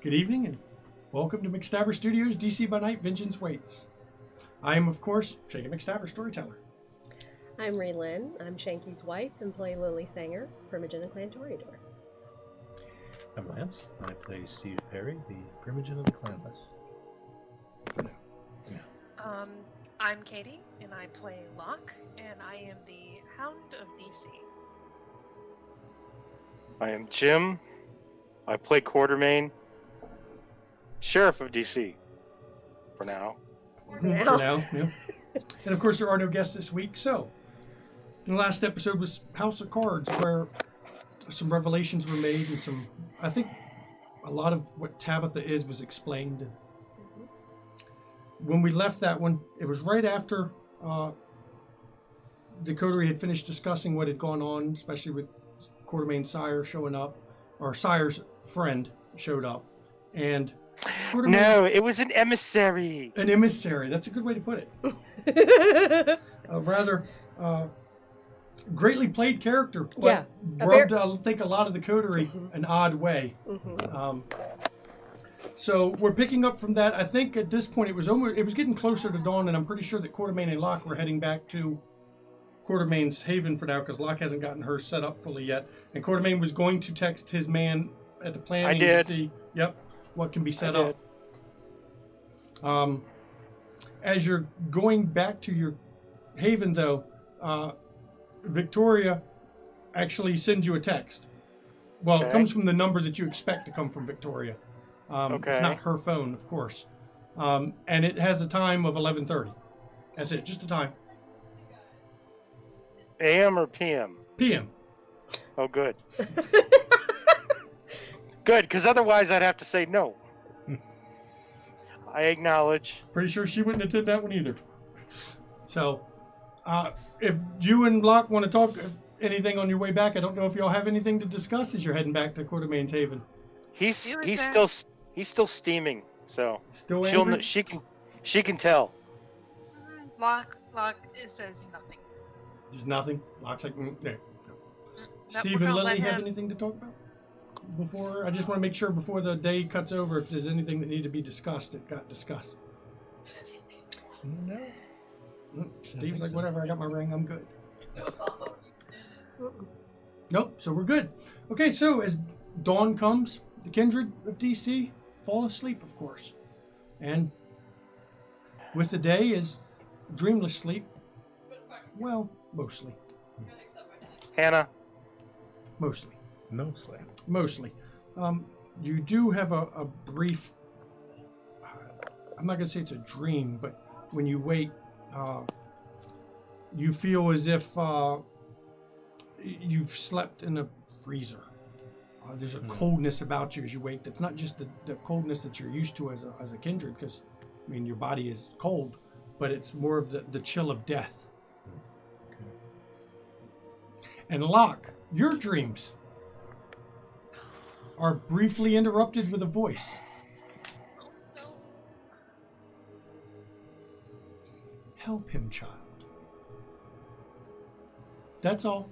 Good evening and welcome to McStabber Studios' DC by Night Vengeance Waits. I am, of course, Shanky McStabber, storyteller. I'm Ray Lynn. I'm Shanky's wife and play Lily Sanger, Primogen of Clan Toreador. I'm Lance. I play Steve Perry, the Primogen of the Clanless. I'm Katie, and I play Locke, and I am the Hound of DC. I am Jim. I play Quartermain, Sheriff of DC. For now. For now, yeah. And of course, there are no guests this week. So, the last episode was House of Cards, where some revelations were made and I think a lot of what Tabitha is was explained. When we left that one, it was right after the coterie had finished discussing what had gone on, especially with Quartermain's sire showing up, or sire's friend showed up, and no, it was an emissary. An emissary. That's a good way to put it. A rather greatly played character, but rubbed, I think, a lot of the coterie an odd way. So we're picking up from that. I think at this point it was getting closer to dawn, and I'm pretty sure that Quartermain and Locke were heading back to Quartermain's haven for now, because Locke hasn't gotten hers set up fully yet. And Quartermain was going to text his man at the planning to see, what can be set up. As you're going back to your haven, though, Victoria actually sends you a text. Well, It comes from the number that you expect to come from Victoria. It's not her phone, of course. And it has a time of 11:30. That's it, just a time. AM or PM? PM. Oh, good. Good, because otherwise I'd have to say no. I acknowledge. Pretty sure she wouldn't attend that one either. So, if you and Locke want to talk anything on your way back, I don't know if y'all have anything to discuss as you're heading back to Quartermain's haven. He's still steaming, so still angry? she can tell. Locke says nothing. There's nothing. Locke's like, no. Nope, Steve and Lily have anything to talk about? I just want to make sure before the day cuts over, if there's anything that needed to be discussed, it got discussed. No. Steve's like, whatever, I got my ring, I'm good. Nope, so we're good. Okay, so as dawn comes, the kindred of DC fall asleep, of course. And with the day is dreamless sleep. Well, mostly. Hannah? Mostly. Mostly. You do have a brief, I'm not going to say it's a dream, but when you wake, you feel as if you've slept in a freezer. There's a coldness about you as you wake. That's not just the coldness that you're used to as a kindred, because, I mean, your body is cold, but it's more of the chill of death. And Locke, your dreams are briefly interrupted with a voice. Help him, child. That's all.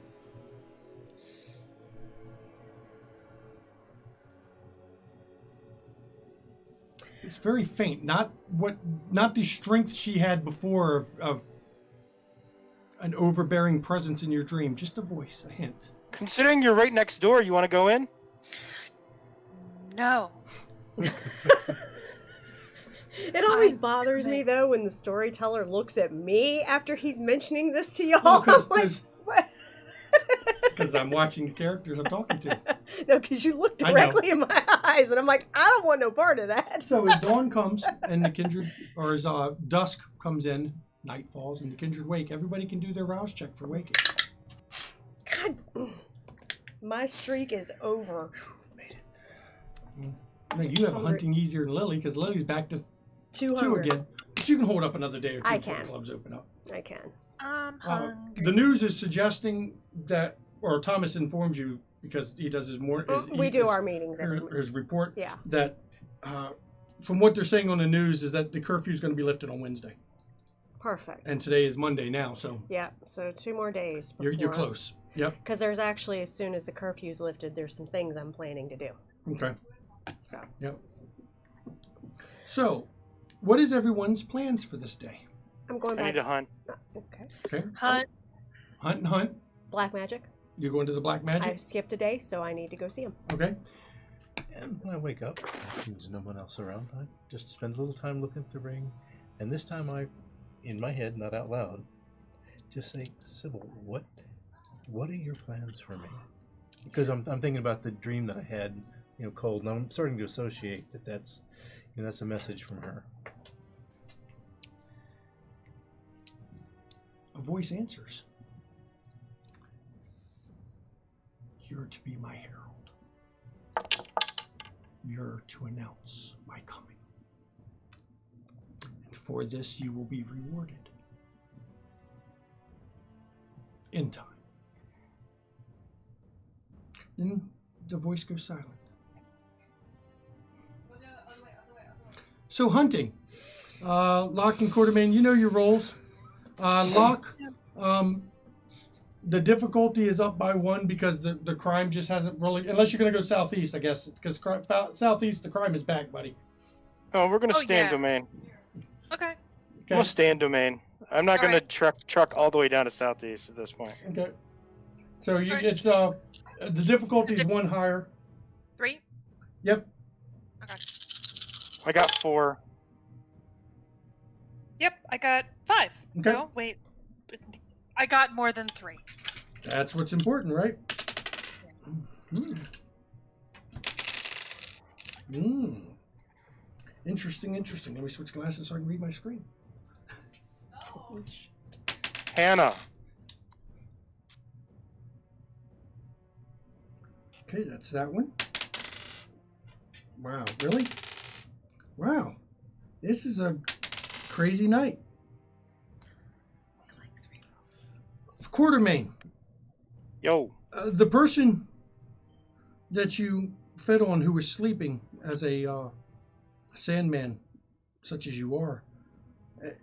It's very faint, not the strength she had before of an overbearing presence in your dream. Just a voice, a hint. Considering you're right next door, you want to go in? No. It always bothers me, though, when the storyteller looks at me after he's mentioning this to y'all. I'm like, what? Because I'm watching the characters I'm talking to. No, because you look directly in my eyes, and I'm like, I don't want no part of that. So as dawn comes, and the kindred, or as dusk comes in, night falls, and the kindred wake, everybody can do their rouse check for waking. God, my streak is over. Now you have a hunting easier than Lily, because Lily's back to 200 again. But you can hold up another day or two before the clubs open up. I can. I'm hungry. The news is suggesting that, or Thomas informs you, because he does our meetings. His report. Yeah. That from what they're saying on the news is that the curfew is going to be lifted on Wednesday. Perfect. And today is Monday now, so. Yeah, so 2 more days. You're close. Yep. Because there's actually, as soon as the curfew's lifted, there's some things I'm planning to do. Okay. So. Yep. So, what is everyone's plans for this day? I'm going I back. need to hunt. Okay. Okay. Hunt. Hunt and hunt. Black magic. You're going to the black magic? I skipped a day, so I need to go see him. Okay. And when I wake up, there's no one else around. I just spend a little time looking at the ring. And this time I, in my head, not out loud, just say, Sybil, what are your plans for me? Because I'm thinking about the dream that I had, cold. And I'm starting to associate that's a message from her. A voice answers. You're to be my herald. You're to announce my coming. And for this you will be rewarded. In time. Then the voice goes silent. So hunting. Locke and Quartermain, you know your roles. Locke, the difficulty is up by 1 because the crime just hasn't really, unless you're going to go southeast, I guess, because southeast, the crime is back, buddy. Oh, we're going to Oh, stay in yeah. domain. Okay. Okay. We'll stay in domain. I'm not All going to truck all the way down to southeast at this point. Okay. So Sorry. it's the difficulty is 1 higher. 3. Yep. Okay. I got 4. Yep, I got 5. Okay. No, wait. I got more than 3. That's what's important, right? Interesting. Let me switch glasses so I can read my screen. Hannah. Okay, that's that one. Wow, really? Wow. This is a crazy night. Quartermain. Yo. The person that you fed on who was sleeping as a sandman, such as you are,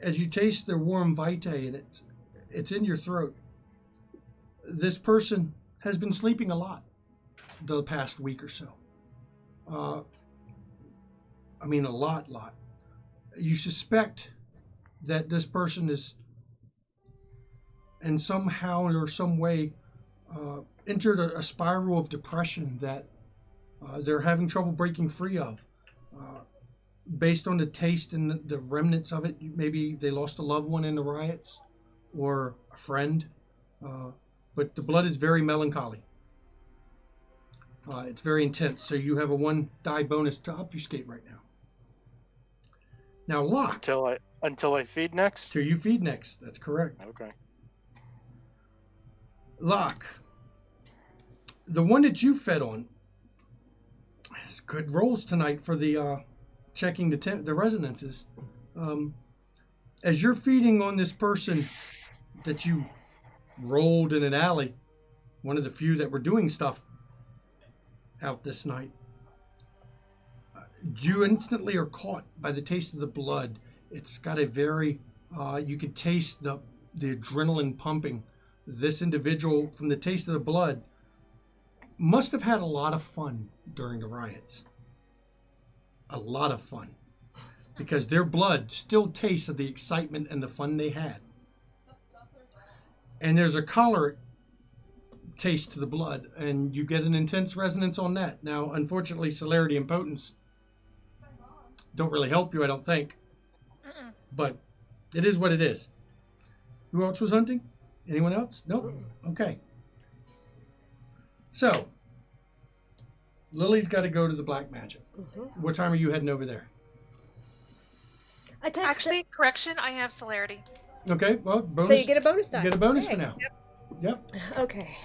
as you taste their warm vitae and it's in your throat, this person has been sleeping a lot the past week or so. I mean, a lot. You suspect that this person is and somehow or some way entered a spiral of depression that they're having trouble breaking free of. Based on the taste and the remnants of it, maybe they lost a loved one in the riots or a friend. But the blood is very melancholy. It's very intense, so you have a 1 die bonus to obfuscate right now. Now, Locke. Until I feed next? Till you feed next. That's correct. Okay. Locke, the one that you fed on has good rolls tonight for the checking the resonances. As you're feeding on this person that you rolled in an alley, one of the few that were doing stuff out this night, you instantly are caught by the taste of the blood. It's got a very, you could taste the adrenaline pumping. This individual, from the taste of the blood, must have had a lot of fun during the riots. A lot of fun. Because their blood still tastes of the excitement and the fun they had. And there's a choleric taste to the blood, and you get an intense resonance on that. Now, unfortunately, celerity and potence don't really help you, I don't think. But it is what it is. Who else was hunting? Anyone else? Nope. Okay. So, Lily's got to go to the black magic. What time are you heading over there? I texted. Actually, correction, I have celerity. Okay, well, bonus. So you get a bonus die. You get a bonus Hey. for now. Yep. Okay.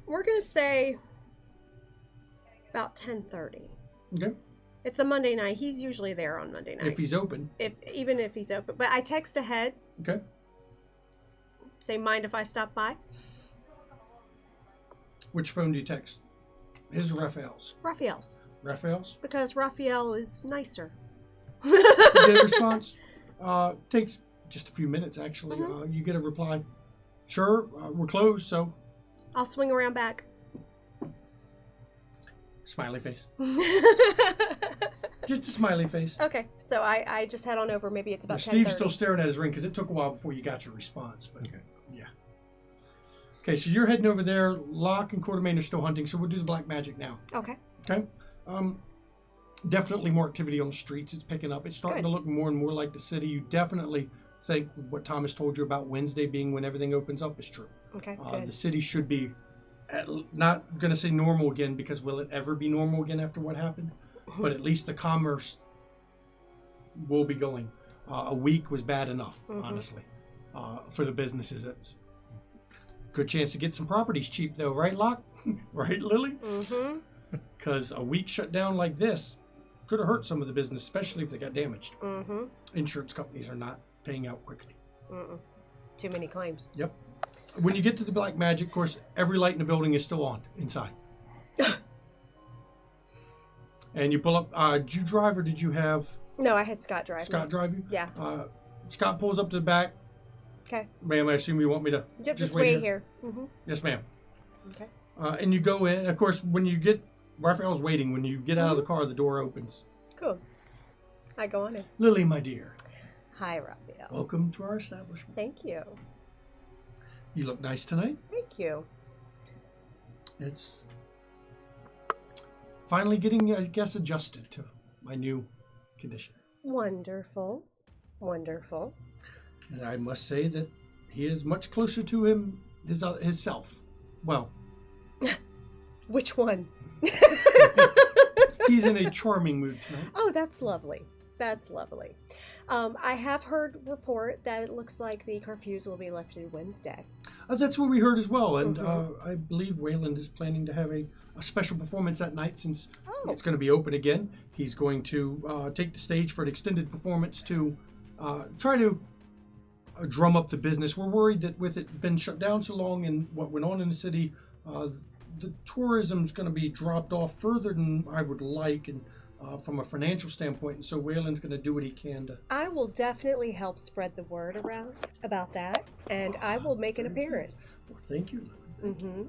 We're gonna say about 10:30. Okay. It's a Monday night. He's usually there on Monday nights. If he's open. Even if he's open. But I text ahead. Okay. Say, mind if I stop by? Which phone do you text? His or Raphael's? Raphael's. Raphael's? Because Raphael is nicer. You get a response? Takes just a few minutes, actually. You get a reply. Sure, we're closed, so. I'll swing around back. Smiley face. Just a smiley face. Okay, so I just head on over. Maybe it's about 10:30. Steve's still staring at his ring because it took a while before you got your response. But Okay. yeah. Okay, so you're heading over there. Locke and Quartermain are still hunting, so we'll do the black magic now. Okay. Okay. Definitely more activity on the streets. It's picking up. It's starting Good. to look more and more like the city. You definitely think what Thomas told you about Wednesday being when everything opens up is true. Okay. Good. The city should be not going to say normal again, because will it ever be normal again after what happened? But at least the commerce will be going. A week was bad enough, honestly, for the businesses. It's good chance to get some properties cheap, though, right, Locke? Right, Lily? Mm-hmm. Because a week shut down like this could have hurt some of the business, especially if they got damaged. Mm-hmm. Insurance companies are not paying out quickly. Mm-mm. Too many claims. Yep. When you get to the black magic, of course, every light in the building is still on inside. And you pull up. Did you drive or did you have No, I had Scott drive. Scott drive you? Yeah. Scott pulls up to the back. Okay. Ma'am, I assume you want me to Just wait here. Mm-hmm. Yes, ma'am. Okay. And you go in. Of course, when you get Raphael's waiting. When you get out of the car, the door opens. Cool. I go on in. Lily, my dear, Hi, Raphael. welcome to our establishment. Thank you. You look nice tonight. Thank you. It's finally getting, I guess, adjusted to my new condition. Wonderful. Wonderful. And I must say that he is much closer to his self. Well, Which one? he's in a charming mood tonight. Oh, that's lovely. That's lovely. I have heard report that it looks like the curfews will be lifted Wednesday. That's what we heard as well. And I believe Wayland is planning to have a special performance that night, since it's going to be open again. He's going to take the stage for an extended performance to try to drum up the business. We're worried that with it been shut down so long and what went on in the city, the tourism's going to be dropped off further than I would like, and from a financial standpoint. And so Wayland's going to do what he can to. I will definitely help spread the word around about that, and I will make an appearance. Well, thank you. Mm-hmm.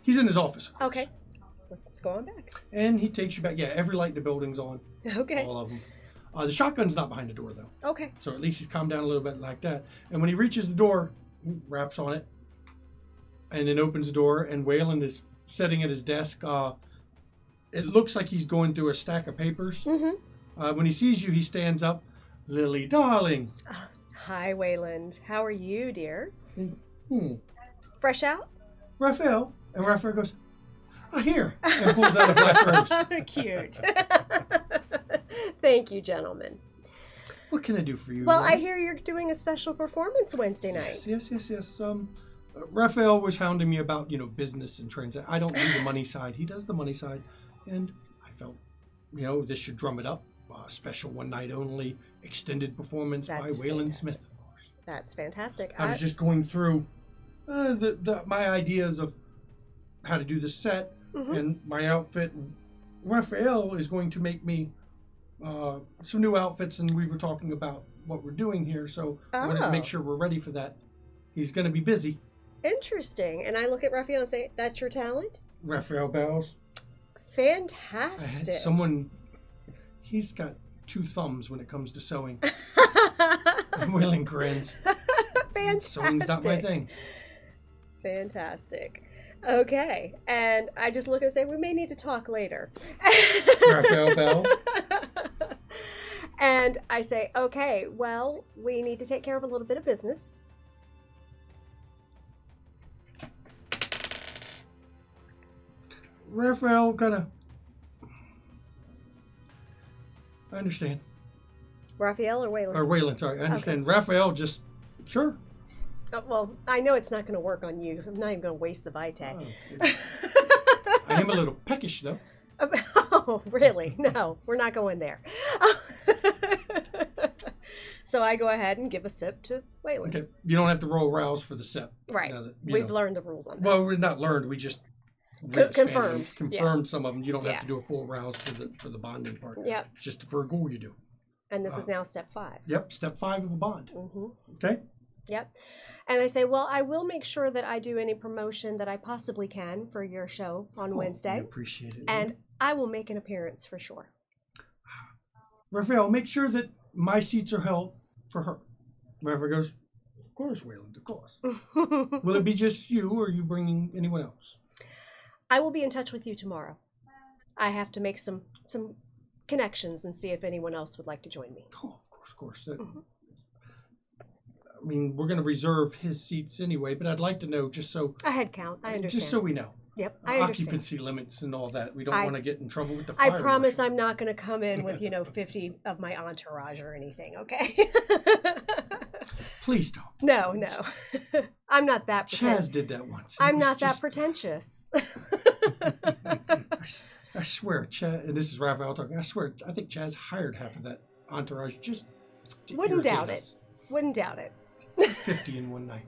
He's in his office. Of course. Okay. Let's go on back. And he takes you back. Yeah, every light in the building's on. Okay. All of them. The shotgun's not behind the door, though. Okay. So at least he's calmed down a little bit like that. And when he reaches the door, he raps on it and then opens the door, and Wayland is sitting at his desk. It looks like he's going through a stack of papers. Mm-hmm. When he sees you, he stands up. Lily, darling. Hi, Wayland. How are you, dear? Hmm. Fresh out? Raphael. And Raphael goes, here. And pulls out a black rose. Cute. Thank you, gentlemen. What can I do for you? Well, Lily? I hear you're doing a special performance Wednesday night. Yes. Raphael was hounding me about, business and transaction. I don't do the money side. He does the money side. And I felt, this should drum it up. Special one night only, extended performance by Wayland Smith, of course. That's fantastic. I was just going through my ideas of how to do the set and my outfit. Raphael is going to make me some new outfits, and we were talking about what we're doing here, so I wanted to make sure we're ready for that. He's going to be busy. Interesting. And I look at Raphael and say, that's your talent? Raphael bows. Fantastic. He's got two thumbs when it comes to sewing. Wayland grins. Fantastic. Sewing's not my thing. Fantastic. Okay. And I just look and say, we may need to talk later. Raphael bows. And I say, okay, well, we need to take care of a little bit of business. Raphael I understand. Raphael or Wayland? Or Wayland, sorry. I understand. Okay. Raphael just, sure. Well, I know it's not going to work on you. I'm not even going to waste the Vitae. I am a little peckish, though. Oh, really? No, we're not going there. So I go ahead and give a sip to Wayland. Okay. You don't have to roll rouse for the sip. Right. We've learned the rules on that. Well, we're not learned. We just confirmed some of them. You don't have to do a full rouse for the bonding part. Yep. It's just for a goal you do. And this is now step 5. Yep. Step 5 of a bond. Mm-hmm. Okay. Yep. And I say, well, I will make sure that I do any promotion that I possibly can for your show on We Wednesday. appreciate it. And I will make an appearance for sure. Raphael, make sure that my seats are held for her. Raphael goes, of course, Wayland, of course. Will it be just you, or are you bringing anyone else? I will be in touch with you tomorrow. I have to make some connections and see if anyone else would like to join me. Oh, of course. I mean, we're going to reserve his seats anyway, but I'd like to know just so... A head count, I understand. Just so we know. Yep, I understand. Occupancy limits and all that. We don't want to get in trouble with the I fire promise marshal. I'm not going to come in with, 50 of my entourage or anything, okay? Please don't. No. I'm not that Chaz did that once. I'm not that pretentious. I swear, Chaz, and this is Raphael talking, I swear, I think Chaz hired half of that entourage just to Wouldn't doubt irritate us. Wouldn't doubt it. 50 in one night.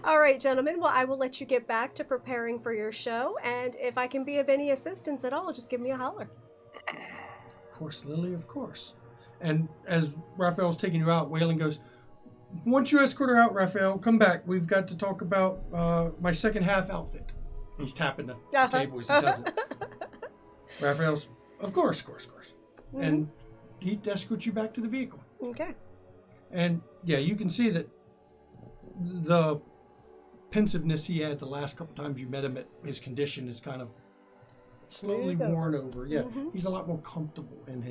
All right, gentlemen. Well, I will let you get back to preparing for your show. And if I can be of any assistance at all, just give me a holler. Of course, Lily, of course. And as Raphael's taking you out, Waylon goes, once you escort her out, Raphael, come back. We've got to talk about my second half outfit. He's tapping the table as he does it. Raphael's, of course. Mm-hmm. And he escorts you back to the vehicle. Okay. And yeah, you can see that the pensiveness he had the last couple times you met him, his condition is kind of slowly Smoothed worn over. Yeah, Mm-hmm. he's a lot more comfortable in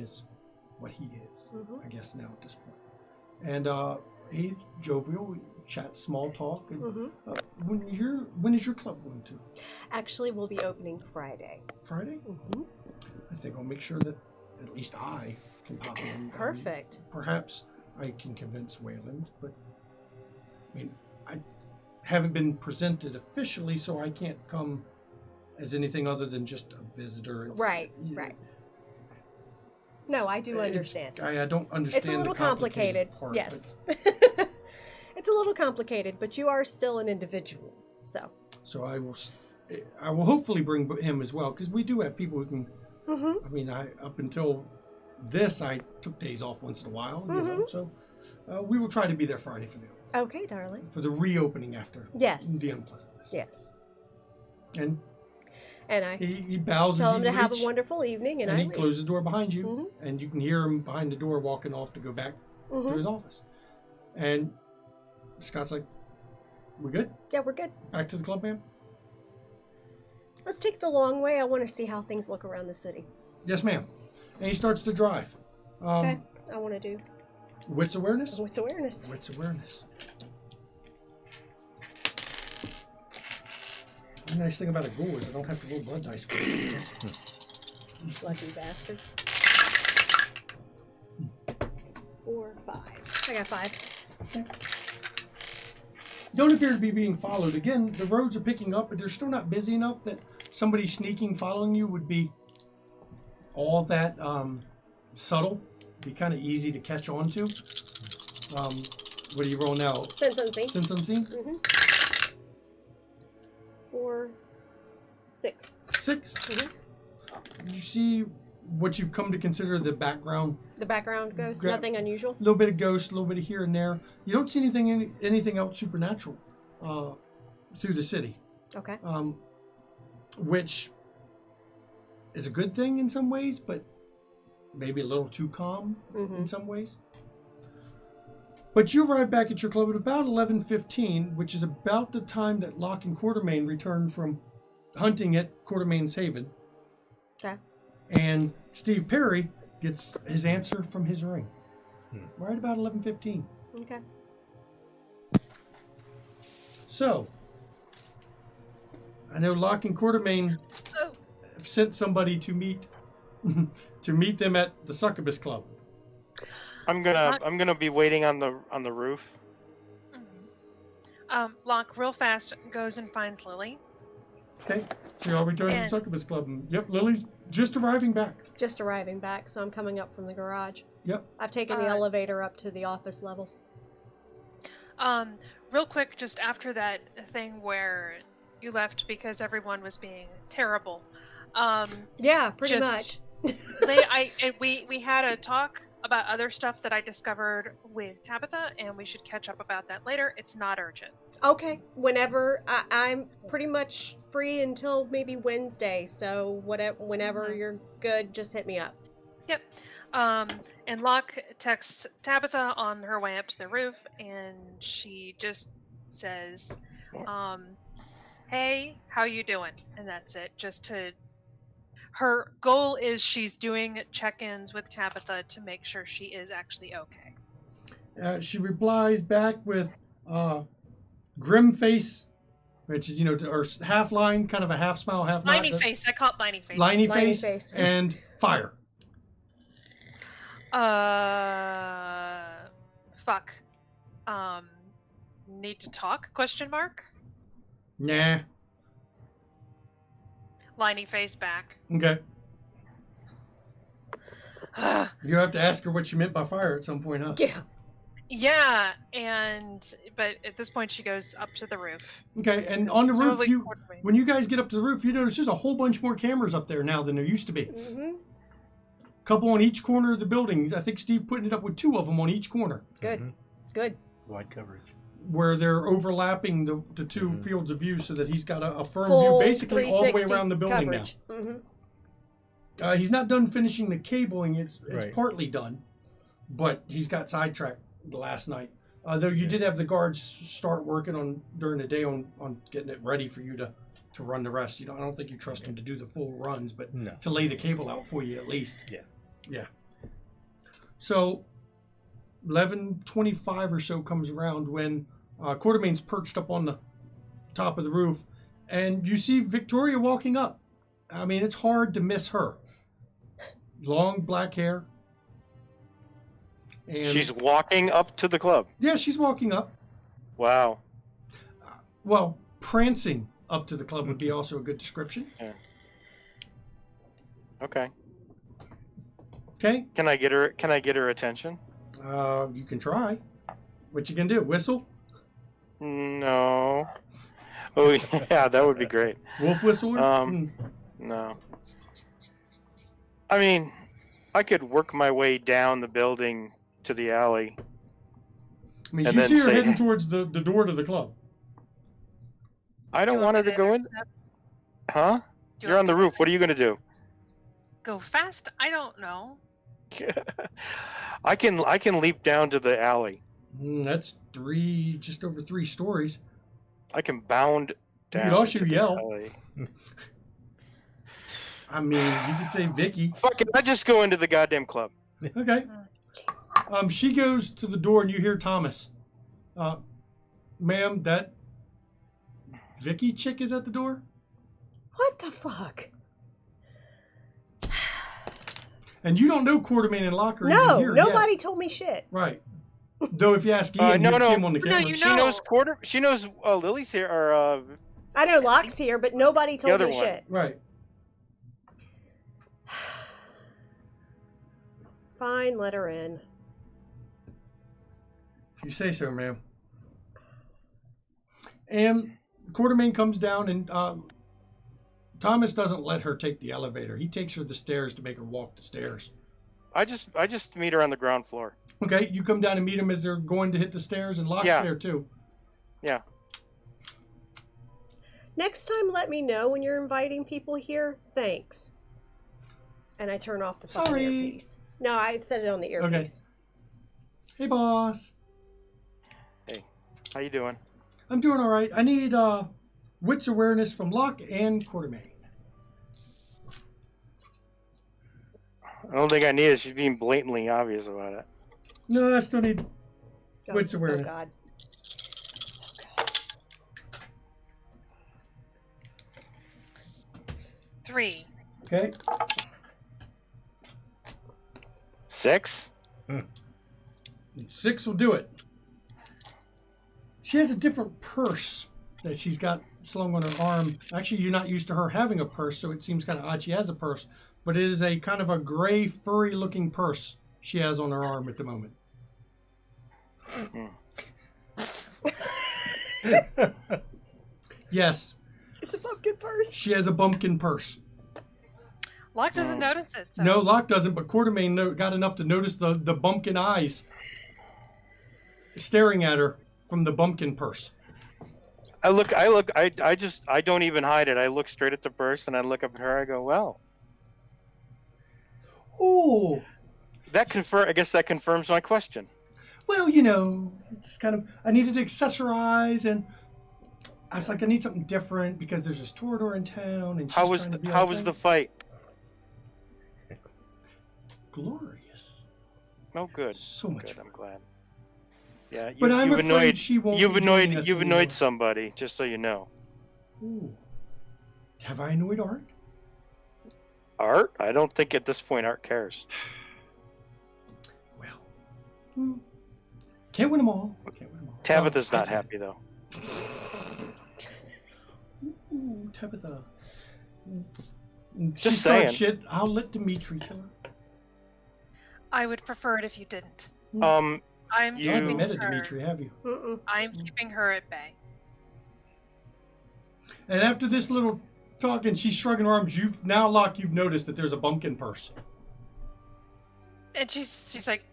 what he is, Mm-hmm. I guess, now at this point. And he's jovial, we chat small talk. And Mm-hmm. when is your club going to? Actually, we'll be opening Friday. Friday? Mm-hmm. I think I'll make sure that at least I can pop in. Perfect. Perhaps I can convince Wayland, but I mean, I haven't been presented officially, so I can't come as anything other than just a visitor. Right. No, I do understand. I don't understand. It's a little the complicated complicated. part, Yes. It's a little complicated, but you are still an individual. So I will hopefully bring him as well, because we do have people who can. Mm-hmm. I mean, up until this, I took days off once in a while, you know. So we will try to be there Friday Okay, darling. for the reopening after Yes. the unpleasantness. Yes. And I he bows tell as him you to have a reach, wonderful evening, and and I he leave. closes the door behind you, Mhm. and you can hear him behind the door walking off to go back to Mhm. his office. And Scott's like, "We good? Yeah, we're good. Back to the club, ma'am?" Let's take the long way. I want to see how things look around the city. "Yes, ma'am." And he starts to drive. Okay. I want to do Wits awareness. what's awareness. Wits awareness. The nice thing about a ghoul is I don't have to roll blood dice for it. Lucky bastard. 4, 5. I got 5. You don't appear to be being followed. Again, the roads are picking up, but they're still not busy enough that somebody sneaking following you would be all that subtle. Be kind of easy to catch on to. What do you roll now? Sense unseen. Sense unseen? 4, 6. 6. You see what you've come to consider the background. The background ghost. Gra- Nothing unusual. A little bit of ghost, a little bit of here and there. You don't see anything else supernatural through the city, Okay. which is a good thing in some ways, but maybe a little too calm in some ways. But you arrive back at your club at about 11:15, which is about the time that Locke and Quartermain return from hunting at Quartermain's Haven. Okay. And Steve Perry gets his answer from his ring. Right about 11:15. Okay. So, I know Locke and Quartermain have sent somebody to meet them at the Succubus Club. I'm gonna be waiting on the roof. Locke real fast goes and finds Lily. Okay, so y'all return to the And- Succubus Club. And, yep, Lily's just arriving back. Just arriving back, so I'm coming up from the garage. Yep. I've taken the elevator up to the office levels. Real quick, just after that thing where you left because everyone was being terrible. Yeah, pretty Just- much. We had a talk about other stuff that I discovered with Tabitha, and we should catch up about that later. It's not urgent. Okay, whenever. I'm pretty much free until maybe Wednesday, so whenever you're good, just hit me up. Yep. And Locke texts Tabitha on her way up to the roof, and she just says, "Hey, how you doing?" And that's it. Her goal is she's doing check-ins with Tabitha to make sure she is actually okay. She replies back with grim face, which is, or half line, kind of a half smile, half nod. Liney face. I call it Liney face. Liney Liney face, face. and fire. Fuck. Need to talk? Question mark. Nah. Liney face back. Okay. You have to ask her what she meant by fire at some point, huh? Yeah. Yeah, but at this point she goes up to the roof. Okay, and on the roof, Totally when you guys get up to the roof, you notice there's a whole bunch more cameras up there now than there used to be. Mm-hmm. Couple on each corner of the building. I think Steve putting it up with 2 of them on each corner, Good. Mhm. Good. Wide coverage. where they're overlapping the 2 fields of view, so that he's got a firm Full view basically all the way 360 around the building coverage. Mm-hmm. now. He's not done finishing the cabling. It's Right. partly done, but he's got sidetracked last night. Though you did have the guards start working on during the day on getting it ready for you to run the rest. I don't think you trust them to do the full runs, but No. to lay the cable out for you at least. Yeah. Yeah. So 11:25 or so comes around when Quartermain's perched up on the top of the roof, and you see Victoria walking up. I mean, it's hard to miss her. Long black hair. And She's walking up to the club. yeah, she's walking up. Wow. Well, prancing up to the club would be also a good description. Okay. Okay, Can I get her attention? you can try. What you can do? Whistle? No. Oh yeah, that would be great. Wolf whistle? No. I mean, I could work my way down the building to the alley. I mean, and you then see her say- heading towards the door to the club. I don't want her to go in. Huh? Do you You're want on the me to roof. What are you gonna do? Go fast? I don't know. I can leap down to the alley. That's just over 3 stories. I can bound You down. could also to the yell. alley. I mean, you could say Vicky. Fuck it, I just go into the goddamn club. Okay. She goes to the door and you hear Thomas. Ma'am, that Vicky chick is at the door? What the fuck? And you don't know Quartermain and Locke are even No, here nobody yet. told me shit. Right. Though if you ask Ian, no, you'd no. see him on the No, camera. you She know. knows She knows Lily's here, or I know Locke's here, but nobody told other me one. shit. Right. Fine, let her in. If you say so, ma'am. And Quartermain comes down and Thomas doesn't let her take the elevator. He takes her the stairs to make her walk the stairs. I just meet her on the ground floor. Okay, you come down and meet them as they're going to hit the stairs, and Locke's Yeah. there too. Yeah. Next time, let me know when you're inviting people here. Thanks. And I turn off the fucking Sorry. earpiece. No, I set it on the earpiece. Hey, boss. How you doing? I'm doing all right. I need wits awareness from Locke and Quartermain. I don't think I need it. She's being blatantly obvious about it. No, I still need Oh, wits oh awareness. God. 3. Okay. 6? 6 will do it. She has a different purse that she's got slung on her arm. Actually, you're not used to her having a purse, so it seems kind of odd she has a purse. But it is a kind of a gray, furry-looking purse she has on her arm at the moment. Yes, It's a pumpkin purse. she has a bumpkin purse. Locke doesn't notice it. So. No, Locke doesn't, but Quartermain got enough to notice the bumpkin eyes staring at her from the bumpkin purse. I don't even hide it. I look straight at the purse and I look up at her. I go, well, Oh, I guess that confirms my question. well, just kind of, I needed to accessorize, and I was like, I need something different because there's this Toreador in town, and she's How was trying to be how our was thing. the fight? Glorious? Oh, good. So much Good. fun. I'm glad. Yeah, But I'm you've afraid annoyed she won't be joining us you've anymore. annoyed somebody. Just so you know. Ooh. Have I annoyed Art? Art? I don't think at this point Art cares. Well, can't win them all. Can't win them all. Tabitha's Well, not happy though. Ooh, Tabitha. Just She starts saying. shit. I'll let Dimitri kill her. I would prefer it if you didn't. I'm You- You haven't keeping met a her. Dimitri, have you? Mm-mm. I'm keeping her at bay. And after this little talking, she's shrugging her arms. You've noticed that there's a bumpkin purse. And she's like,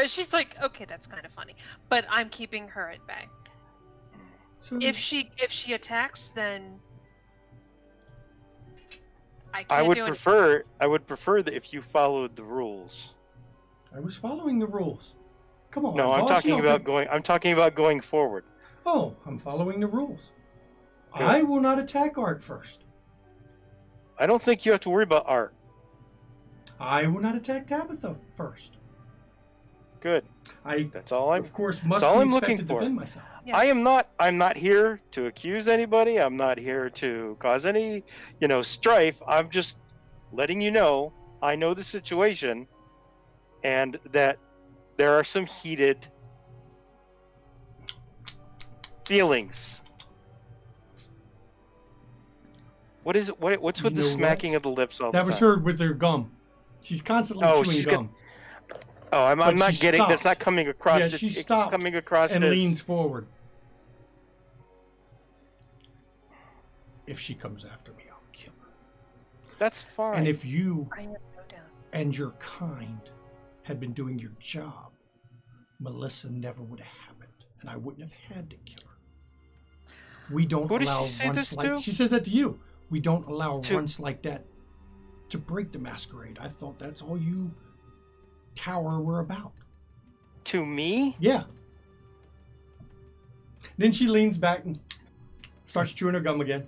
she's like, okay, that's kind of funny, but I'm keeping her at bay. So If she attacks, then I can't I would do prefer that if you followed the rules. I was following the rules. Come on. No, I'm boss, talking you don't about think- going. I'm talking about going forward. Oh, I'm following the rules. Good. I will not attack Art first. I don't think you have to worry about Art. I will not attack Tabitha first. Good. I, That's all I'm. of course, must all be I'm expected looking to for. defend myself. Yeah. I'm not here to accuse anybody. I'm not here to cause any, strife. I'm just letting you know I know the situation and that there are some heated feelings. What is it? What's with You the know smacking what? of the lips all That the was time? her with her gum. She's constantly Oh, chewing she's got- gum. Oh, I'm But not she getting. That's not stopped. coming across. Yeah, this, she it's stopped coming across and this. leans forward. If she comes after me, I'll kill her. That's fine. And if you I have no doubt. and your kind had been doing your job, Melissa never would have happened, and I wouldn't have had to kill her. We don't Who did she allow say runts this like to? she says that to you. We don't allow To- runts like that to break the masquerade. I thought that's all you tower were about. To me? Yeah. Then she leans back and starts chewing her gum again.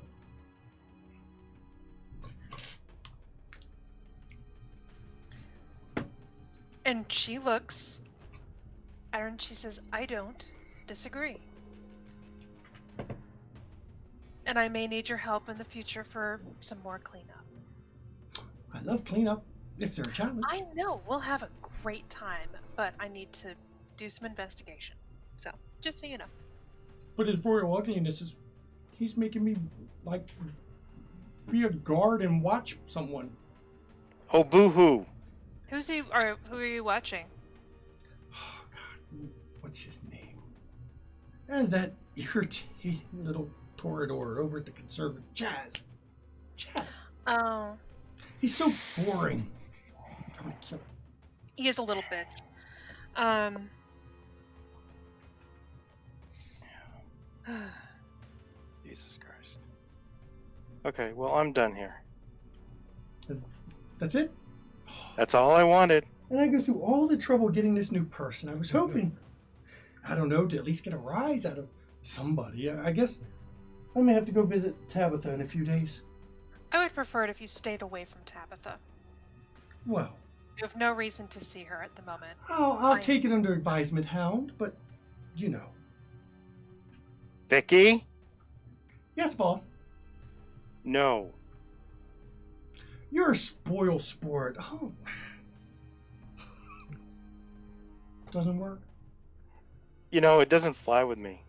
And she looks, and she says, I don't disagree. And I may need your help in the future for some more cleanup. I love cleanup if they're a challenge. I know, we'll have a great time, but I need to do some investigation. So, just so you know. But his royal ugliness is, he's making me like be a guard and watch someone. Oh, boo-hoo. Who are you watching? Oh God, what's his name? And that irritating little Toreador over at the conservative Chaz. Oh, He's so boring. I'm gonna kill him. he is a little bitch. Jesus Christ. Okay, well, I'm done here. That's it. That's all I wanted. And I go through all the trouble getting this new person. I was hoping, I don't know, to at least get a rise out of somebody. I guess I may have to go visit Tabitha in a few days. I would prefer it if you stayed away from Tabitha. Well, You have no reason to see her at the moment. I'll Fine. take it under advisement, Hound, but you know. Vicky? Yes, boss. No. You're a spoil sport. Oh. Doesn't work? It doesn't fly with me.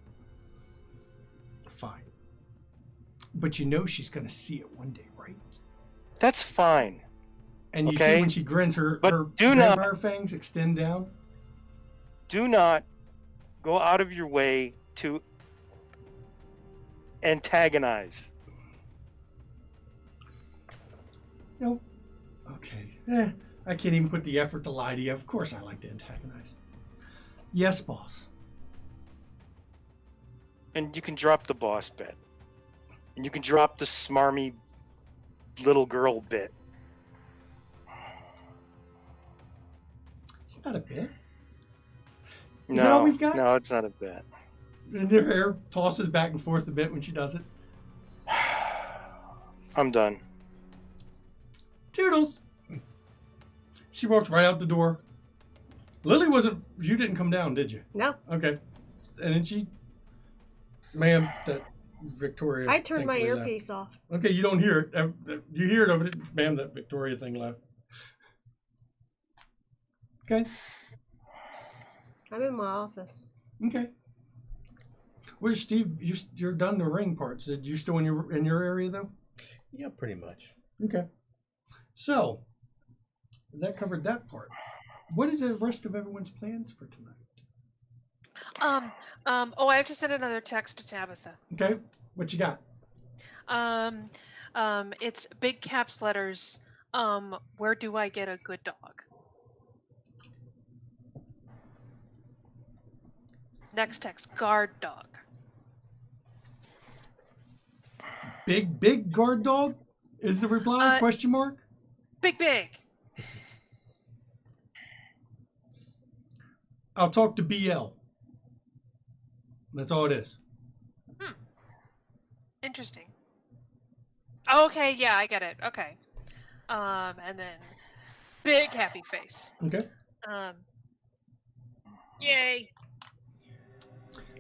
Fine. But you know she's going to see it one day, right? That's fine. And you see Okay. when she grins, her But do not- vampire fangs extend down? Do not go out of your way to antagonize. No. Okay. I can't even put the effort to lie to you. Of course I like to antagonize. Yes, boss. And you can drop the boss bit. And you can drop the smarmy little girl bit. It's not a bit. Is No, that all we've got? No, it's not a bit. And their hair tosses back and forth a bit when she does it. I'm done. Toodles. She walks right out the door. Lily wasn't... You didn't come down, did you? No. Okay. And then she... Ma'am, that Victoria... I turned my thankfully earpiece off. left. Okay, you don't hear it. You hear it over there. Ma'am, that Victoria thing left. Okay. I'm in my office. Okay. Where's Steve? You're done the ring parts. Did you still in your area though? Yeah, pretty much. Okay. So that covered that part. What is the rest of everyone's plans for tonight? Oh, I have to send another text to Tabitha. Okay. What you got? It's big caps letters. Where do I get a good dog? Next text, guard dog. Big guard dog? Is the reply? Question mark? Big. I'll talk to BL. That's all it is. Interesting. Okay, yeah, I get it. Okay. And then big happy face. Okay. Yay.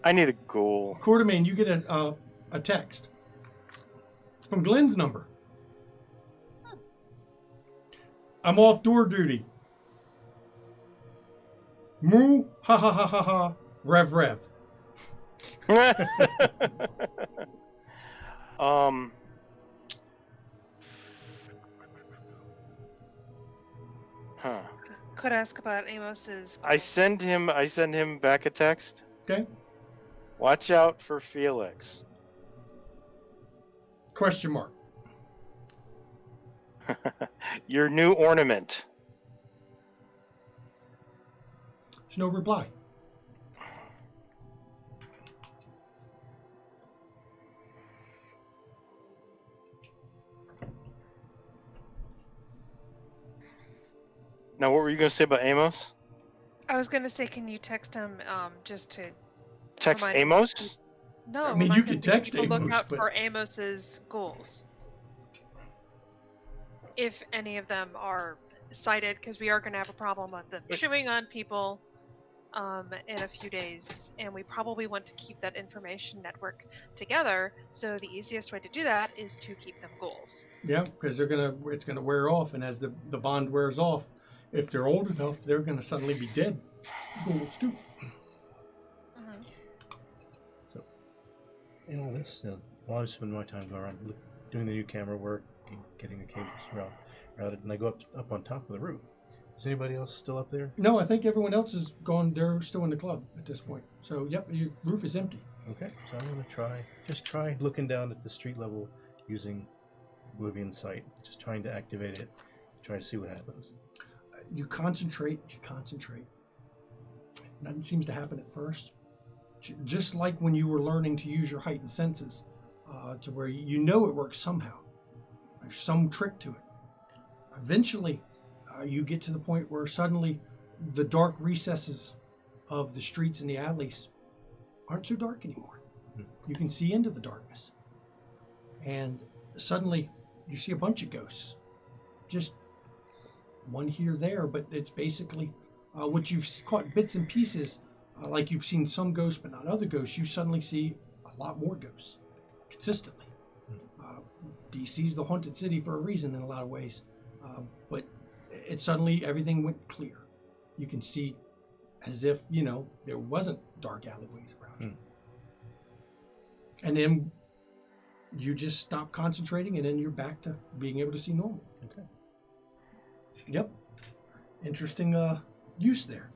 I need a goal. Quartermain, you get a text from Glenn's number. I'm off door duty. Moo, ha ha ha ha ha, rev. Huh. Could ask about Amos's. I send him back a text. Okay. Watch out for Felix. Question mark. Your new ornament. There's no reply. Now, what were you going to say about Amos? I was gonna say, can you text him just to Text remind him Amos? to- No, I mean, remind you him could to text keep a Amos, Look out but- for Amos's goals. If any of them are cited, because we are going to have a problem with them chewing on people in a few days, and we probably want to keep that information network together. So the easiest way to do that is to keep them goals. Yeah, because it's gonna wear off, and as the bond wears off, if they're old enough, they're gonna suddenly be dead. Goals too. So, in all this, while I spend my time going around doing the new camera work and getting the cables routed, and I go up on top of the roof. Is anybody else still up there? No, I think everyone else is gone. They're still in the club at this point. So, yep, your roof is empty. Okay, so I'm gonna try looking down at the street level using Oblivion Sight, just trying to activate it, try to see what happens. You concentrate. Nothing seems to happen at first. Just like when you were learning to use your heightened senses, to where you know it works somehow. There's some trick to it. Eventually, you get to the point where suddenly the dark recesses of the streets and the alleys aren't so dark anymore. You can see into the darkness. And suddenly you see a bunch of ghosts. Just one here, there, but it's basically what you've caught bits and pieces, like you've seen some ghosts but not other ghosts. You suddenly see a lot more ghosts consistently. DC's the haunted city for a reason in a lot of ways, but it suddenly everything went clear. You can see as if there wasn't dark alleyways around you. And then you just stop concentrating, and then you're back to being able to see normal. Okay. Yep. Interesting use there.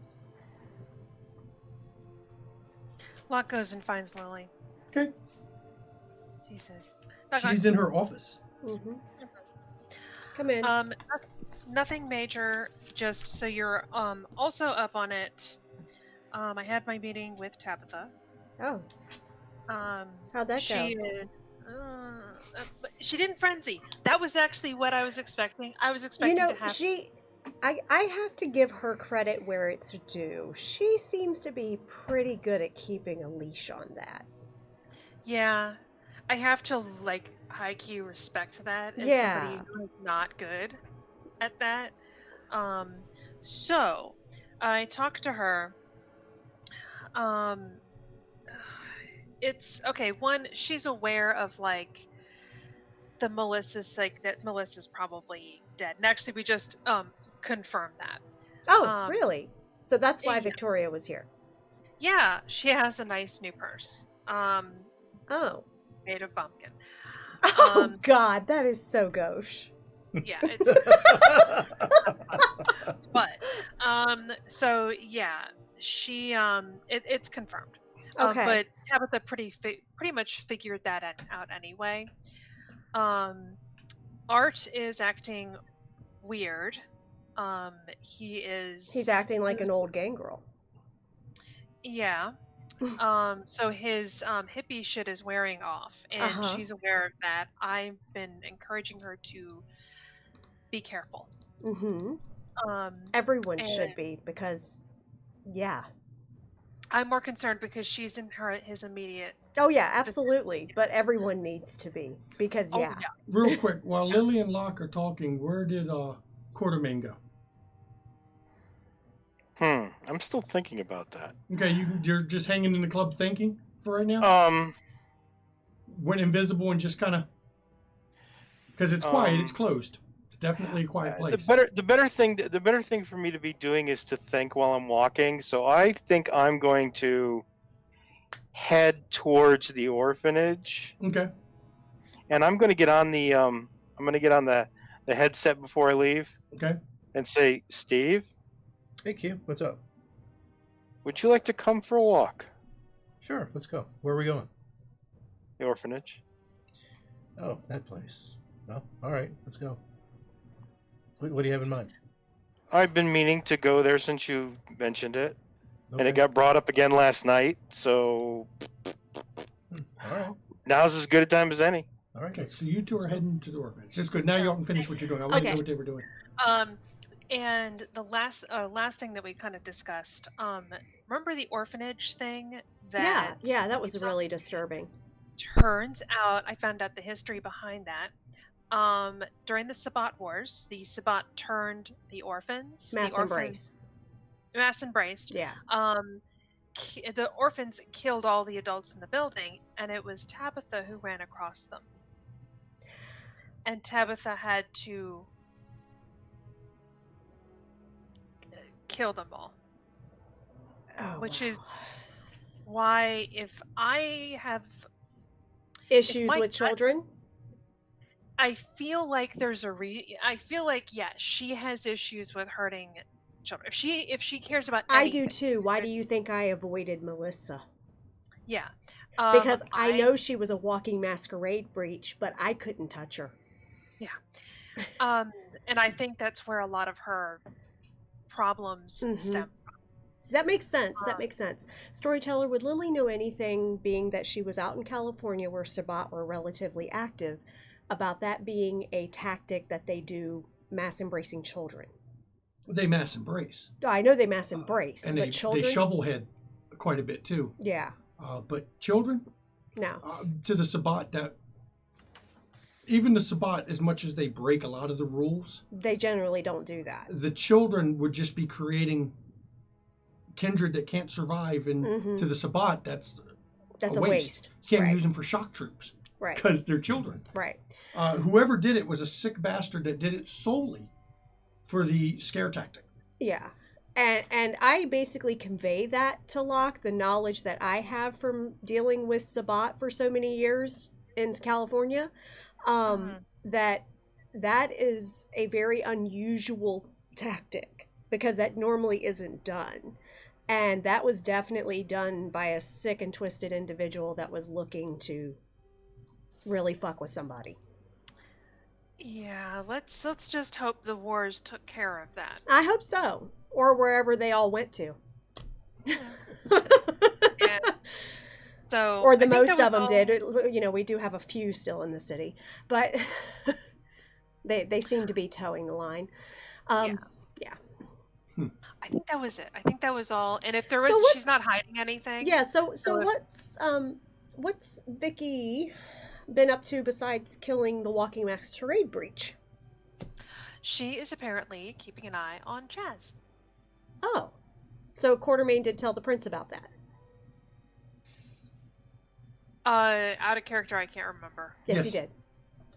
Locke goes and finds Lily. Okay. Jesus. She's in her office. Mm-hmm. Come in. Nothing major. Just so you're also up on it. I had my meeting with Tabitha. Oh, how'd that She go? is. She didn't frenzy. That was actually what I was expecting. I was expecting to have. I have to give her credit where it's due. She seems to be pretty good at keeping a leash on that. Yeah, I have to like high key respect that as Yeah. somebody who is not good at that. So I talked to her. It's okay. One, she's aware of like the Melissa's like that Melissa's probably dead. And actually, we just confirmed that. Oh, really? So that's why yeah. Victoria was here. Yeah, she has a nice new purse. Oh. Made of pumpkin. Oh God, that is so gauche. Yeah, it's but so yeah, she it's confirmed. Okay. But Tabitha pretty much figured that out anyway. Art is acting weird. He's acting like an old gangrel. Yeah. So his hippie shit is wearing off, and she's aware of that. I've been encouraging her to be careful. Mm-hmm. Everyone should be, because yeah. I'm more concerned because she's in his immediate. Oh yeah, absolutely. But everyone needs to be, because yeah. Real quick, while Lily and Locke are talking, where did Quartermain go? I'm still thinking about that. Okay, you're just hanging in the club thinking for right now? Went invisible and just kind of... Because it's quiet, it's closed. It's definitely a quiet place. The better thing for me to be doing is to think while I'm walking. So I think I'm going to head towards the orphanage. Okay. And I'm going to get on the headset before I leave. Okay. And say, Steve, Hey Q, what's up? would you like to come for a walk? Sure, let's go. Where are we going? The orphanage. Oh, that place. Well, all right, let's go. What do you have in mind? I've been meaning to go there since you mentioned it. Okay. And it got brought up again last night, so All right. now's as good a time as any. All right. Okay, so you two are heading to the orphanage. That's good. Now you all can finish what you're doing. I'll let you know what they were doing. And the last thing that we kind of discussed, remember the orphanage thing? Yeah, that was really disturbing. Turns out, I found out the history behind that. During the Sabbat Wars, the Sabbat turned the orphans. Mass embraced. Yeah. The orphans killed all the adults in the building, and it was Tabitha who ran across them. And Tabitha had to kill them all. Which is why if I have issues with children, I feel like there's I feel like she has issues with hurting children. If she cares about anything. I do too. Why do you think I avoided Melissa? Yeah. Because I know she was a walking masquerade breach, but I couldn't touch her. Yeah. And I think that's where a lot of her problems stem from. That makes sense. That makes sense. Storyteller, would Lily know anything, being that she was out in California where Sabbat were relatively active, about that being a tactic that they do, mass embracing children? They mass embrace. Oh, I know they mass embrace, and but children? They shovel head quite a bit too. Yeah. But children? No. To the Sabbat, that even the Sabbat, as much as they break a lot of the rules, they generally don't do that. The children would just be creating kindred that can't survive, and to the Sabbat, that's a waste. You can't use them for shock troops, right? Because they're children, right? Whoever did it was a sick bastard that did it solely for the scare tactic. Yeah, and I basically convey that to Locke, the knowledge that I have from dealing with Sabbat for so many years in California, that is a very unusual tactic, because that normally isn't done. And that was definitely done by a sick and twisted individual that was looking to really fuck with somebody. Yeah, let's just hope the wars took care of that. I hope so, or wherever they all went to. And so Or the I think most that of them was did. all- You know, we do have a few still in the city, but they seem to be towing the line. Yeah. I think that was it. I think that was all. And if there So was, what- she's not hiding anything. Yeah. So So if- what's Vicky been up to besides killing the walking masquerade breach? She is apparently keeping an eye on Chaz. Oh, so Quartermain did tell the prince about that. Out of character, I can't remember. Yes, Yes. he did.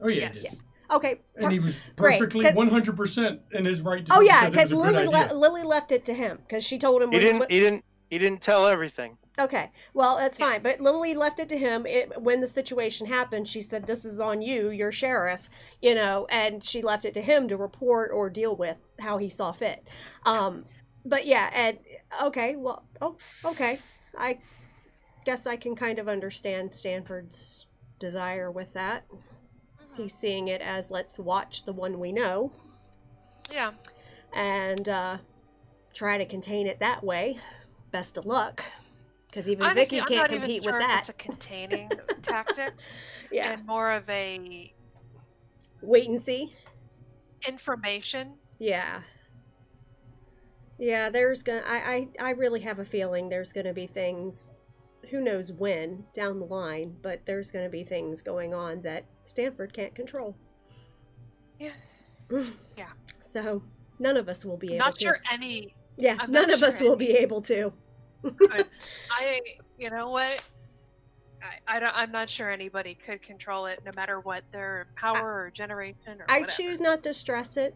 Oh yeah. Yes. He did. Okay. And he was Great, perfectly 'cause- 100% in his right to Oh do it yeah, it because was a good idea. Lily left it to him because she told him. He when He didn't tell everything. Okay, well that's Yeah. fine. But Lily left it to him. When the situation happened, she said, "This is on you. You're sheriff," you know, and she left it to him to report or deal with how he saw fit. But yeah, and okay, well, okay, I guess I can kind of understand Stanford's desire with that. He's seeing it as let's watch the one we know Yeah. and try to contain it that way. Best of luck, because even Honestly, Vicky I'm can't not even compete sure with if that. it's a containing tactic Yeah, and more of a wait and see. information. Yeah, there's gonna. I really have a feeling there's gonna be things. Who knows when down the line, but there's gonna be things going on that Stanford can't control. Yeah. Yeah. So none of us will be able Not to. sure any. Yeah, I'm none not of us sure will be able to. But you know what? I'm not sure anybody could control it, no matter what their power or generation or I whatever. choose not to stress it.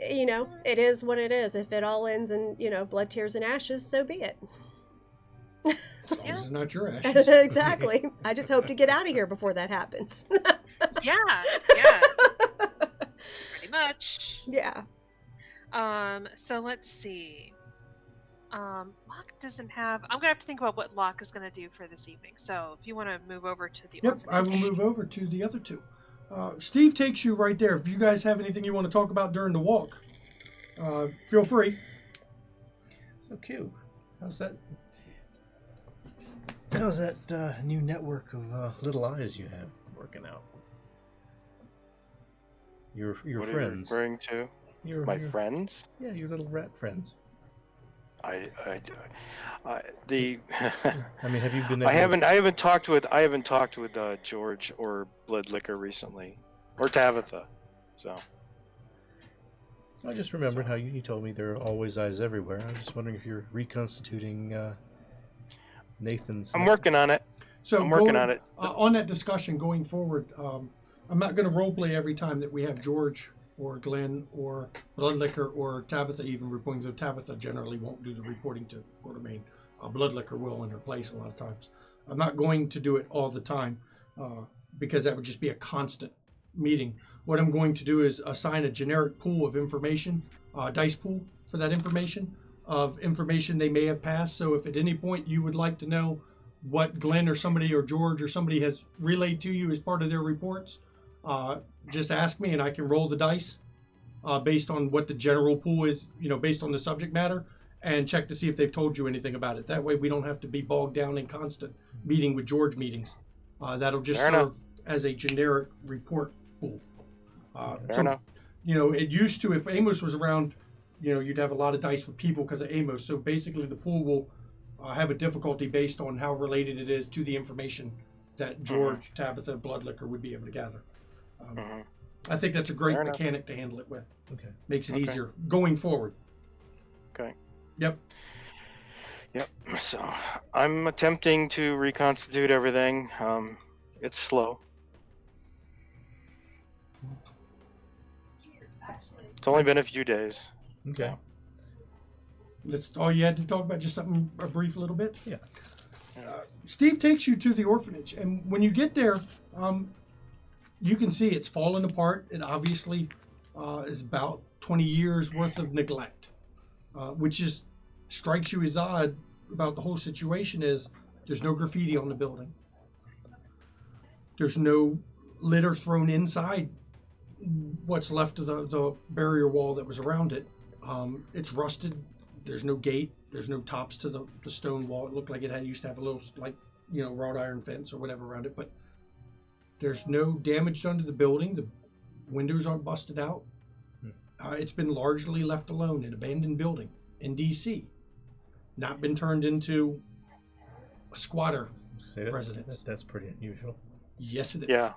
You know, it is what it is. If it all ends in, blood, tears, and ashes, so be it. As long Yeah. as it's not your ashes. Exactly. I just hope to get out of here before that happens. Yeah, pretty much. Yeah. So let's see. Locke doesn't have. I'm gonna have to think about what Locke is gonna do for this evening. So if you want to move over to the Yep, orphanage. I will move over to the other two. Steve takes you right there. If you guys have anything you want to talk about during the walk, feel free. So Q, how's that new network of little eyes you have working out? Your What are you friends. referring to? My friends? Yeah, your little rat friends. The I mean, have you been? I haven't talked with George or Bloodlicker recently, or Tabitha. So I just remembered how you told me there are always eyes everywhere. I was just wondering if you're reconstituting Nathan's. I'm working on it. So I'm working going- on it. On that discussion going forward, I'm not going to roleplay every time that we have George or Glenn or Bloodlicker or Tabitha even reporting. So Tabitha generally won't do the reporting to Quartermain. Bloodlicker will in her place a lot of times. I'm not going to do it all the time because that would just be a constant meeting. What I'm going to do is assign a generic pool of information, dice pool for that information they may have passed. So if at any point you would like to know what Glenn or somebody or George or somebody has relayed to you as part of their reports, just ask me and I can roll the dice based on what the general pool is, based on the subject matter, and check to see if they've told you anything about it. That way we don't have to be bogged down in constant meeting with George meetings. That'll just Fair serve enough. as a generic report pool. Fair enough. It used to, if Amos was around, you'd have a lot of dice with people because of Amos. So basically the pool will have a difficulty based on how related it is to the information that George, Tabitha, Bloodlicker would be able to gather. I think that's a great Fair enough. mechanic to handle it with. Okay. Makes it Okay. easier going forward. Okay. Yep. So I'm attempting to reconstitute everything. It's slow. It's only been a few days. Okay. That's all you had to talk about, just something, a brief little bit? Yeah. Steve takes you to the orphanage, and when you get there, you can see it's fallen apart. It obviously is about 20 years worth of neglect, which strikes you as odd about the whole situation is there's no graffiti on the building. There's no litter thrown inside what's left of the barrier wall that was around it. It's rusted. There's no gate. There's no tops to the stone wall. It looked like it used to have a little, like, wrought iron fence or whatever around it, but there's no damage done to the building. The windows aren't busted out. It's been largely left alone, an abandoned building in D.C. Not been turned into a squatter residence. That's pretty unusual. Yes, it is. Yeah.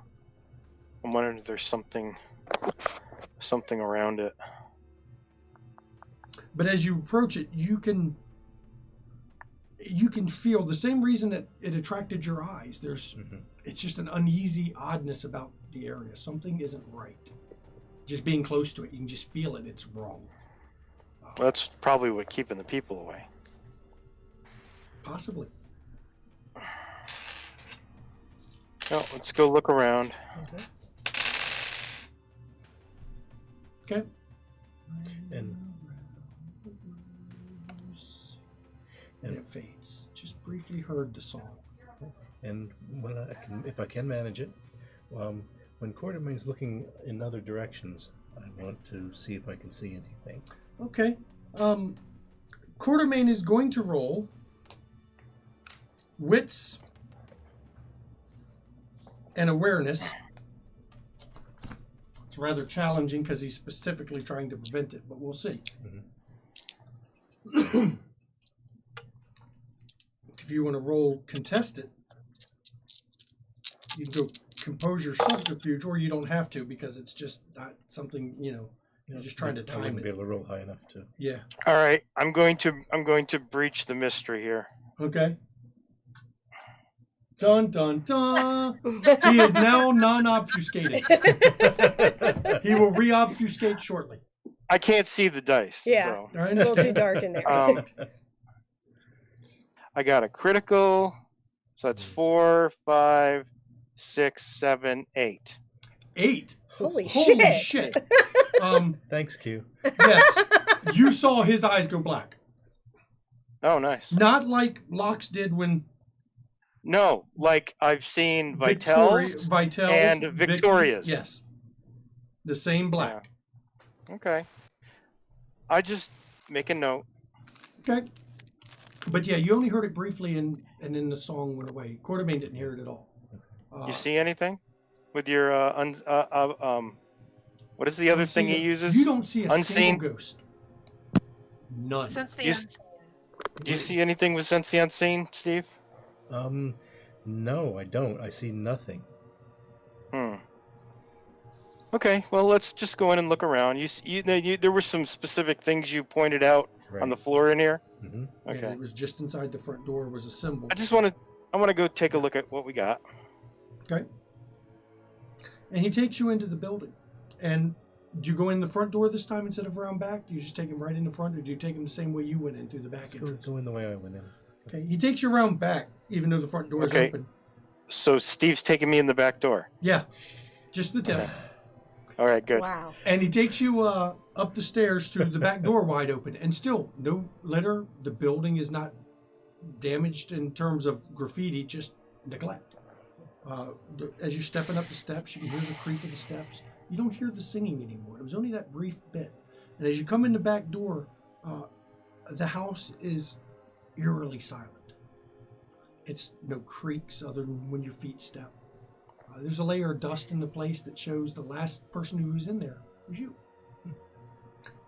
I'm wondering if there's something around it. But as you approach it, you can feel the same reason that it attracted your eyes. It's just an uneasy oddness about the area. Something isn't right. Just being close to it, you can just feel it. It's wrong. That's probably what's keeping the people away. Possibly. Well, let's go look around. Okay. And it fades. Just briefly heard the song. And when if I can manage it, when Quartermain's looking in other directions, I want to see if I can see anything. Okay. Quartermain is going to roll wits and awareness. It's rather challenging because he's specifically trying to prevent it, but we'll see. If you want to roll contested, you can go composure subterfuge, or you don't have to because it's just not something, you're just trying to I time wouldn't it. be able to roll high enough to. Yeah. All right, I'm going to breach the mystery here. Okay. Dun dun dun. He is now non-obfuscating. He will re-obfuscate shortly. I can't see the dice. Yeah. So. A little too dark in there. I got a critical, so that's 4, 5, 6, 7, 8. 8. Holy shit. shit. Thanks, Q. Yes. You saw his eyes go black. Oh, nice. Not like Locke's did when No, like I've seen Vitel's and Victoria's. Yes. The same black. Yeah. Okay. I just make a note. Okay. But yeah, you only heard it briefly and then the song went away. Quartermain didn't hear it at all. You see anything with your what is the other thing he uses? You don't see a Unseen? single ghost. None. Since the Yes. Do you see anything with Sense the Unseen, Steve? No, I don't. I see nothing. Okay, well, let's just go in and look around. There were some specific things you pointed out on the floor in here. Mm-hmm. Okay. Yeah, it was just inside the front door was a symbol. I want to go take a look at what we got. Okay. And he takes you into the building. And do you go in the front door this time instead of around back? Do you just take him right in the front, or do you take him the same way you went in through the back Let's entrance? go in the way I went in. Okay. He takes you around back, even though the front door is Okay. open. So Steve's taking me in the back door. Yeah. Just the tip. Okay. All right, good. Wow. And he takes you up the stairs to the back door wide open. And still, no litter. The building is not damaged in terms of graffiti, just neglect. As you're stepping up the steps, you can hear the creak of the steps. You don't hear the singing anymore. It was only that brief bit. And as you come in the back door, the house is eerily silent. It's no creaks other than when your feet step. There's a layer of dust in the place that shows the last person who was in there was you.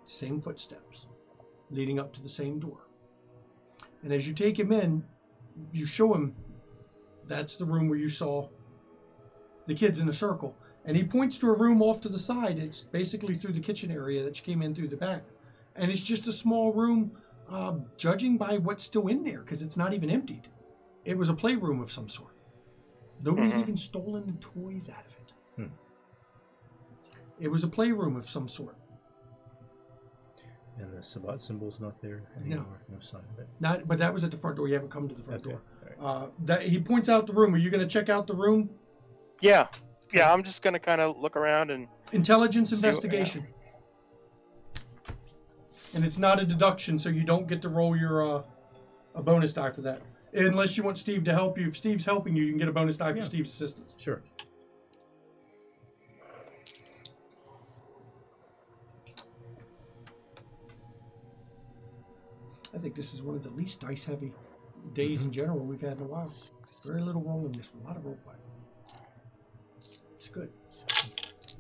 Same footsteps leading up to the same door. And as you take him in, you show him that's the room where you saw the kids in a circle. And he points to a room off to the side. It's basically through the kitchen area that you came in through the back. And it's just a small room, judging by what's still in there, because it's not even emptied. It was a playroom of some sort. Nobody's even stolen the toys out of it. It was a playroom of some sort. And the Sabbat symbol's not there anymore. No sign of it. But that was at the front door. You haven't come to the front door. Right. That he points out the room. Are you going to check out the room? Yeah. Yeah, I'm just going to kind of look around and... Intelligence See what- investigation. And it's not a deduction, so you don't get to roll your a bonus die for that. Unless you want Steve to help you. If Steve's helping you, you can get a bonus die for Steve's assistance. Sure. I think this is one of the least dice-heavy days in general we've had in a while. Very little rolling this one. A lot of roleplay. It's good.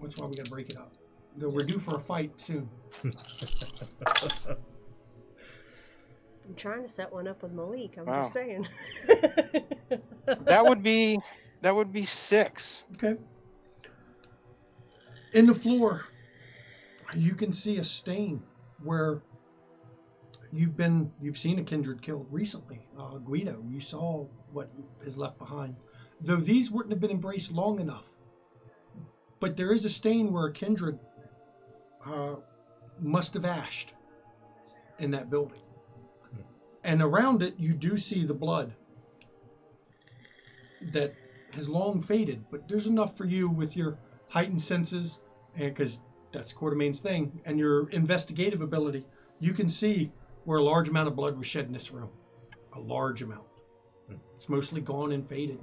That's why we gotta break it up. Though we're due for a fight soon. I'm trying to set one up with Malik. I'm Wow. just saying. That would be 6. Okay. In the floor, you can see a stain where you've seen a kindred killed recently. Guido, you saw what is left behind. Though these wouldn't have been embraced long enough. But there is a stain where a kindred must have ashed in that building. And around it, you do see the blood that has long faded. But there's enough for you with your heightened senses, and because that's Quartermain's thing, and your investigative ability, you can see where a large amount of blood was shed in this room. A large amount. It's mostly gone and faded.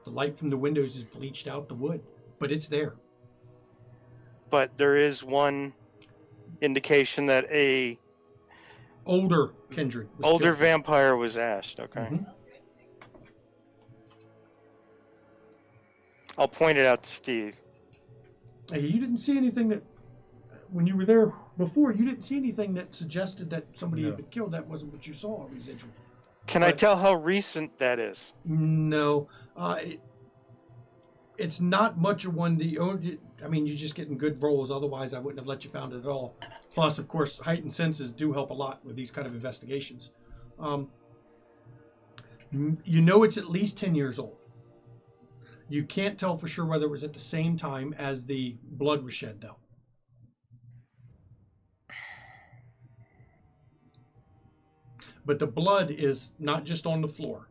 The light from the windows has bleached out the wood, but it's there. But there is one indication that a Older kindred. Was older killed. vampire was ashed. Okay. Mhm. I'll point it out to Steve. Hey, you didn't see anything that, when you were there before, you didn't see anything that suggested that somebody had been killed. That wasn't what you saw, residual. Can I But- tell how recent that is? No. It's not much of one. You're just getting good rolls. Otherwise, I wouldn't have let you found it at all. Plus, of course, heightened senses do help a lot with these kind of investigations. You know it's at least 10 years old. You can't tell for sure whether it was at the same time as the blood was shed, though. But the blood is not just on the floor.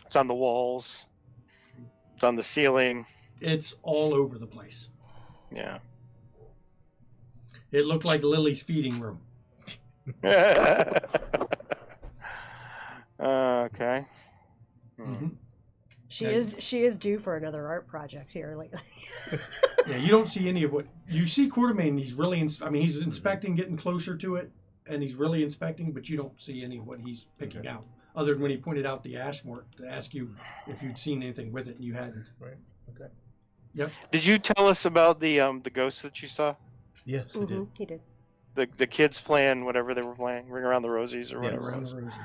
It's on the walls. It's on the ceiling. It's all over the place. Yeah. It looked like Lily's feeding room. Okay. Mm-hmm. She is due for another art project here lately. Yeah, you don't see any of what you see. Quartermain, he's really, he's inspecting, getting closer to it, and he's really inspecting, but you don't see any of what he's picking out, other than when he pointed out the ash mark to ask you if you'd seen anything with it, and you hadn't. Right. Okay. Yep. Did you tell us about the ghosts that you saw? Yes, I did. He did. The kids playing whatever they were playing, Ring Around the Rosies or Yeah, whatever. Around It was. the roses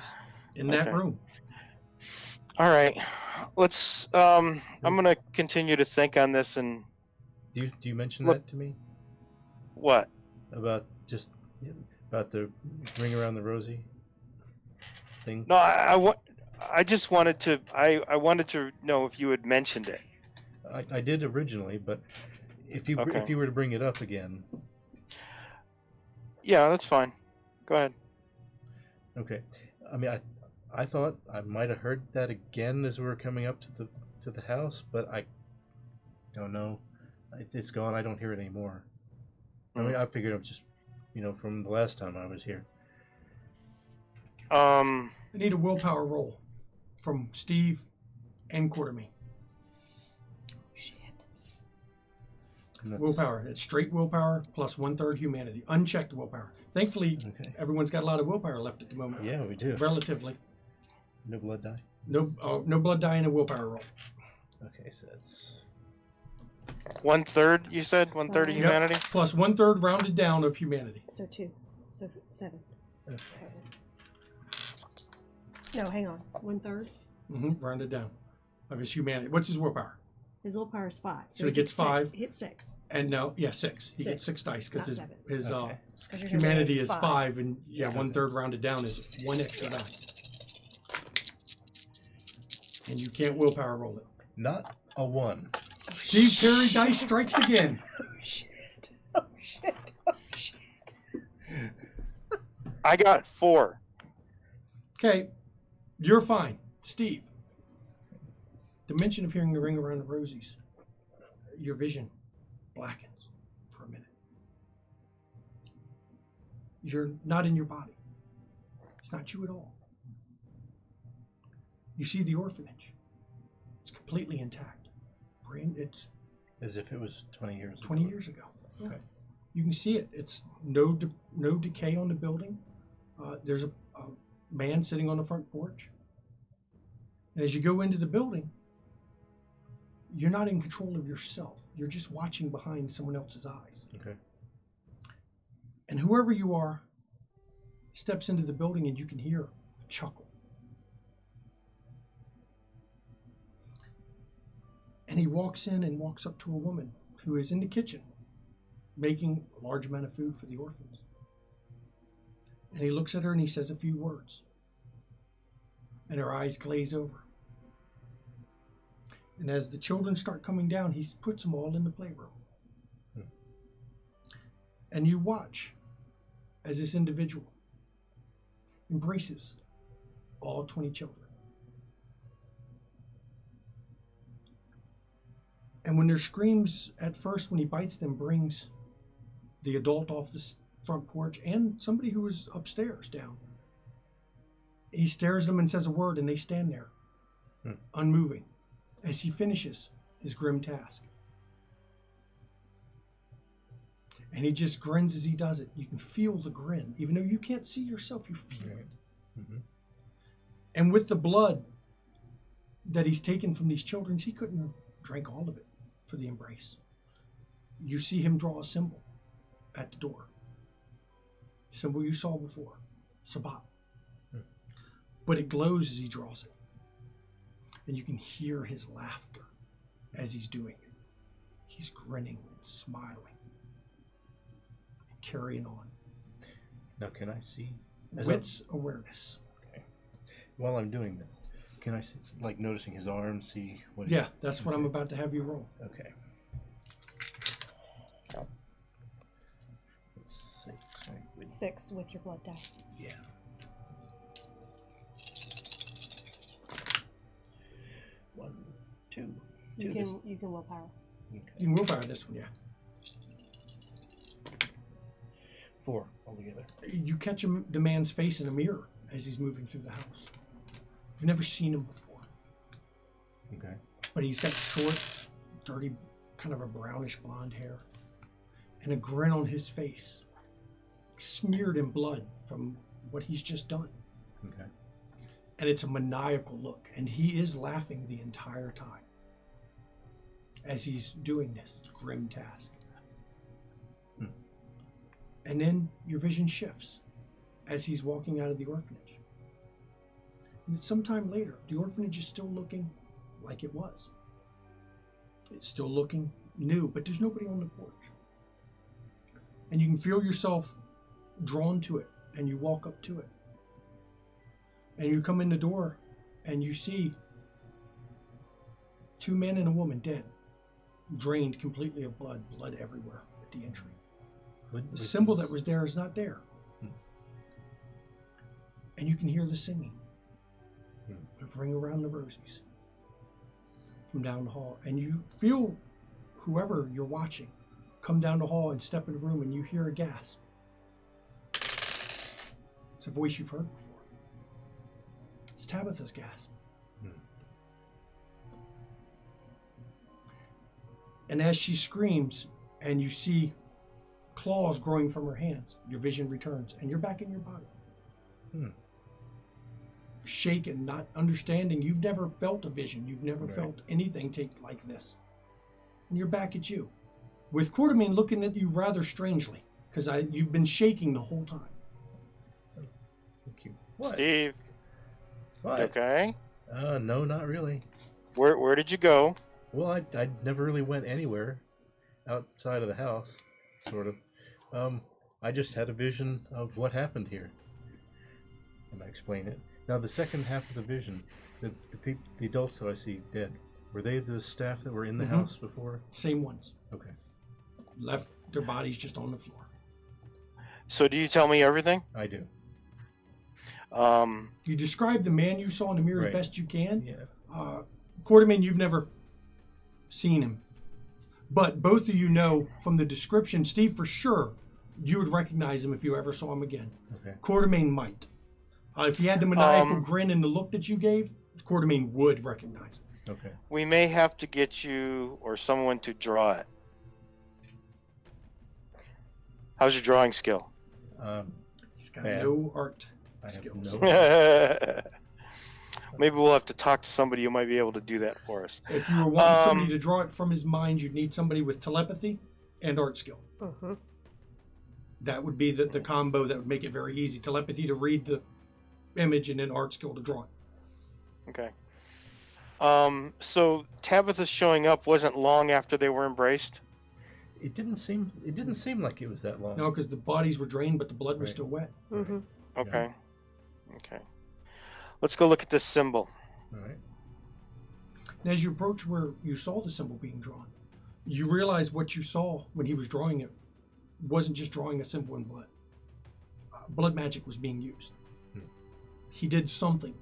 in that Okay. room. All right. Let's. I'm gonna continue to think on this and Do you mention Look- that to me what? about the ring around the rosy thing? No, I just wanted to. I wanted to know if you had mentioned it. I did originally, but if you were to bring it up again, Yeah, that's fine. Go ahead. okay. I mean, I thought I might have heard that again as we were coming up to the house, but I don't know. It's gone. I don't hear it anymore. I mean, I figured it was just, from the last time I was here. I need a willpower roll from Steve and Quartermain. Shit. And that's- Willpower. It's straight willpower plus 1/3 humanity. Unchecked willpower. Thankfully, Okay. everyone's got a lot of willpower left at the moment. Yeah, we do. Relatively. No blood die. No blood die in a willpower roll. Okay, so that's 1/3. You said 1/3 of Yep. humanity. Plus 1/3 rounded down of humanity. So 2. So 7. okay. No, hang on. 1/3. Rounded down of his humanity. What's his willpower? His willpower is 5. So he gets 5. Hit 6. And no, 6. He gets 6 6, dice because not his 7. Okay. 'Cause your humanity humanity's is 5, and 1/3 rounded down is 1 extra die. And you can't willpower roll it. Not a 1. Steve Perry dice strikes again. Oh shit. Oh shit. Oh shit. I got 4. Okay, you're fine. Steve, the mention of hearing the ring around the rosies, your vision blackens for a minute. You're not in your body. It's not you at all. You see the orphanage. It's completely intact. It's As if it was 20 years ago. 20 years ago. Okay. You can see it. It's no decay on the building. There's a man sitting on the front porch. And as you go into the building, you're not in control of yourself. You're just watching behind someone else's eyes. Okay. And whoever you are steps into the building and you can hear a chuckle. And he walks in and walks up to a woman who is in the kitchen making a large amount of food for the orphans. And he looks at her and he says a few words. And her eyes glaze over. And as the children start coming down, he puts them all in the playroom. And you watch as this individual embraces all 20 children. And when their screams at first, when he bites them, brings the adult off the front porch and somebody who was upstairs down. He stares at them and says a word, and they stand there, unmoving, as he finishes his grim task. And he just grins as he does it. You can feel the grin. Even though you can't see yourself, you feel it. Mm-hmm. And with the blood that he's taken from these children, he couldn't have drank all of it for the embrace. You see him draw a symbol at the door. Symbol you saw before. Sabbat. But it glows as he draws it. And you can hear his laughter as he's doing it. He's grinning and smiling. And carrying on. Now can I see? Wits awareness. Okay. While I'm doing this, can I see, like noticing his arms, see what Yeah, that's what I'm about to have you roll. Okay. Let's see. With 6 with your blood die. Yeah. One, two. You This. can willpower. Okay. You can willpower this one, yeah. 4 altogether. You catch the man's face in a mirror as he's moving through the house. You've never seen him before. Okay. But he's got short, dirty, kind of a brownish blonde hair. And a grin on his face. Smeared in blood from what he's just done. Okay. And it's a maniacal look. And he is laughing the entire time. As he's doing this grim task. And then your vision shifts as he's walking out of the orphanage. And it's sometime later. The orphanage is still looking like it was. It's still looking new, but there's nobody on the porch. And you can feel yourself drawn to it, and you walk up to it. And you come in the door, and you see 2 men and a woman dead, drained completely of blood everywhere at the entry. The symbol that was there is not there. And you can hear the singing of Ring Around the Rosies from down the hall. And you feel whoever you're watching come down the hall and step in the room, and you hear a gasp. It's a voice you've heard before. It's Tabitha's gasp. And as she screams, and you see claws growing from her hands, your vision returns, and you're back in your body. Shaken, not understanding. You've never felt a vision. You've never felt anything take like this. And you're back at you. With Quartermain looking at you rather strangely, because you've been shaking the whole time. Thank you. What? Steve, What? you okay? No, not really. Where did you go? Well, I never really went anywhere outside of the house, sort of. I just had a vision of what happened here. And I explain it. Now, the second half of the vision, the adults that I see dead, were they the staff that were in the house before? Same ones. Okay. Left their bodies just on the floor. So do you tell me everything? I do. You describe the man you saw in the mirror as Right. best you can. Yeah. Quartermain, you've never seen him. But both of you know from the description, Steve, for sure, you would recognize him if you ever saw him again. Okay. Quartermain might. If he had the maniacal grin and the look that you gave, Quartermain would recognize him. Okay. We may have to get you or someone to draw it. How's your drawing skill? He's got Man. no art I have skills. no. Maybe we'll have to talk to somebody who might be able to do that for us. If you were wanting somebody to draw it from his mind, you'd need somebody with telepathy and art skill. Mm-hmm. That would be the combo that would make it very easy. Telepathy to read the image and then art skill to draw it. Okay. So Tabitha showing up wasn't long after they were embraced. It didn't seem like it was that long. No, because the bodies were drained, but the blood was Right. still wet. Mm-hmm. Okay. Okay. Let's go look at this symbol. All right. And as you approach where you saw the symbol being drawn, you realize what you saw when he was drawing it wasn't just drawing a symbol in blood. Blood magic was being used. He did something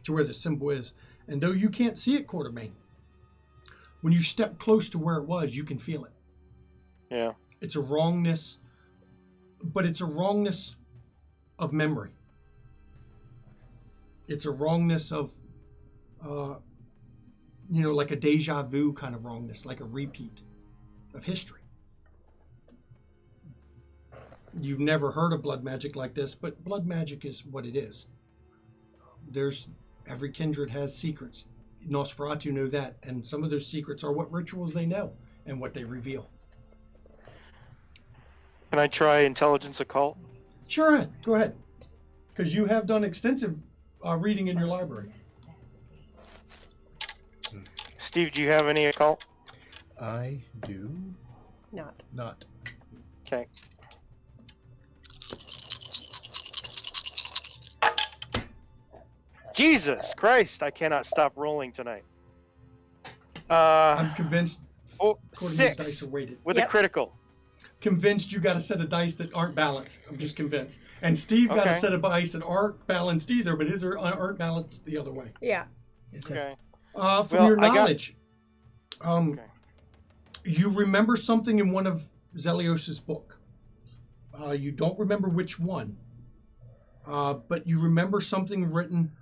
to where the symbol is. And though you can't see it, Quartermain, when you step close to where it was, you can feel it. Yeah. It's a wrongness, but it's a wrongness of memory. It's a wrongness of, like a deja vu kind of wrongness, like a repeat of history. You've never heard of blood magic like this, but blood magic is what it is. Every kindred has secrets. Nosferatu know that, and some of those secrets are what rituals they know and what they reveal. Can I try intelligence occult? Sure, go ahead, because you have done extensive reading in your library. Steve, do you have any occult? I do Not. not. Okay. Jesus Christ, I cannot stop rolling tonight. I'm convinced Quartermain's dice 6 are weighted. with Yep. a critical. Convinced you got a set of dice that aren't balanced. I'm just convinced. And Steve got a Okay. set of dice that aren't balanced either, but his aren't balanced the other way. Yeah. Okay. From Well, your I got- knowledge, Okay. you remember something in one of Zelios's book. You don't remember which one, but you remember something written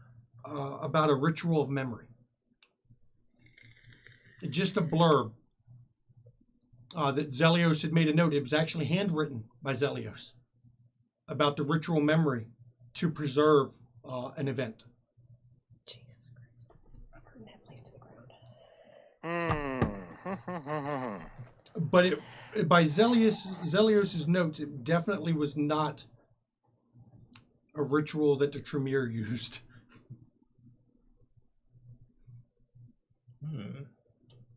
about a ritual of memory. Just a blurb that Zelios had made a note. It was actually handwritten by Zelios about the ritual memory to preserve an event. Jesus Christ. I'm burning that place to the ground. Mm. But by Zelios's notes, it definitely was not a ritual that the Tremere used.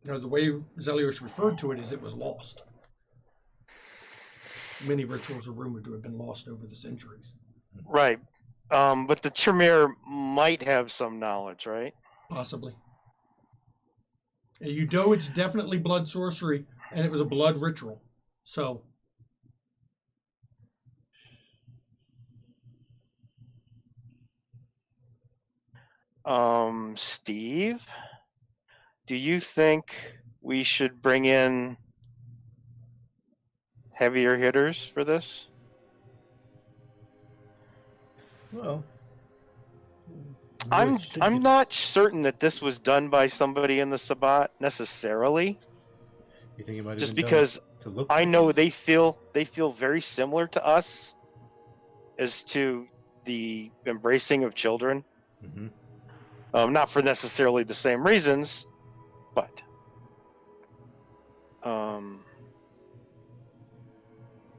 The way Zelios referred to it is it was lost. Many rituals are rumored to have been lost over the centuries. Right. But the Tremere might have some knowledge, right? Possibly. You know it's definitely blood sorcery, and it was a blood ritual. So, Steve, do you think we should bring in heavier hitters for this? Well, I'm it should I'm be- not certain that this was done by somebody in the Sabbat necessarily. You think it might have Just been done because to look I like know this? they feel very similar to us as to the embracing of children. Mhm. Not for necessarily the same reasons, but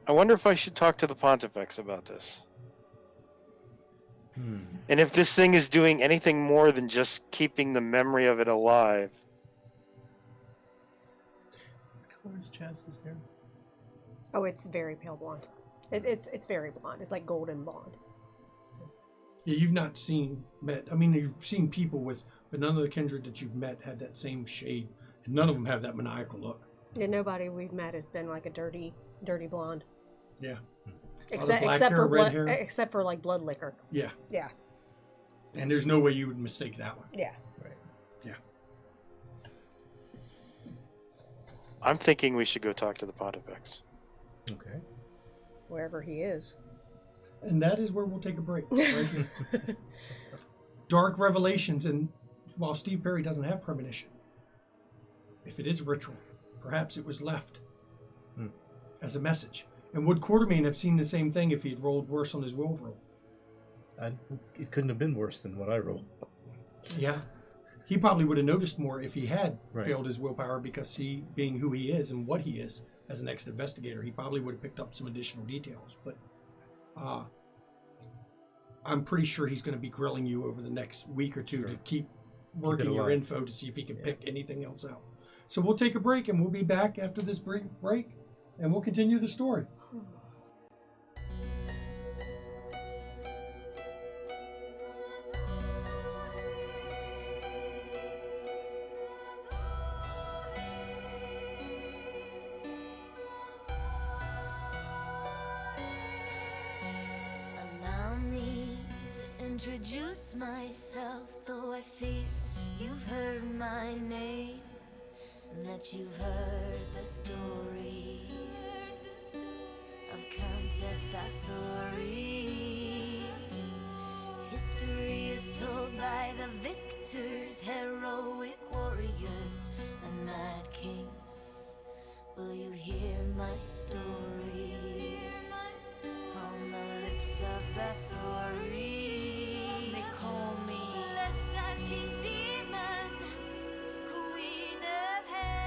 I wonder if I should talk to the Pontifex about this. And if this thing is doing anything more than just keeping the memory of it alive. What color is Chaz's hair? Oh, it's very pale blonde. It's very blonde. It's like golden blonde. yeah, you've not met. I mean, you've seen people with, but none of the kindred that you've met had that same shade, and none of them have that maniacal look. Yeah, nobody we've met has been like a dirty blonde. Yeah, Except black except hair, for red blood, hair? except for like blood liquor. yeah, Yeah, and there's no way you would mistake that one. yeah. I'm thinking we should go talk to the Pontifex. Okay. Wherever he is. And that is where we'll take a break. Right here. Dark revelations, and while Steve Perry doesn't have premonition, if it is ritual, perhaps it was left as a message. And would Quartermain have seen the same thing if he had rolled worse on his will roll? It couldn't have been worse than what I rolled. Yeah. He probably would have noticed more if he had Right. failed his willpower, because he, being who he is and what he is as an ex-investigator, he probably would have picked up some additional details. But I'm pretty sure he's going to be grilling you over the next week or two Sure. to keep working your alive. info to see if he can pick anything else out. So we'll take a break, and we'll be back after this brief break, and we'll continue the story. Allow me to introduce myself, though I fear you've heard my name, and that you've heard the story of Countess Bathory. History is told by the victors, heroic warriors, and mad kings. Will you hear my story? From the lips of Bathory, they call me King Demon, Queen of Hell,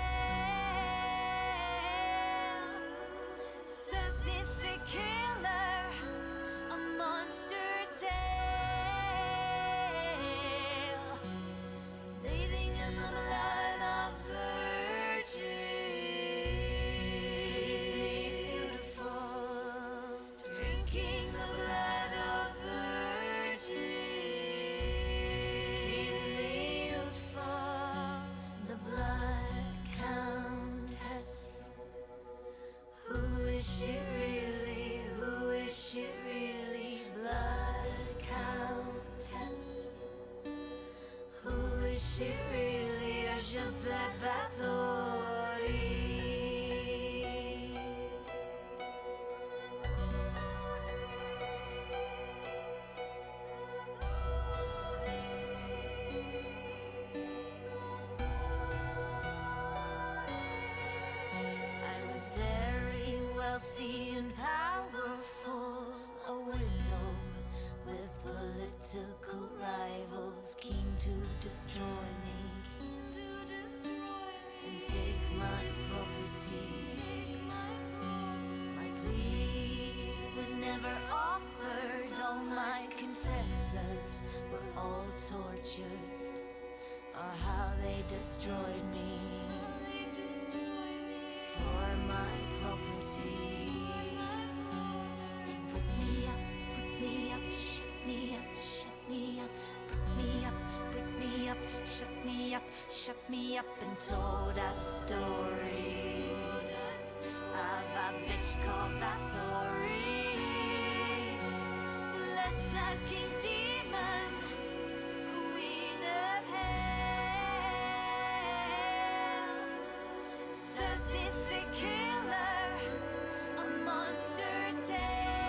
sadistic killer, a monster tale, bathing in the blood of virgins, beautiful, drinking the blood of virgins, beautiful, the blood countess. Who is she really? Who is she really? Blood countess. Who is she really? Or je blood Bathory? I was very wealthy and powerful, a widow with political rivals keen to destroy me and take my property. My plea was never offered, all my confessors were all tortured, or how they destroyed me for my property. They put me up, shut me up, shut me up, put me up, put me up, shut me up, and told a story of a bitch called Bathory. Let's King Demon, Queen of Hell, sadistic killer, a monster tale,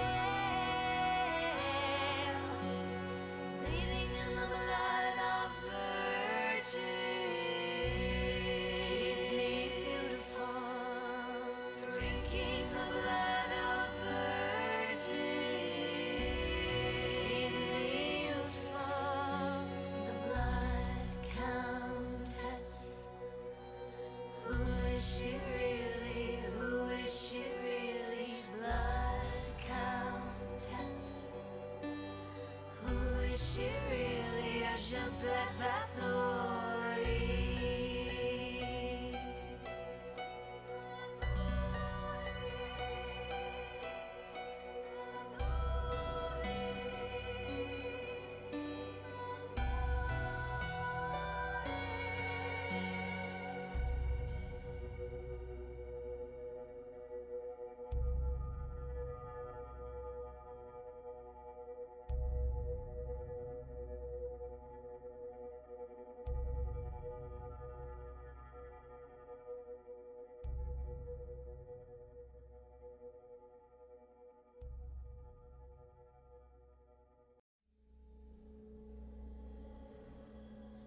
bathing in the blood of virgins, beautiful, drinking the blood of virgins, beautiful, the blood countess. Who is she really? Who is she really? Blood countess. Who is she really? Or je blood Bathory?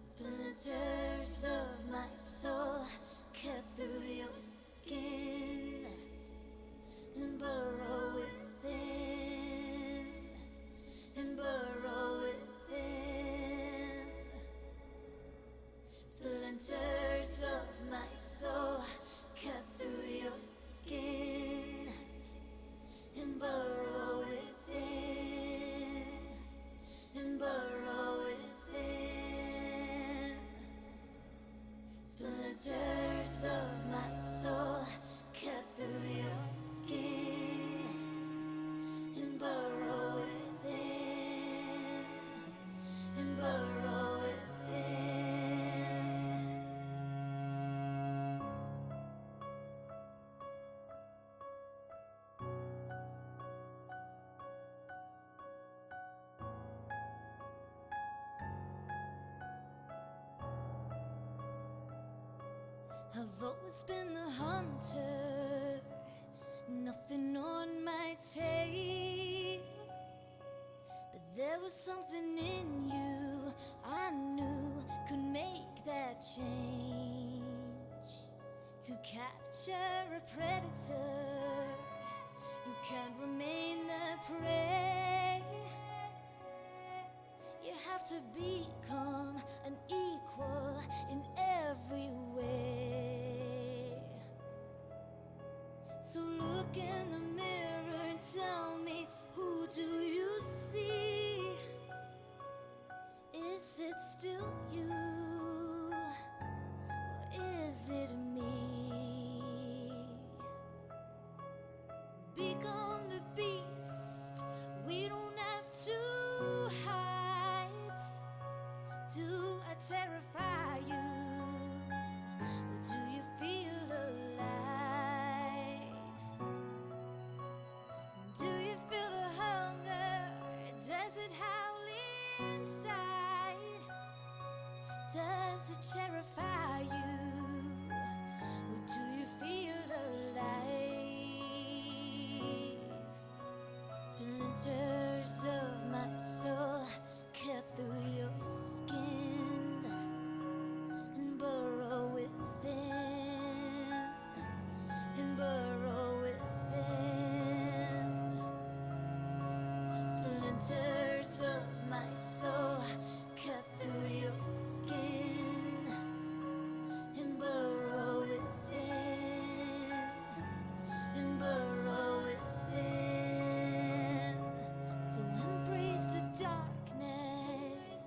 Splinters of my soul cut through your skin and burrow I've always been the hunter, nothing on my tail. But there was something in you I knew could make that change. To capture a predator, you can't remain the prey. You have to become an equal in every way. So look in the mirror and tell me, who do you see? Is it still you? Or is it me? Become the beast. We don't have to hide. Do I terrify you? Or do you feel alive? Do you feel the hunger? Does it howl inside? Does it terrify you? Or do you feel alive? Splinters of my soul cut through your skin and burrow within, and burrow within. Splinters of my soul cut through your skin and burrow within, and burrow within. So embrace the darkness,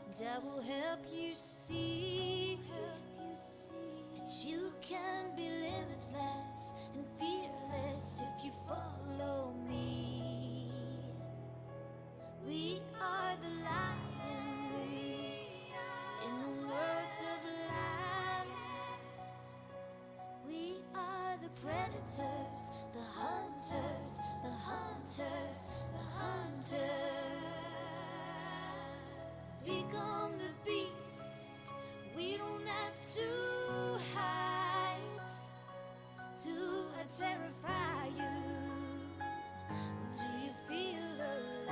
and I will help you see that you can be limitless and fearless if you follow me. We are the lions in the world of lions. We are the predators, the hunters, the hunters, the hunters. Become the beast. We don't have to hide. Do I terrify you? Or do you feel alive?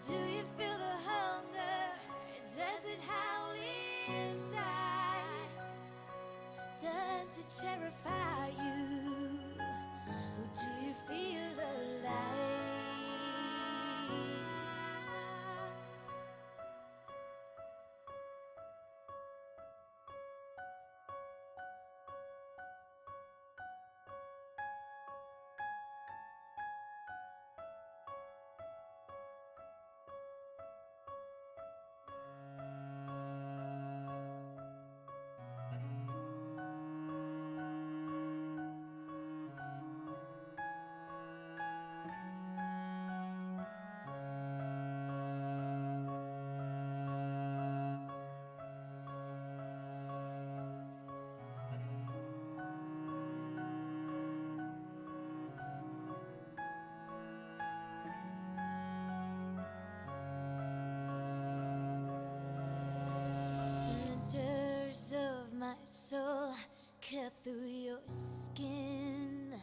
Do you feel the hunger? Does it howl inside? Does it terrify you? Or do you feel alive? Splinters of my soul cut through your skin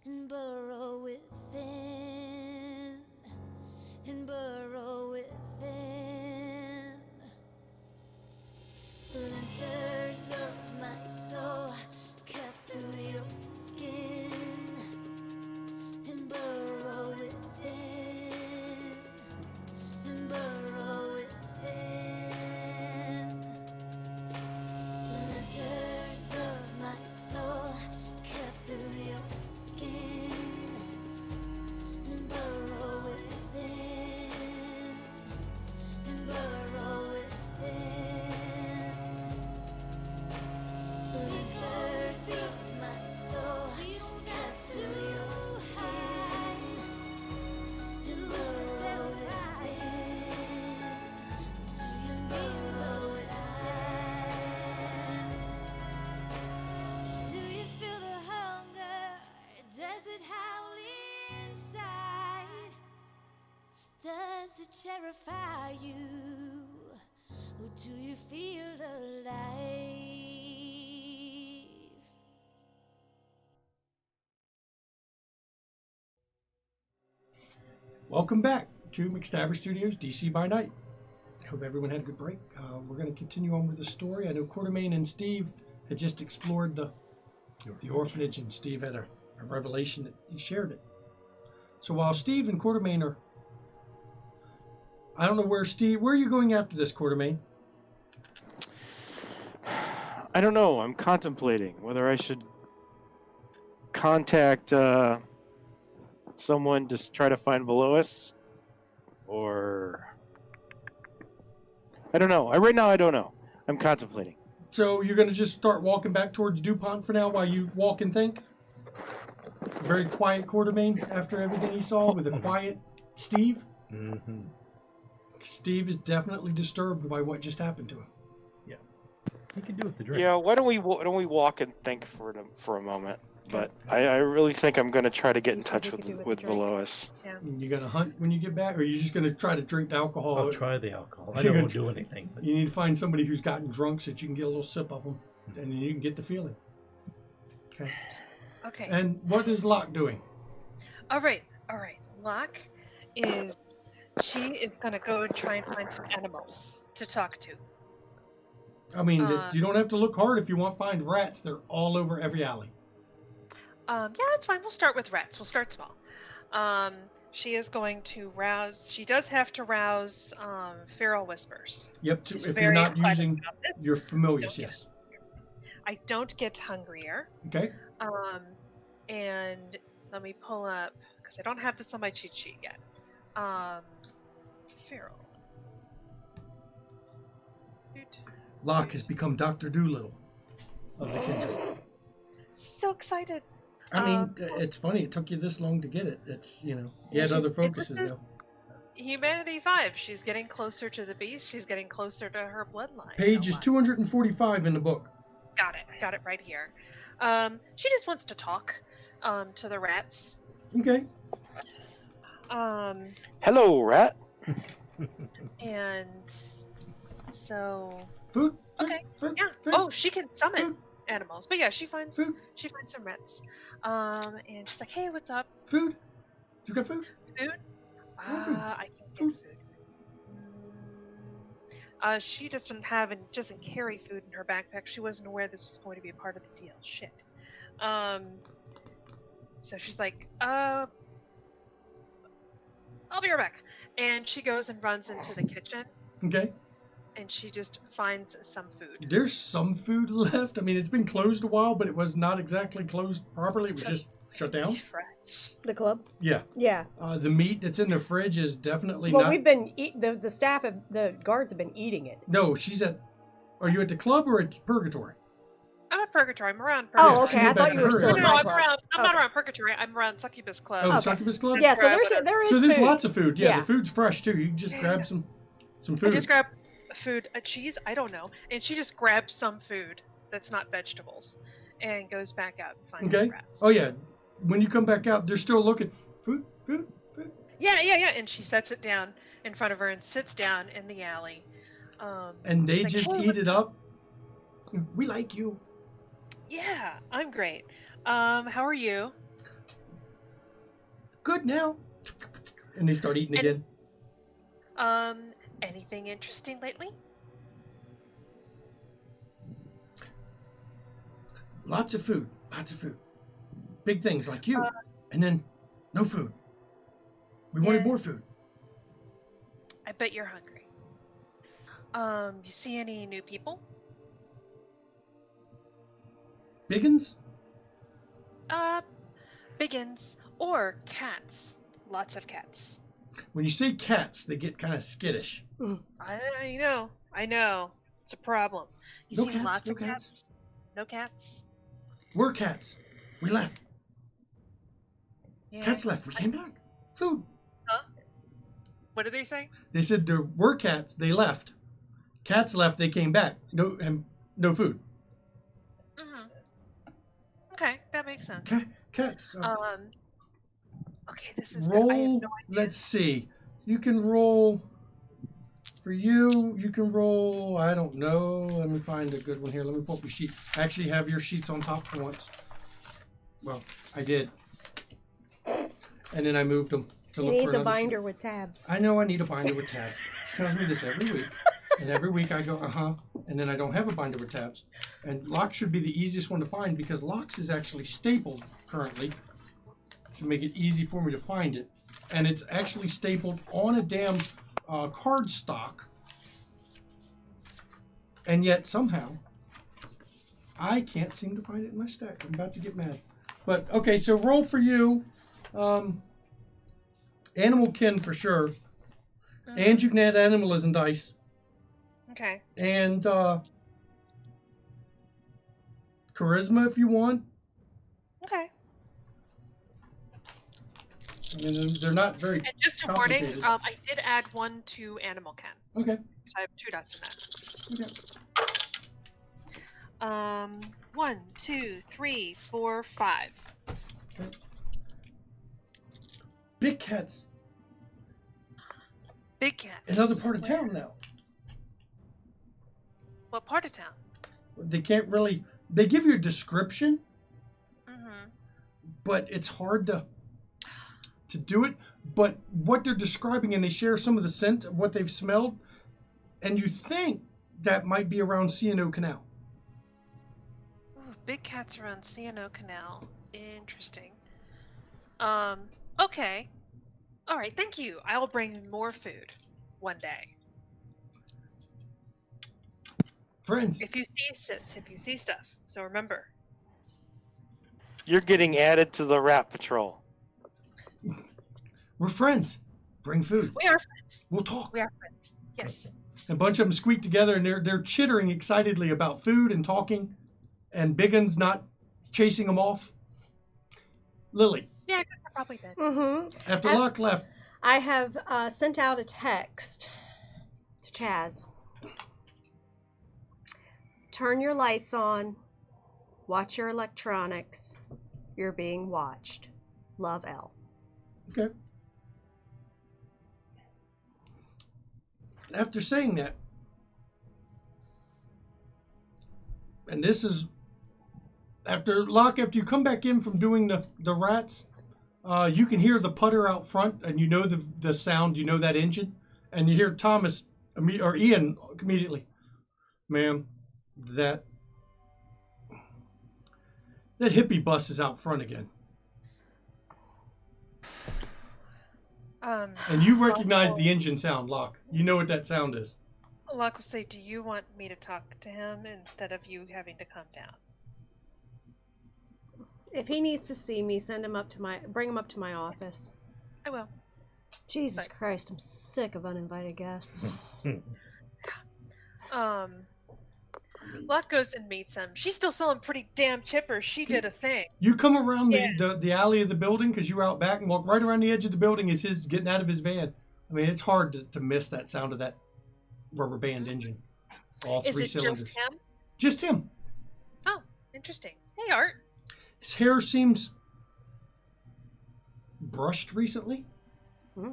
and burrow within, and burrow within. Splinters of my soul cut through your skin and burrow within, and burrow within. Splinters of my soul cut through your skin and burrow within, and burrow within. do you feel alive? Welcome back to McStabber Studios, DC by Night. Hope everyone had a good break. We're going to continue on with the story. I know Quartermain and Steve had just explored the orphanage, and Steve had a revelation that he shared it. So while Steve and Quartermain are... I don't know where are you going after this, Quartermain? I don't know. I'm contemplating whether I should contact someone to try to find Velois, or I don't know. Right now, I don't know. I'm contemplating. So you're going to just start walking back towards DuPont for now while you walk and think? Very quiet Quartermain after everything he saw with a quiet Steve? Mm-hmm. Steve is definitely disturbed by what just happened to him. Yeah. He can do with the drink. Yeah. Why don't we walk and think for a moment? But I really think I'm going to try to get in touch with Velois. Yeah. You going to hunt when you get back, or are you just going to try to drink the alcohol? I'll try the alcohol. I You're don't gonna- do anything. But You need to find somebody who's gotten drunk so that you can get a little sip of them, and then you can get the feeling. Okay. Okay. And what is Locke doing? All right. Locke she is gonna go and try and find some animals to talk to. I mean, you don't have to look hard if you want to find rats. They're all over every alley. Yeah, that's fine. We'll start with rats. We'll start small. She is going to rouse. She does have to rouse feral whispers. Yep. She's If very you're not excited using about this. your familiars, Don't get yes. I don't get hungrier. Okay. And let me pull up because I don't have this on my cheat sheet yet. Feral. Locke has become Dr. Doolittle of the kindred. So excited. I mean, it's funny. It took you this long to get it. It's, you had other focuses, though. Humanity 5. She's getting closer to the beast. She's getting closer to her bloodline. Page is 245 in the book. Got it right here. She just wants to talk to the rats. Okay. Hello, rat. And so Food? okay. Food? Yeah. Food? Oh, she can summon Food? animals. But yeah, she finds Food? some rats. And she's like, "Hey, what's up? Food? You got food? Food? want food. I can get food." She doesn't carry food in her backpack. She wasn't aware this was going to be a part of the deal. Shit. So she's like, I'll be right back. And she goes and runs into the kitchen, Okay. and she just finds some food. There's some food left. I mean, it's been closed a while, but it was not exactly closed properly. It was just shut down. Fresh. The club? Yeah. Yeah. The meat that's in the fridge is definitely Well, not. we've been the staff of the guards have been eating it. No, she's at. Are you at the club or at Purgatory? I'm at Purgatory. I'm around Oh, Purgatory. she okay. I went thought back you to were her. still No, at no, my I'm club. around. I'm not Okay. around Purgatory. I'm around Succubus Club. Oh, Okay. Succubus Club? Yeah, so Grab there's whatever. there is So there's food. lots of food. Yeah, Yeah. the food's fresh too. You can just grab some I food. just grab food, a cheese, I don't know, and she just grabs some food that's not vegetables, and goes back out and finds Okay. the rats. Oh yeah. When you come back out, they're still looking. Food. Yeah, and she sets it down in front of her and sits down in the alley. And they she's like, just "Hey, eat what's it up. We like you. Yeah, I'm great. How are you? Good now. And they start eating again. Anything interesting lately? Lots of food. Big things like you. And then no food. We wanted Yeah. more food. I bet you're hungry. You see any new people? Biggins? Biggins or cats. Lots of cats. When you say cats, they get kind of skittish. I know. It's a problem. You No see cats, lots no of cats. cats? No cats? We're cats. We left. Yeah. Cats left. We came back. Food. What did they say? They said there were cats. They left. Cats left. They came back. No food. Mm-hmm. Okay, that makes sense. Cats. Okay, this is good. I have Roll. no idea. Let's see. You can roll For you, you can roll, I don't know. Let me find a good one here. Let me pull up your sheet. I actually have your sheets on top for once. Well, I did. And then I moved them to He look needs for a another binder sheet. with tabs. I know I need a binder with tabs. She tells me this every week. And every week I go, and then I don't have a binder with tabs. And Locks should be the easiest one to find because Locks is actually stapled currently to make it easy for me to find it. And it's actually stapled on a damn card stock. And yet somehow I can't seem to find it in my stack. I'm about to get mad. But okay, so roll for you. Animal kin for sure. And you can add animalism dice. Okay. And charisma if you want. Okay. I mean, they're not very And just a warning, complicated. I did add 1 to animal kin. Okay. So I have 2 dots in that. Okay. 1, 2, 3, 4, 5. Okay. Big cats. Big cats. Another part of town now. What part of town? They can't really. They give you a description, Mm-hmm. but it's hard to do it. But what they're describing, and they share some of the scent of what they've smelled, and you think that might be around C&O Canal. Ooh, big cats around C&O Canal. Interesting. Okay. All right, thank you. I'll bring more food one day. Friends, If you see stuff. So remember. You're getting added to the rat patrol. we're friends. Bring food. We are friends. We'll talk. We are friends. Yes. A bunch of them squeak together, and they're chittering excitedly about food and talking, and Biggin's not chasing them off. Lily, Yeah, I guess they're probably dead. Mm-hmm. after Locke left, I have sent out a text to Chaz. Turn your lights on. Watch your electronics. You're being watched. Love, L. okay. After saying that, and this is after Locke, after you come back in from doing the rats, you can hear the putter out front, and you know the sound, you know that engine, and you hear Thomas or Ian immediately, ma'am, that hippie bus is out front again. And you recognize the engine sound, Locke. You know what that sound is. Locke will say, do you want me to talk to him instead of you having to come down? If he needs to see me, bring him up to my office. I will. Jesus But- Christ, I'm sick of uninvited guests. Locke goes and meets him. She's still feeling pretty damn chipper. She did a thing. You come around Yeah. the alley of the building because you were out back and walk right around the edge of the building as his getting out of his van. I mean, it's hard to miss that sound of that rubber band engine. All Is three it cylinders. just him? Just him. Oh, interesting. Hey, Art. His hair seems brushed recently. Hmm.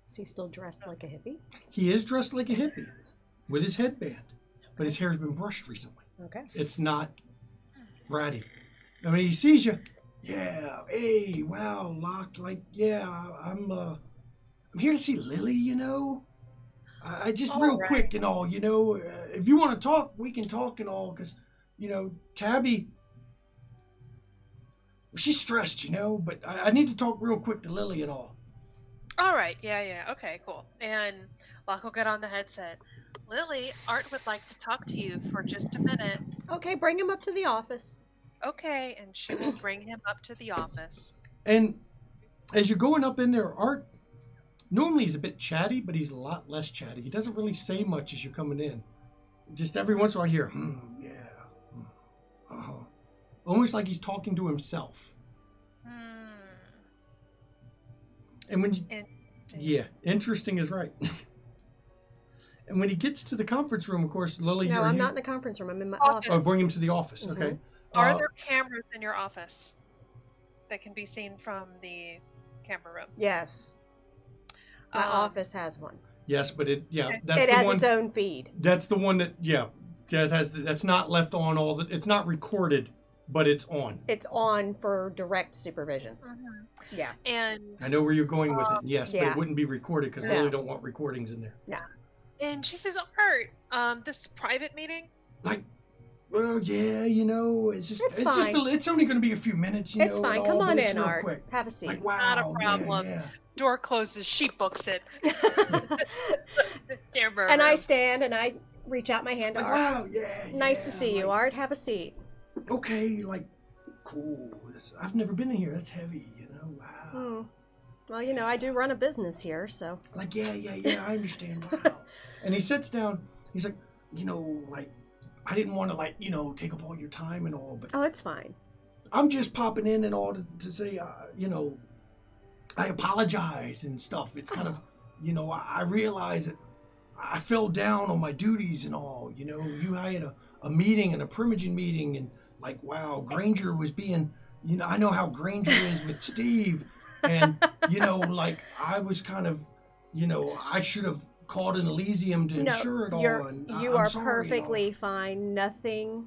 Is he still dressed like a hippie? He is dressed like a hippie with his headband, but his hair's been brushed recently. Okay. It's not ratty. I mean, he sees you. Yeah. Hey, wow, Locke. Like, yeah, I'm here to see Lily. You know, I just All real right. quick and all. You know, if you want to talk, we can talk and all. Cause you know, Tabby, she's stressed. You know, but I need to talk real quick to Lily and all. All right. Yeah. Okay, cool. And Locke will get on the headset. Lily, Art would like to talk to you for just a minute. Okay, bring him up to the office. Okay, and she will bring him up to the office. And as you're going up in there, Art, normally he's a bit chatty, but he's a lot less chatty. He doesn't really say much as you're coming in. Just every once in a while I hear, yeah, uh-huh. Almost like he's talking to himself. And when you, yeah, interesting is right. And when he gets to the conference room, of course, Lily, No, are I'm you- not in the conference room. I'm in my Office. Oh, office. bring him to the office. Mhm. Okay. Are there cameras in your office that can be seen from the camera room? Yes. My office has one. Yes, but It that's the has one. its own feed. That's the one that's not left on all the. It's not recorded, but it's on. It's on for direct supervision. Mhm. Yeah. And I know where you're going with it. Yes, but yeah. it wouldn't be recorded because they No. really don't want recordings in there. and she says, Art, this private meeting. Like, well, yeah, you know, it's just It's it's just fine. it's only going to be a few minutes. You It's know, fine. and Come all, on but it's in, real Art. Quick. Have a seat. Like, wow, Not a problem. Yeah. Door closes. She books it. Camera. And I room. stand and I reach out my hand to Like, Art. wow, yeah. Nice to yeah, see you, like, Art. Have a seat. Okay, like, cool. I've never been in here. That's heavy, you know. Wow. Hmm. Well, you know, I do run a business here, so. Like, yeah, I understand. Wow. And he sits down. He's like, you know, like, I didn't want to, like, you know, take up all your time and all, but Oh, it's fine. I'm just popping in and all to say, you know, I apologize and stuff. It's kind of, you know, I realize that I fell down on my duties and all. You know, you had a meeting and a primogen meeting, and like, wow, Granger was being, you know, I know how Granger is with Steve, and you know, like I was kind of, you know, I should have called an Elysium to ensure it all. And You I'm are sorry and all. perfectly fine. Nothing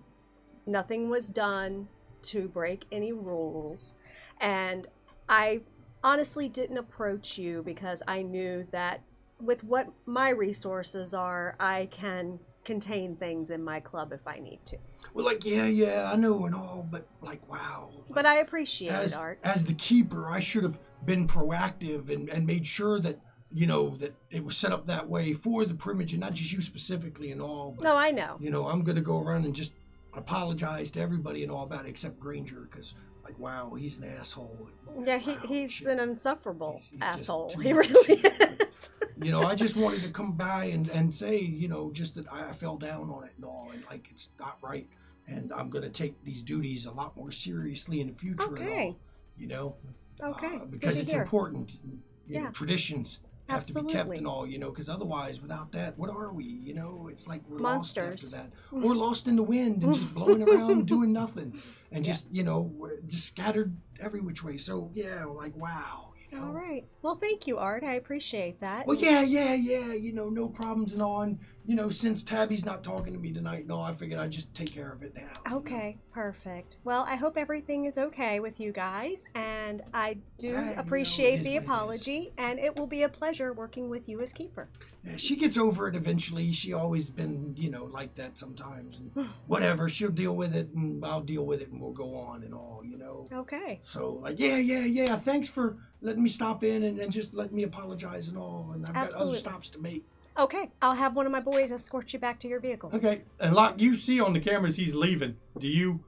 was done to break any rules. And I honestly didn't approach you because I knew that with what my resources are, I can contain things in my club if I need to. Well, like, yeah, I know and all, but like, wow. But I appreciate as, it, Art. As the keeper, I should have been proactive and made sure that, you know, that it was set up that way for the primogen, not just you specifically and all. But, No, I know. you know, I'm going to go around and just apologize to everybody and all about it except Granger because, like, wow, he's an asshole. Yeah, Wow, he's shit. an insufferable He's just asshole. too He much. really is. You know, I just wanted to come by and say, you know, just that I fell down on it and all, and like it's not right, and I'm gonna take these duties a lot more seriously in the future. And Okay. all, you know. Okay. Because good it's to hear. important. You know, Yeah. traditions have to be kept Absolutely. and all, you know, because otherwise, without that, what are we? You know, it's like we're Monsters. lost after that, or lost in the wind and just blowing around doing nothing, and just you know, we're just scattered every which way. So yeah, like wow. You know? All right. Well, thank you, Art. I appreciate that. Well, yeah, you know, no problems and all. And, you know, since Tabby's not talking to me tonight and all, I figured I'd just take care of it now. you know? Okay, perfect. Well, I hope everything is okay with you guys, and I do Yeah, you know, appreciate it is the what it is. apology, and it will be a pleasure working with you as keeper. Yeah, she gets over it eventually. She always been, you know, like that sometimes. And whatever, she'll deal with it, and I'll deal with it, and we'll go on and all, you know. Okay. So, like, yeah. Thanks for letting me stop in and just letting me apologize and all. And I've got Absolutely. other stops to make. Okay, I'll have one of my boys escort you back to your vehicle. Okay, and Locke, you see on the cameras he's leaving. Do you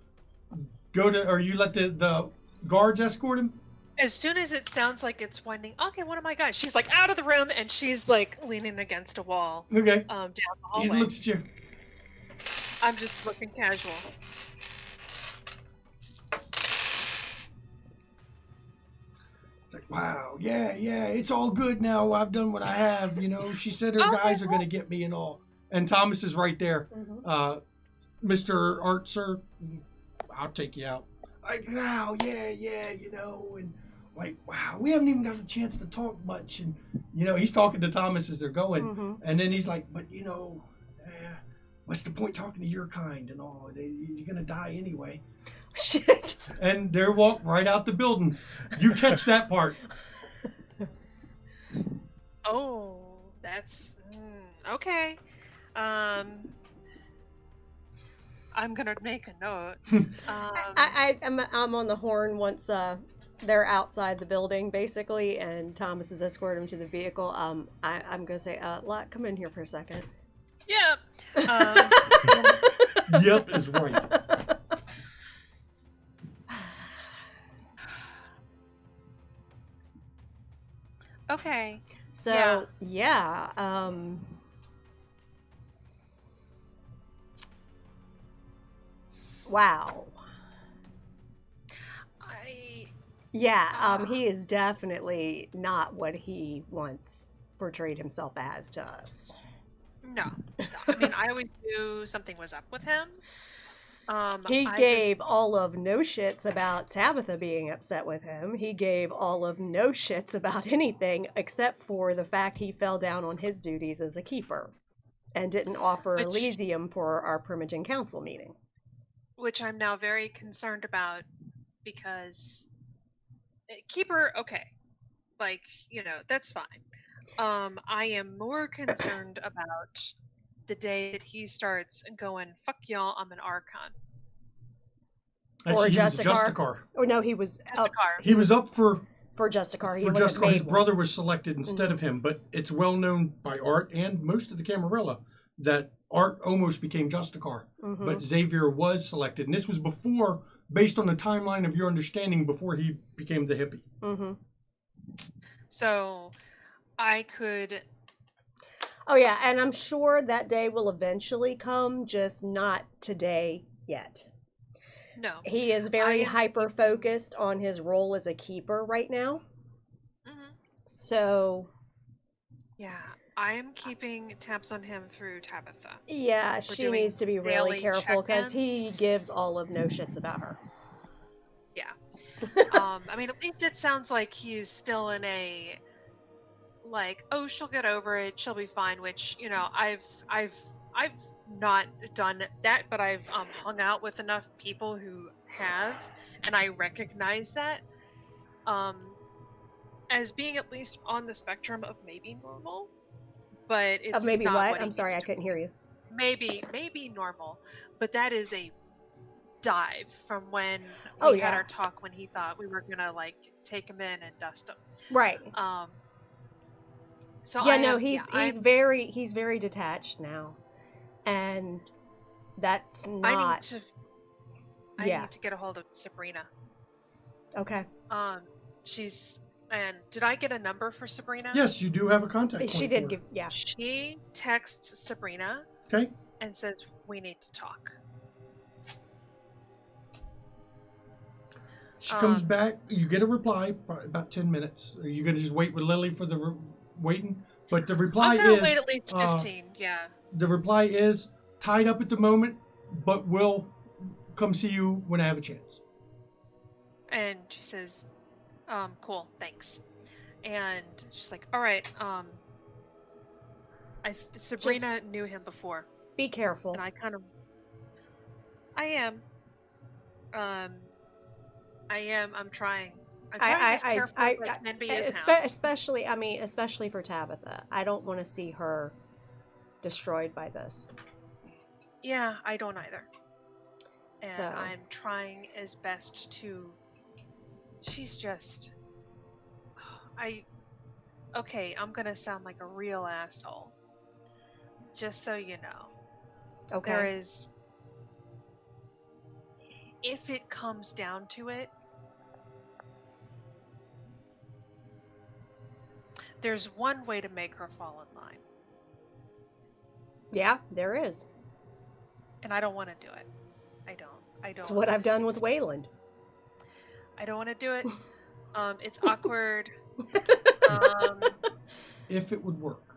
go to, or you let the guards escort him? As soon as it sounds like it's winding, okay, one of my guys. She's like out of the room and she's like leaning against a wall, Okay. down the He hallway. looks at you. I'm just looking casual. It's like, wow, yeah, it's all good now. I've done what I have, you know. She said her Okay, guys are going to get me and all. And Thomas is right there. Mhm. Mr. Art, sir, I'll take you out. Like, wow, yeah, you know, and like, wow, we haven't even got the chance to talk much. And, you know, he's talking to Thomas as they're going. Mhm. And then he's like, but, you know, what's the point talking to your kind and all? You're going to die anyway. Shit. And they walk right out the building. You catch that part. Oh, that's okay. I'm gonna make a note. I'm on the horn once they're outside the building, basically, and Thomas has escorted him to the vehicle. I'm gonna say, Locke, come in here for a second. Yeah. Yep is right. Okay. So yeah, wow. Yeah, he is definitely not what he once portrayed himself as to us. No. I mean, I always knew something was up with him. He I gave all of no shits about Tabitha being upset with him. He gave all of no shits about anything except for the fact he fell down on his duties as a keeper and didn't offer Which- Elysium for our Primogen Council meeting. which I'm now very concerned about because Keeper, okay, like, that's fine. I am more concerned about the day that he starts going, fuck y'all, I'm an Archon. Actually, he was Justicar. Justicar. Or no, he was up Justicar. He was up for Justicar. He for wasn't Justicar. made His one. brother was selected instead of him, but it's well known by Art and most of the Camarilla that Art almost became Justicar, Mhm. but Xavier was selected, and this was before, based on the timeline of your understanding, before he became the hippie. Mm-hmm. So I could. Oh yeah, and I'm sure that day will eventually come, just not today yet. No. He is very I am- hyper focused on his role as a keeper right now. Mhm. So Yeah, I am keeping tabs on him through Tabitha. yeah, she doing needs to be really daily careful because he check-ins. gives all of no shits about her. Yeah. I mean, at least it sounds like he's still in a like, oh, she'll get over it, she'll be fine. Which I've not done that, but I've hung out with enough people who have, and I recognize that as being at least on the spectrum of maybe normal, but it's Maybe not what? what he I'm sorry, used I to couldn't hear you. maybe normal, but that is a dive from when Oh, we had yeah. our talk when he thought we were gonna like take him in and dust him. Right. So Yeah, I no, am- he's I'm- he's very detached now, and that's I not yeah. need to get a hold of Sabrina. Okay. She's and did I get a number for Sabrina? Yes, you do have a contact point She for did her. give yeah. She texts Sabrina Okay. and says we need to talk. She comes back. You get a reply about 10 minutes. Are you going to just wait with Lily for the waiting? But the reply I'm gonna is wait at least 15. Yeah. the reply is tied up at the moment, but will come see you when I have a chance. And she says, cool, thanks. And she's like, all right, Sabrina knew him before, Be careful. and I am. I'm trying. I'm trying as careful as I can be as Hound. especially for Tabitha. I don't want to see her destroyed by this. Yeah, I don't either. And So- I'm trying as best to. She's just. Okay, I'm gonna sound like a real asshole. Just so you know. Okay. There is. If it comes down to it, there's one way to make her fall in line, Yeah, there is. and I don't want to do it. I don't. It's what I've done with Wayland. I don't want to do it. It's awkward. If it would work.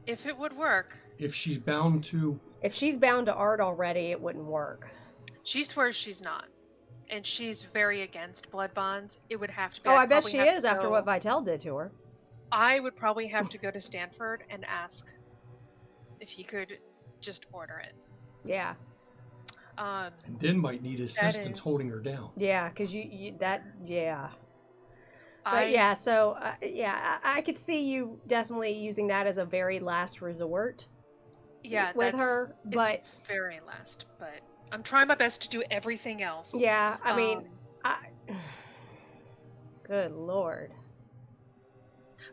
If it would work, If she's bound to. If she's bound to Art already, it wouldn't work. she swears she's not, and she's very against blood bonds. It would have to be. Oh, I'd I bet probably she have is to after go- what Vitel did to her. I would probably have to go to Stanford and ask if he could just order it. Yeah. And then might need assistance is- holding her down. Yeah, because yeah. But I yeah, so I could see you definitely using that as a very last resort yeah with that's- her, it's but very last. But I'm trying my best to do everything else. yeah, I mean, Um, good lord.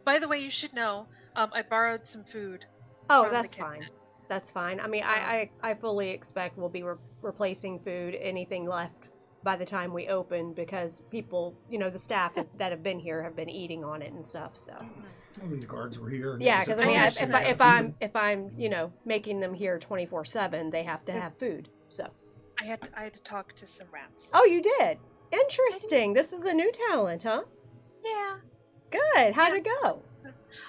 By the way, you should know, I borrowed some food. Oh, from the that's kitchen. fine. That's fine. I mean, I fully expect we'll be replacing food, anything left by the time we open, because people, the staff that have been here have been eating on it and stuff. So I mean, the guards were here. and yeah, it was because a I mean, promise, so they if gotta feed I'm them. making them here 24/7, they have to have food. So I had to talk to some rats. oh, you did. Interesting. This is a new talent, huh? Yeah. Good. How'd Yeah. it go?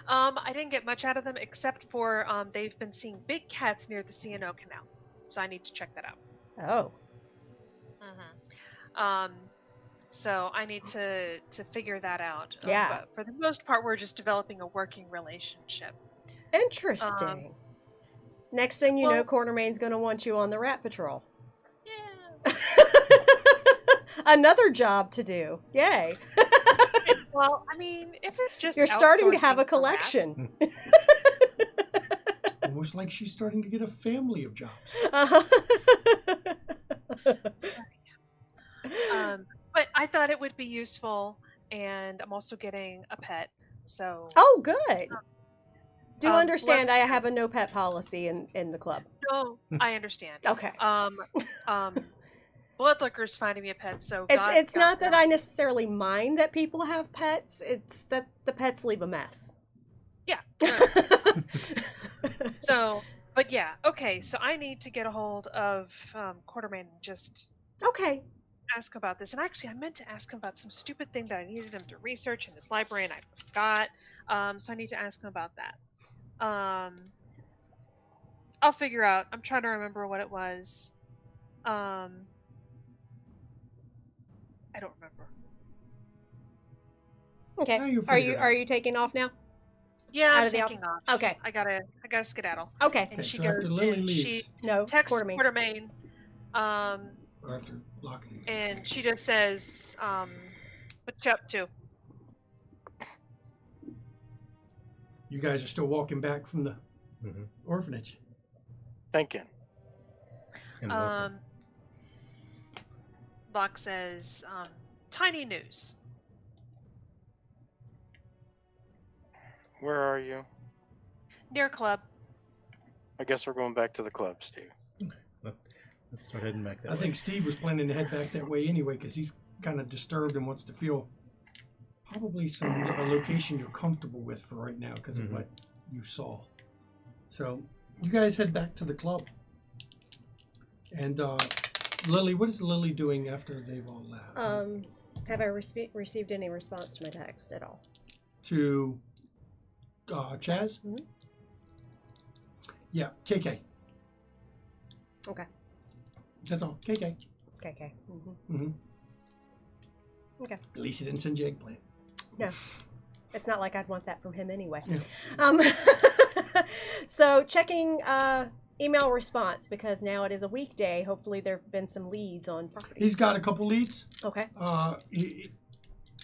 I didn't get much out of them except for they've been seeing big cats near the C&O Canal, so I need to check that out. Oh. So I need to figure that out. Yeah. But for the most part, we're just developing a working relationship. Interesting. Next thing you know, well- Quartermain's going to want you on the rat patrol. Yeah. Another job to do. Yay. Well, I mean, if it's just You're starting to have a outsourcing for rats- collection. Almost like she's starting to get a family of jobs. But I thought it would be useful, and I'm also getting a pet. So Oh, good. Do understand let- I have a no pet policy in the club. no, I understand. Okay. Bloodlicker's finding me a pet, so It's not that I necessarily mind that people have pets. It's that the pets leave a mess. Yeah. So, but yeah, okay. So I need to get a hold of Quartermain and just Okay. ask about this. And actually, I meant to ask him about some stupid thing that I needed him to research in his library, and I forgot. So I need to ask him about that. I'll figure out. I'm trying to remember what it was. I don't remember. Okay. Now you Are figure you it are out. you taking off now? Yeah, Out I'm of the taking office? off. Okay. I gotta skedaddle. Okay. And Okay, she so after goes Lily and leaves, she No. texts Quartermain. Quartermain, or after Locke leaves. and she just says, "What you up to?" You guys are still walking back from the Mhm. orphanage. Thinking. And welcome. Locke says, "Tiny news. Where are you? Near club. I guess we're going back to the club, Steve. Let's start heading back that I way. think Steve was planning to head back that way anyway because he's kind of disturbed and wants to feel probably a location you're comfortable with for right now because of Mhm. what you saw. So you guys head back to the club. And Lily, what is Lily doing after they've all left? Have I received any response to my text at all? To Chaz? Mhm. Yeah, KK. Okay. That's all. KK. Okay. Mm-hmm. Mm-hmm. Okay. At least he didn't send you eggplant. No. It's not like I'd want that from him anyway. Yeah. So checking email response because now it is a weekday. Hopefully there have been some leads on properties. He's got a couple leads. Okay.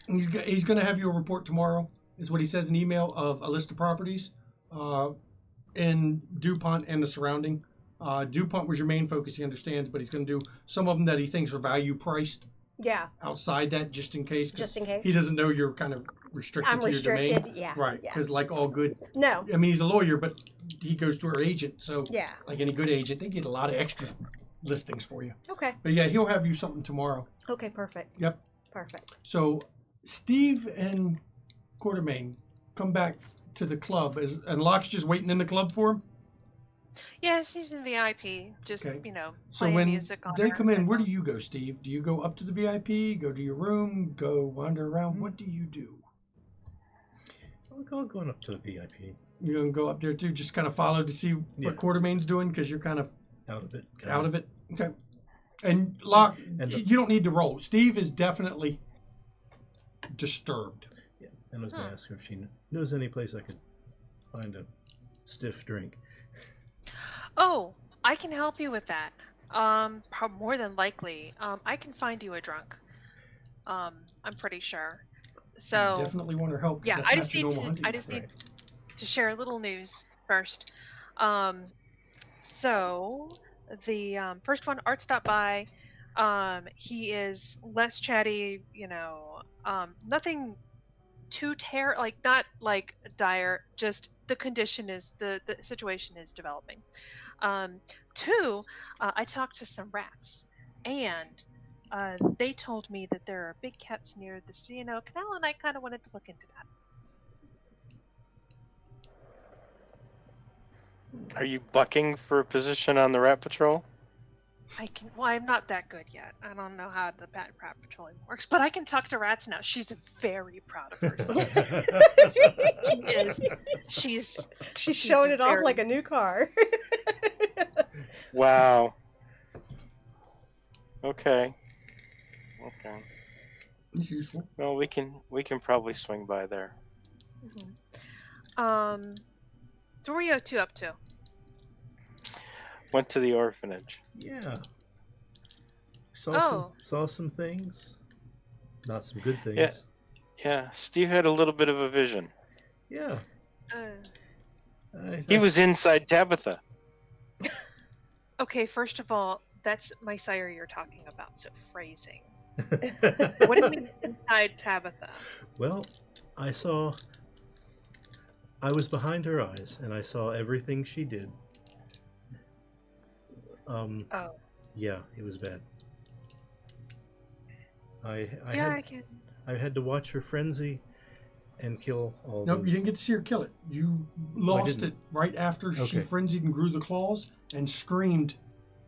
He's going to have you a report tomorrow, is what he says in email, of a list of properties in DuPont and the surrounding. DuPont was your main focus, he understands, but he's going to do some of them that he thinks are value priced Yeah. outside that just in case. 'Cause Just in case. he doesn't know you're kind of restricted I'm to your restricted. domain. Yeah. Right, Yeah. because like all good, No. I mean, he's a lawyer, but he goes through our agent, so Yeah. like any good agent, they get a lot of extra listings for you. Okay. But yeah, he'll have you something tomorrow. Okay. Perfect. Yep. Perfect. So Steve and Quartermain come back to the club, and Locke's just waiting in the club for him. Yeah, she's in VIP. Just Okay. So playing when music on they her come in, where do headphones. you go, Steve? Do you go up to the VIP, go to your room, go wander around? What do you do? I'll go up to the VIP. You're gonna go up there too, just kind of follow to see Yeah. what Quartermain's doing because you're kind of Out of it. out of it. Okay. And Locke, And you don't need to roll. Steve is definitely disturbed. Yeah. And I was going to ask her if she knows any place I could find a stiff drink. Oh, I can help you with that. More than likely, I can find you a drunk. I'm pretty sure. So You definitely want her help. 'Cause yeah, that's I not just your need normal to. hunting I just method. need to share a little news first. So the first one, Art stopped by. He is less chatty. Nothing too not like dire. Just the condition is the situation is developing. Two, I talked to some rats, and they told me that there are big cats near the C&O Canal, and I kind of wanted to look into that. Are you bucking for a position on the rat patrol? Well, I'm not that good yet. I don't know how the rat patrolling works, but I can talk to rats now. She's very proud of herself. She is. She's She's showing it off very- like a new car. Wow. Okay. Okay. It's useful. Well, we can probably swing by there. So what are you two up to? Went to the orphanage. Yeah. Saw some things. Not some good things. Yeah. Yeah. Steve had a little bit of a vision. Yeah. He was inside Tabitha. Okay, first of all, that's my sire you're talking about, so phrasing. What do you mean inside Tabitha? Well, I was behind her eyes, and I saw everything she did. Yeah, it was bad. I had to watch her frenzy and kill all Nope, those. you didn't get to see her kill it. You lost it right after she Okay. frenzied and grew the claws and screamed,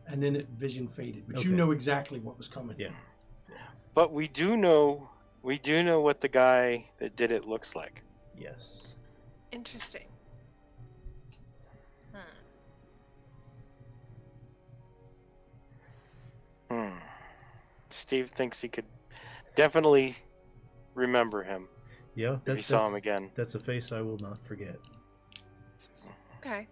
and then it vision faded. But you Okay. know exactly what was coming. Yeah. But we do know what the guy that did it looks like. Yes. Interesting. Steve thinks he could definitely remember him Yeah. if he saw him again. That's a face I will not forget. Okay.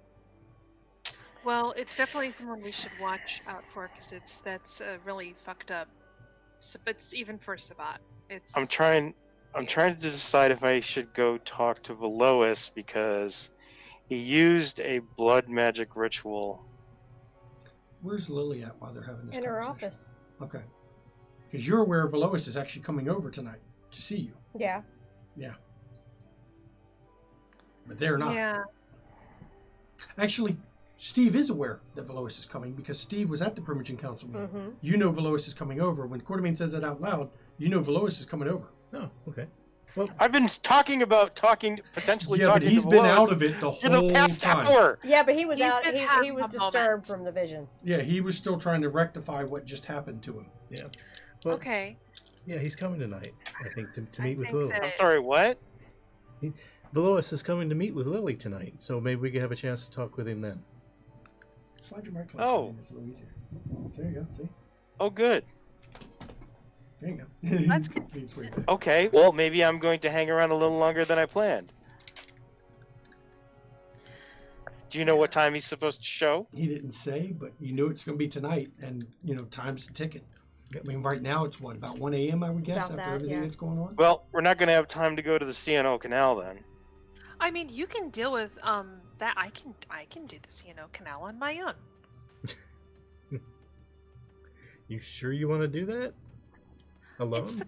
Well, it's definitely someone we should watch out for because that's really fucked up. It's even for Sabat. It's. I'm trying to decide if I should go talk to Velois because he used a blood magic ritual. Where's Lily at while they're having this In her conversation? office. Okay. Because you're aware Velois is actually coming over tonight to see you. Yeah. Yeah. But they're not. Yeah. Actually, Steve is aware that Velois is coming because Steve was at the Primogen Council meeting. Mm-hmm. You know Velois is coming over. When Quartermain says that out loud, you know Velois is coming over. Oh, okay. Well, I've been potentially Yeah, but talking he's to been Velois out of it the for the whole past time. hour. Yeah, but he was He's out. been He having was a disturbed moment. from the vision. Yeah, he was still trying to rectify what just happened to him. yeah. Well, Okay. yeah, he's coming tonight. I think to I meet with think Lily. that- I'm sorry, what? Velois is coming to meet with Lily tonight, so maybe we can have a chance to talk with him then. Slide your mic closer. Oh. It's a little easier. There you go. See? Oh, good. There you go. That's good. Please wait there. Okay, well, maybe I'm going to hang around a little longer than I planned. Do you know what time he's supposed to show? He didn't say, but you know it's going to be tonight, and time's ticking. I mean, right now it's what, about 1 a.m. I would guess About after that, everything yeah. that's going on. Well, we're not going to have time to go to the CNO Canal then. I mean, you can deal with that. I can do the CNO Canal on my own. You sure you want to do that? Alone? It's the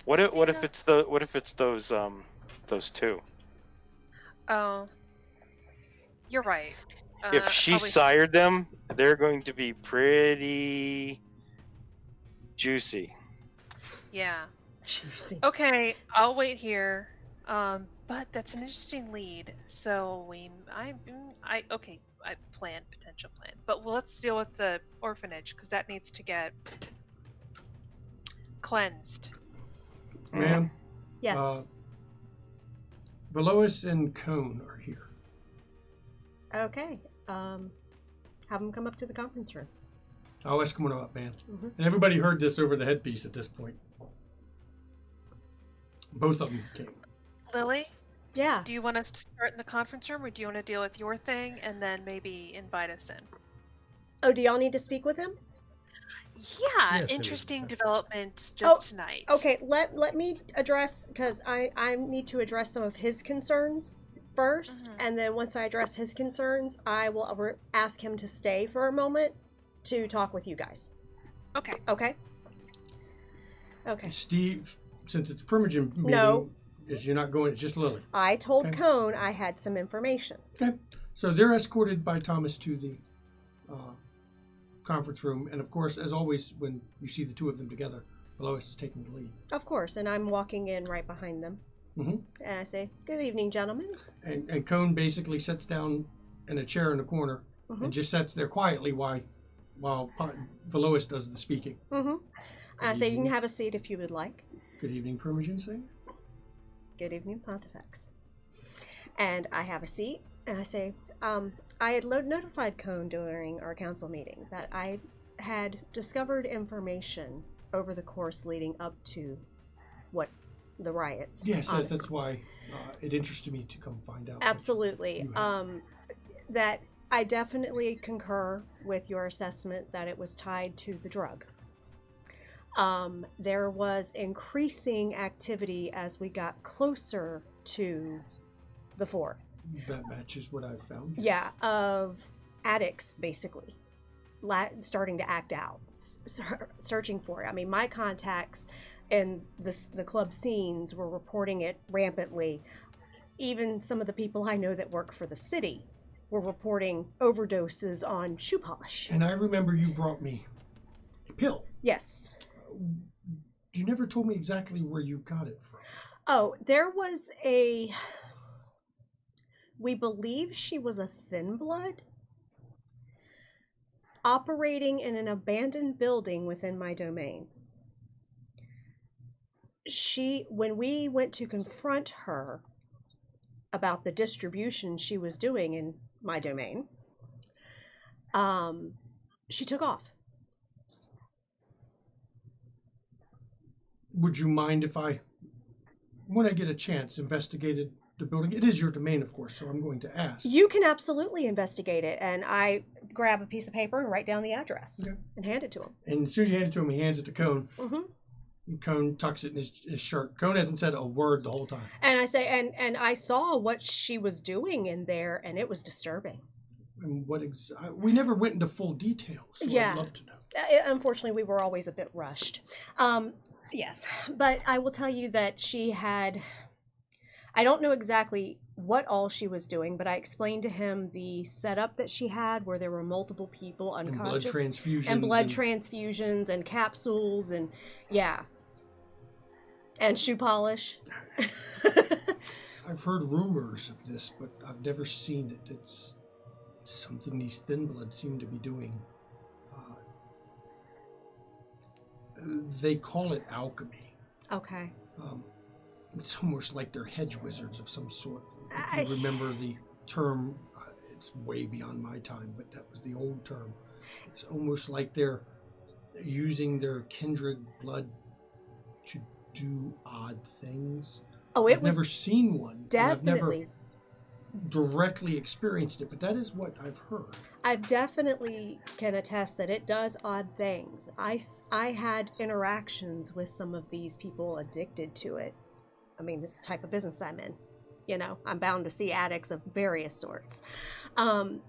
What if CNO? it's those two? Oh, you're right. If she probably- sired them, they're going to be pretty juicy. Yeah. Juicy. Okay, I'll wait here. But that's an interesting lead. So I potential plan. But let's deal with the orphanage because that needs to get cleansed. Ma'am, Yes. Velois and Cone are here. Okay. Have them come up to the conference room. I'll ask them when I'm up, man. Mhm. And everybody heard this over the headpiece at this point. Both of them came. Lily, Yeah. do you want us to start in the conference room or do you want to deal with your thing and then maybe invite us in? Oh, do y'all need to speak with him? Yeah, Yes, it interesting is. development just tonight. Okay, let me address, because I need to address some of his concerns first, Mhm. and then once I address his concerns, I will ask him to stay for a moment to talk with you guys. Okay. Okay? Okay. Steve, since it's Primogen meeting, No. is you're not going, it's just Lily. I told Okay. Cone I had some information. Okay. So they're escorted by Thomas to the conference room. And of course, as always, when you see the two of them together, Velois is taking the lead. Of course, and I'm walking in right behind them. Mhm. And I say, "Good evening, gentlemen." And Cone basically sits down in a chair in the corner and just sits there quietly while Velois does the speaking. I say, "You can have a seat if you would like." Good evening, Primogen, say. Good evening, Pontifex. And I have a seat, and I say, I had notified Cone during our council meeting that I had discovered information over the course leading up to what the riots. Yes, honestly. that's why it interested me to come find out. Absolutely. You have. That I definitely concur with your assessment that it was tied to the drug. There was increasing activity as we got closer to the 4th. That matches what I've found. Yeah, of addicts, basically, starting to act out, searching for it. I mean, my contacts in the club scenes were reporting it rampantly. Even some of the people I know that work for the city were reporting overdoses on shoe polish. And I remember you brought me a pill. Yes. You never told me exactly where you got it from. Oh, there was we believe she was a thin blood operating in an abandoned building within my domain. When we went to confront her about the distribution she was doing in my domain, she took off. Would you mind if I, when I get a chance, investigated the building? It is your domain, of course, so I'm going to ask. You can absolutely investigate it, and I grab a piece of paper and write down the address and hand it to him. And as soon as you hand it to him, he hands it to Cone. Mm-hmm. And Cone tucks it in his shirt. Cone hasn't said a word the whole time. And I say, and I saw what she was doing in there, and it was disturbing. And we never went into full details. So Yeah. I'd love to know. Unfortunately, we were always a bit rushed. Yes, but I will tell you that she had, I don't know exactly what all she was doing, but I explained to him the setup that she had where there were multiple people unconscious. And blood transfusions. And blood transfusions and capsules and, yeah. And shoe polish. I've heard rumors of this, but I've never seen it. It's something these thin bloods seem to be doing. They call it alchemy. Okay. It's almost like they're hedge wizards of some sort. If you remember the term, it's way beyond my time, but that was the old term. It's almost like they're using their kindred blood to do odd things. Oh, I've never seen one. Definitely. I've never directly experienced it, but that is what I've heard. I definitely can attest that it does odd things. I had interactions with some of these people addicted to it. I mean, this is the type of business I'm in. You know, I'm bound to see addicts of various sorts. And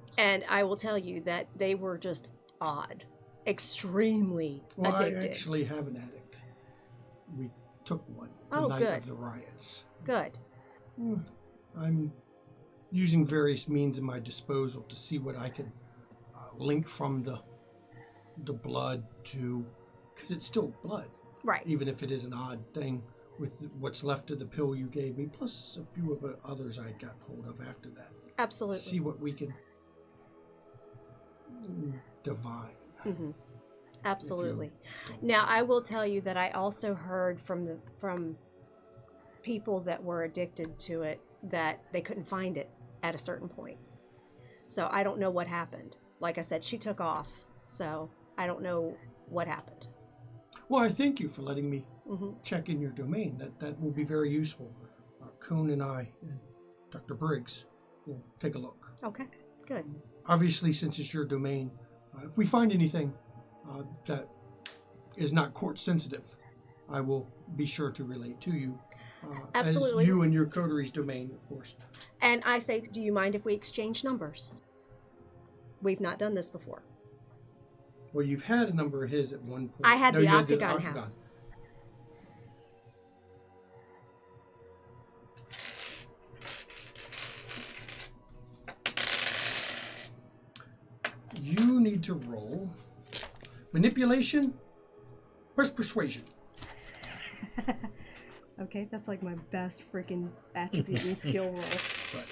I will tell you that they were just odd, extremely addicted. I actually have an addict. We took one the night good. of the riots. Good. I'm using various means at my disposal to see what I can link from the blood to, because it's still blood. Right. Even if it is an odd thing with what's left of the pill you gave me, plus a few of the others I got hold of after that. Absolutely. See what we can divine. Mm-hmm. Absolutely. Now, I will tell you that I also heard from people that were addicted to it that they couldn't find it at a certain point. So I don't know what happened. Like I said, she took off. So I don't know what happened. Well, I thank you for letting me Mm-hmm. check in your domain. That will be very useful. Cohn and I, and Dr. Briggs, will take a look. Okay, good. Obviously, since it's your domain, if we find anything that is not court sensitive, I will be sure to relate to you. Absolutely. As you and your coteries domain, of course. And I say, do you mind if we exchange numbers? We've not done this before. Well, you've had a number of his at one point. I had No, the you Octagon house. You need to roll manipulation plus persuasion. Okay, that's like my best freaking attribute and skill roll. But,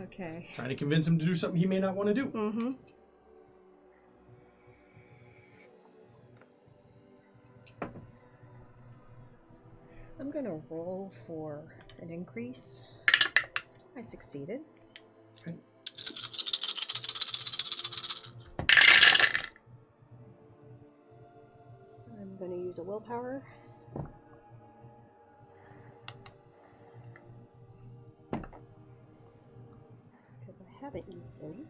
Okay. trying to convince him to do something he may not want to do. Mm-hmm. I'm gonna roll for an increase. I succeeded. Okay. use a willpower. Because I haven't used any.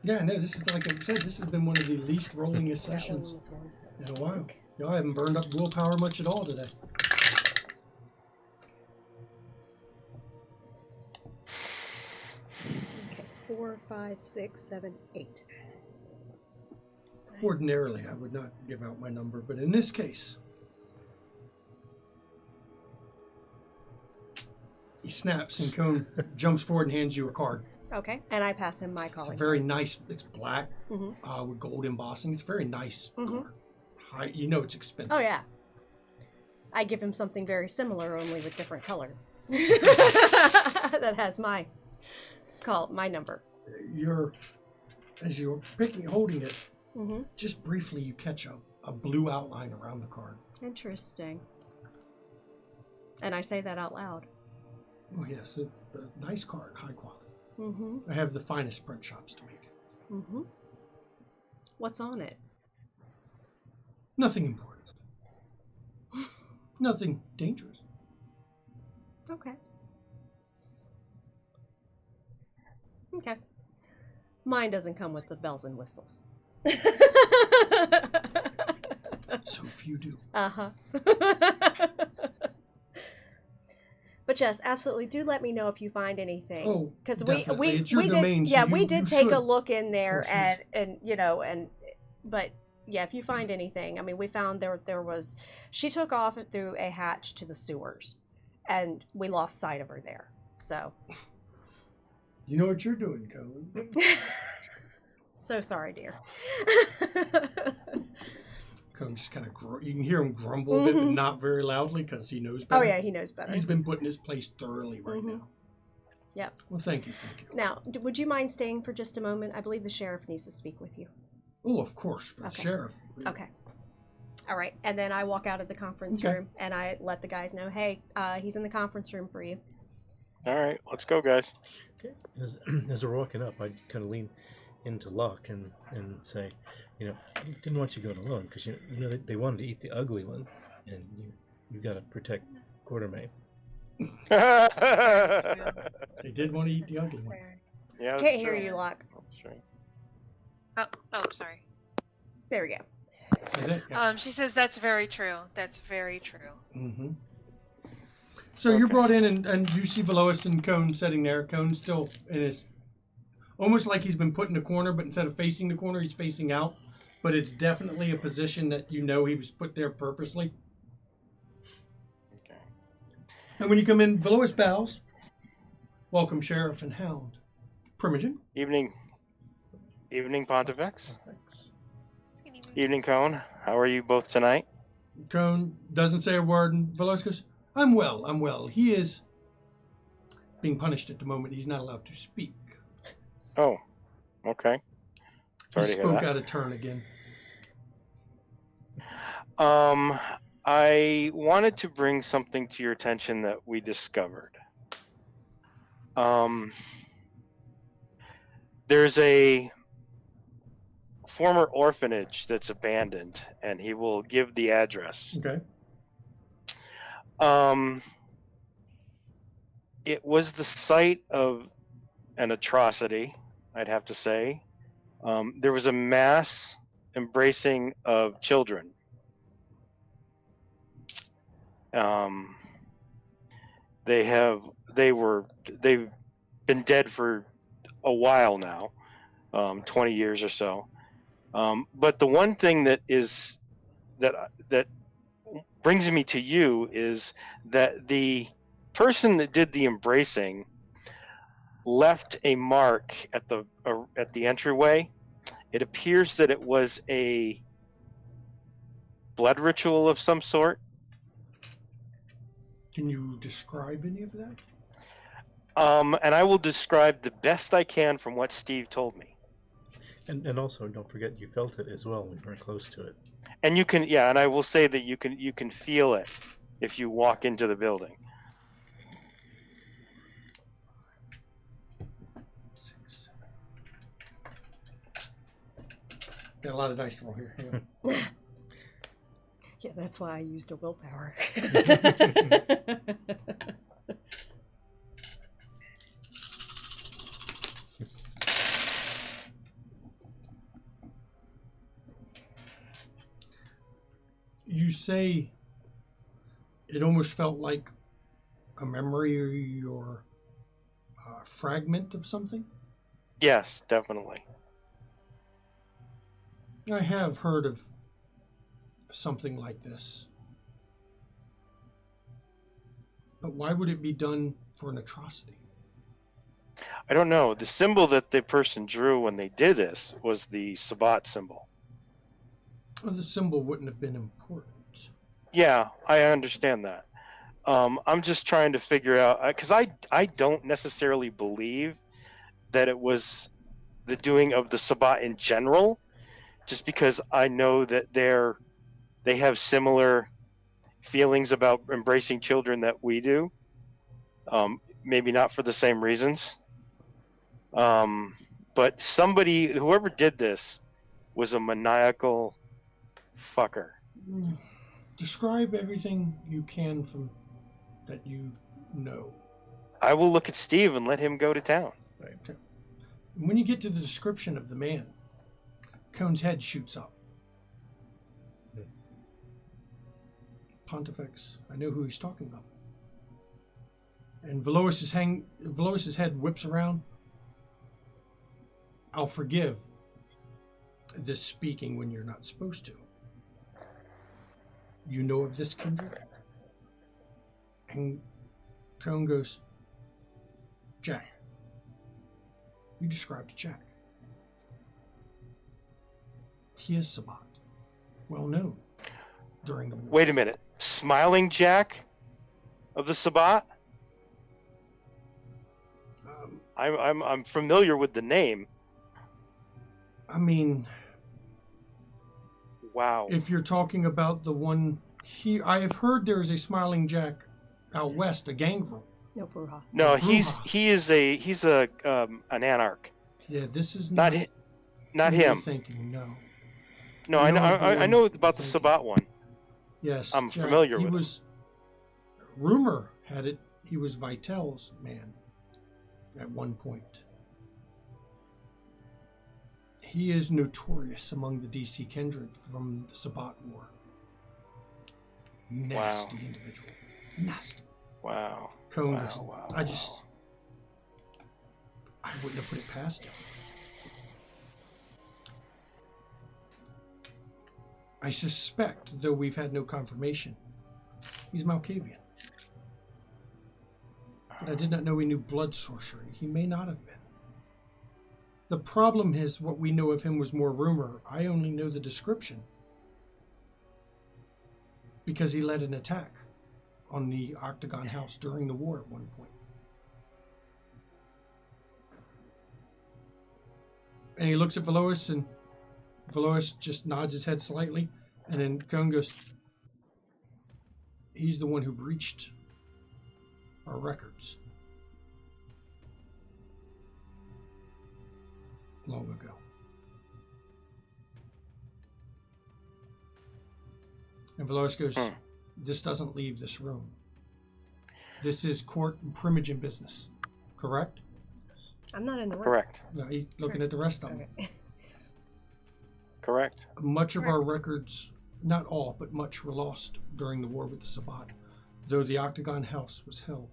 Yeah, no, this is like I said, this has been one of the least rollingest That one sessions was one. in a while. Y'all haven't burned up willpower much at all today. Okay, 4, 5, 6, 7, 8. Ordinarily, I would not give out my number, but in this case, he snaps and Cone jumps forward and hands you a card. Okay, and I pass him my It's a calling. very nice. It's black Mm-hmm. with gold embossing. It's very nice Mhm. card. High, you know it's expensive. Oh yeah. I give him something very similar, only with different color. That has my number. As you're holding it, Mm-hmm. just briefly you catch a blue outline around the card. Interesting. And I say that out loud. Oh yes, a nice card, high quality. Mm-hmm. I have the finest print shops to make it. Mm-hmm. What's on it? Nothing important. Nothing dangerous. Okay. Okay. Mine doesn't come with the bells and whistles. So few do. Uh-huh. But yes, absolutely. Do let me know if you find anything. Oh, because definitely. It's your did, domain, so yeah, you- we did you take a should. look in there, Of course you but yeah, if you find anything, I mean, we found there was, she took off through a hatch to the sewers, and we lost sight of her there. So, You know what you're doing, Colin. so sorry, dear. Colin just kind of you can hear him grumble a bit, but not very loudly because he knows better. Oh yeah, he knows better. He's been put in his place thoroughly right now. Yep. Well, thank you. Now, would you mind staying for just a moment? I believe the sheriff needs to speak with you. Oh, of course, for the Okay. sheriff. Okay. All right. And then I walk out of the conference Okay. room and I let the guys know, hey, he's in the conference room for you. All right, let's go, guys. Okay. As we're walking up, I kind of lean into Locke and say, I didn't want you going alone because they wanted to eat the ugly one, and you got to protect Quartermain. They did want to eat the ugly one. Yeah, that's Can't hear true. you, Locke. That's right. Oh, sorry. There we go. Is it? Yeah. She says that's very true. That's very true. Mm-hmm. So you're Okay. brought in, and you see Velois and Cone sitting there. Cone's still in his, almost like he's been put in a corner, but instead of facing the corner, he's facing out. But it's definitely a position that he was put there purposely. Okay. And when you come in, Velois bows. Welcome, Sheriff and Hound. Primogen. Evening, Pontifex. Thanks. Evening, Cone. How are you both tonight? Cone doesn't say a word, and Velois goes, I'm well. He is being punished at the moment. He's not allowed to speak. Oh, okay. He Sorry to hear spoke that. out of turn again. I wanted to bring something to your attention that we discovered. There's a former orphanage that's abandoned, and he will give the address. Okay. It was the site of an atrocity, I'd have to say. There was a mass embracing of children. They've been dead for a while now, 20 years or so. But the one thing that brings me to you is that the person that did the embracing left a mark at the entryway. It appears that it was a blood ritual of some sort. Can you describe any of that? And I will describe the best I can from what Steve told me. And also, don't forget, you felt it as well when you were close to it. And you can, and I will say that you can feel it if you walk into the building. 6, 7. Got a lot of dice to roll here. Hang on. That's why I used a willpower. You say it almost felt like a memory or a fragment of something? Yes, definitely. I have heard of something like this. But why would it be done for an atrocity? I don't know. The symbol that the person drew when they did this was the Sabbat symbol. Well, the symbol wouldn't have been important. Yeah, I understand that. I'm just trying to figure out, because I don't necessarily believe that it was the doing of the Sabbat in general, just because I know that they have similar feelings about embracing children that we do. Maybe not for the same reasons. But whoever did this was a maniacal fucker. Describe everything you can from that you know. I will look at Steve and let him go to town. Right. When you get to the description of the man, Cone's head shoots up. Pontifex, I know who he's talking of. And Velois's head whips around. I'll forgive this speaking when you're not supposed to. You know of this kindred? And Cone goes, Jack. You described Jack. He is Sabbat, well known during the war. Wait a minute. Smiling Jack of the Sabbat? I'm familiar with the name. I mean, Wow. if you're talking about the one here, I have heard there is a Smiling Jack out west, a gangrel. No Bruja. No, Bruja. he's an anarch. Yeah, this is Not not not who you're him. thinking. No. No, I I know know of the I one know about you're the thinking. Sabbat one. Yes, I'm Jack, familiar he with him. was. Rumor had it he was Vitel's man at one point. He is notorious among the DC kindred from the Sabbat War. Nasty individual. Nasty. Wow. Cone Wow, goes, wow, I just, wow. I wouldn't have put it past him. I suspect, though we've had no confirmation, he's Malkavian. But I did not know he knew blood sorcery. He may not have been. The problem is what we know of him was more rumor. I only know the description because he led an attack on the Octagon House during the war at one point. And he looks at Velois, and Velois just nods his head slightly, and then Cone goes, he's the one who breached our records long ago. And Velois goes, this doesn't leave this room. This is court and primogen business, correct? I'm not in the room. Correct. No, he's looking at the rest of them. Okay. Correct. Much of our records, not all, but much were lost during the war with the Sabbat, though the Octagon House was held.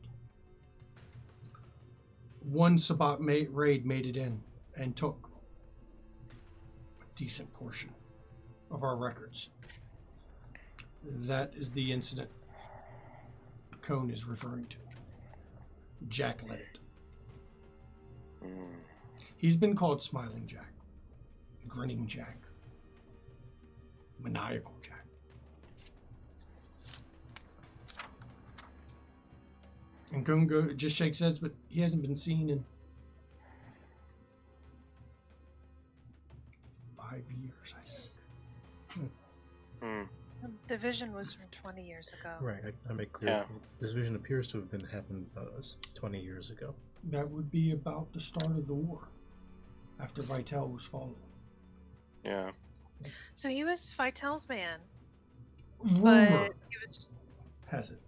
One Sabbat raid made it in and took a decent portion of our records. That is the incident Cone is referring to. Jack led it. He's been called Smiling Jack, Grinning Jack, Maniacal Jack. And Cone just shakes his head, but he hasn't been seen in 5 years, I think. The vision was from 20 years ago. Right, I make clear. Yeah. This vision appears to have happened 20 years ago. That would be about the start of the war, after Vitel was fallen. Yeah. So he was Vitel's man. Rumor but it was has it.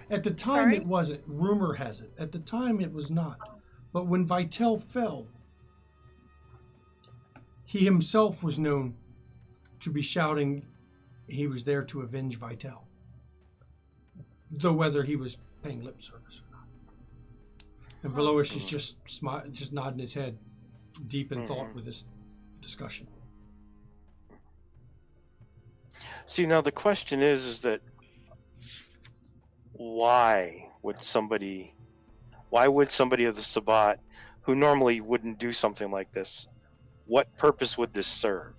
At the time, Sorry? it wasn't. Rumor has it. At the time, it was not. But when Vitel fell, he himself was known to be shouting he was there to avenge Vitel. Though whether he was paying lip service or not. And Velois is just nodding his head, deep in thought with this discussion. See, now the question is that why would somebody of the Sabbat, who normally wouldn't do something like this, what purpose would this serve?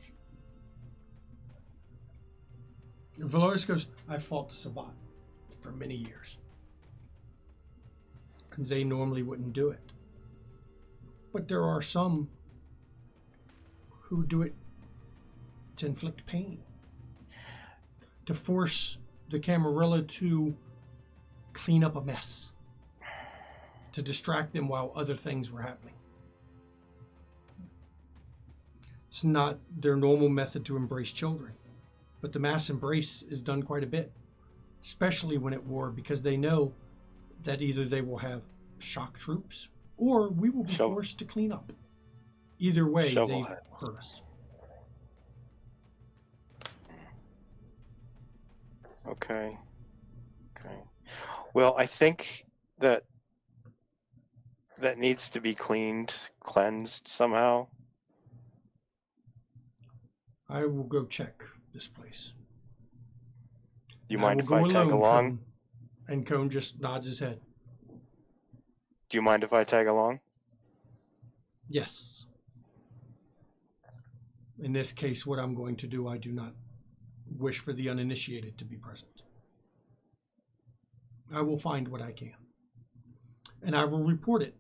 Velois goes, I fought the Sabbat for many years. And they normally wouldn't do it. But there are some who do it to inflict pain. To force the Camarilla to clean up a mess. To distract them while other things were happening. It's not their normal method to embrace children. But the mass embrace is done quite a bit. Especially when at war, because they know that either they will have shock troops or we will be forced to clean up. Either way, they've hurt us. Okay. Well, I think that needs to be cleansed somehow. I will go check this place. Do you mind if I tag along? And Cone just nods his head. Do you mind if I tag along? Yes. In this case, what I'm going to do, I do not wish for the uninitiated to be present. I will find what I can. And I will report it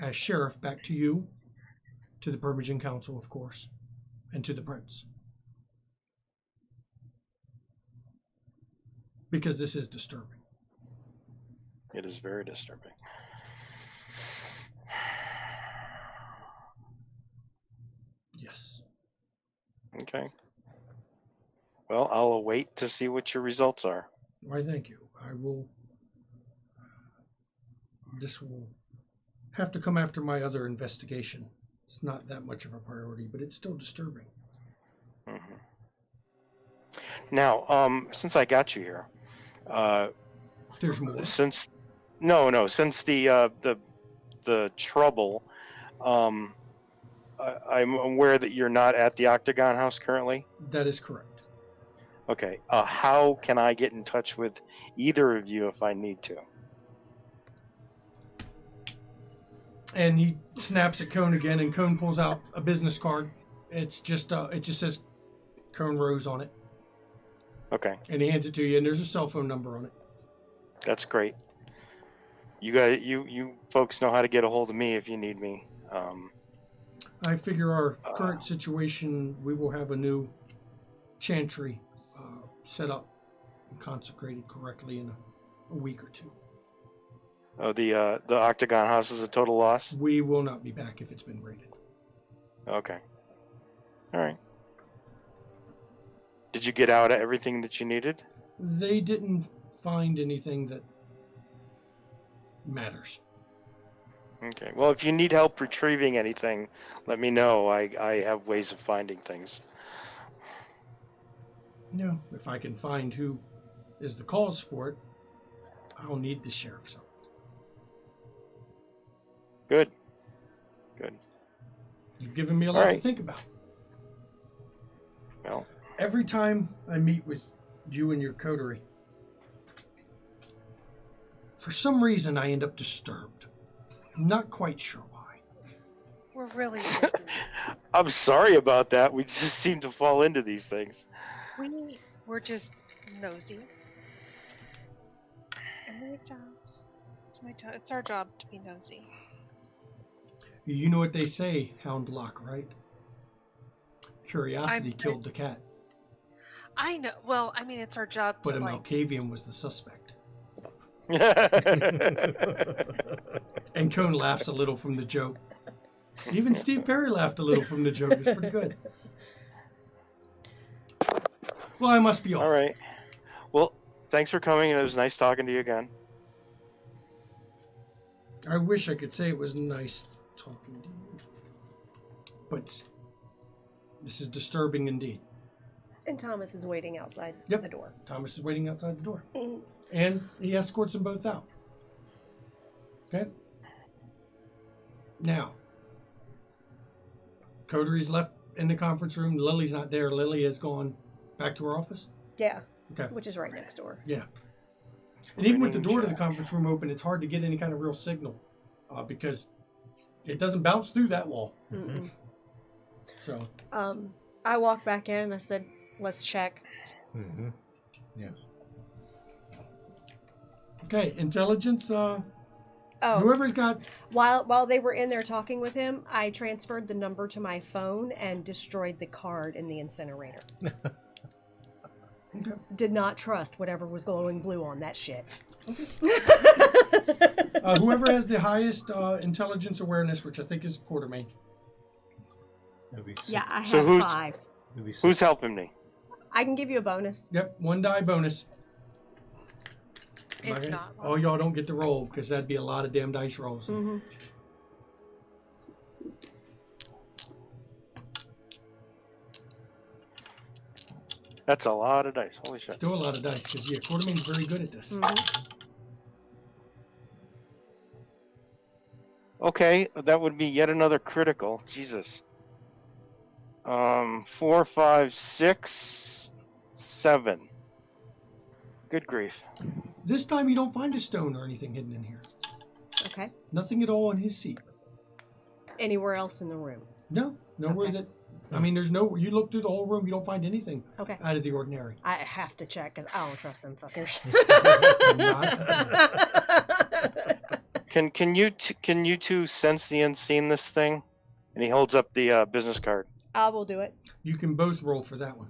as sheriff back to you, to the Purging Council, of course, and to the Prince. Because this is disturbing. It is very disturbing. Yes. Okay. Well, I'll await to see what your results are. Why, thank you. I will. This will have to come after my other investigation. It's not that much of a priority, but it's still disturbing. Mm-hmm. Now, since I got you here, there's more. Since the trouble, I'm aware that you're not at the Octagon House currently. That is correct. Okay. How can I get in touch with either of you if I need to? And he snaps at Cone again, and Cone pulls out a business card. It just says Cone Rose on it. Okay. And he hands it to you, and there's a cell phone number on it. That's great. You folks know how to get a hold of me if you need me. I figure our current situation, we will have a new chantry set up and consecrated correctly in a week or two. Oh, the Octagon House is a total loss? We will not be back if it's been raided. Okay. All right. Did you get out everything that you needed? They didn't find anything that matters. Okay. Well, if you need help retrieving anything, let me know. I have ways of finding things. No, if I can find who is the cause for it, I'll need the sheriff's help. Good. You've given me a lot to think about. Well, every time I meet with you and your coterie, for some reason I end up disturbed. I'm not quite sure why. We're really I'm sorry about that. We just seem to fall into these things. We're just nosy. And we have jobs. It's my job. It's our job to be nosy. You know what they say, Houndlock, right? Curiosity killed the cat. I know. Well, I mean, it's our job but to, a Malkavian was the suspect. And Cone laughs a little from the joke. Even Steve Perry laughed a little from the joke. It's pretty good. Well, I must be off. All right. Well, thanks for coming, and it was nice talking to you again. I wish I could say it was nice talking to you. But this is disturbing indeed. And Thomas is waiting outside Yep. the door. Thomas is waiting outside the door. Mhm. And he escorts them both out. Okay? Now, Coteries left in the conference room. Lily's not there. Lily has gone back to her office. Yeah, Okay. which is right next door. Yeah. And even with the Winning door to the check. conference room open, it's hard to get any kind of real signal because it doesn't bounce through that wall. Mm-mm. So, I walked back in and I said, let's check. Mm-hmm. Yeah. okay, intelligence. Oh, Whoever's got. while they were in there talking with him, I transferred the number to my phone and destroyed the card in the incinerator. Okay. Did not trust whatever was glowing blue on that shit. Whoever has the highest intelligence awareness, which I think is Quartermain. That'd be Yeah, I So have who's- 5. That'd be Who's helping me? I can give you a bonus. Yep, 1 die bonus. It's Okay? not. Oh, y'all don't get to roll because that'd be a lot of damn dice rolls. Mm-hmm. That's a lot of dice. Holy shit. Still a lot of dice because Quartermain's very good at this. Mm-hmm. Okay, that would be yet another critical. Jesus. 4, 5, 6, 7. Good grief. This time you don't find a stone or anything hidden in here. Okay. Nothing at all in his seat. Anywhere else in the room? No, nowhere Okay. that. I mean, there's no. You look through the whole room, you don't find anything Okay. out of the ordinary. I have to check because I don't trust them fuckers. Can you two sense the unseen this thing? And he holds up the business card. I will do it. You can both roll for that one.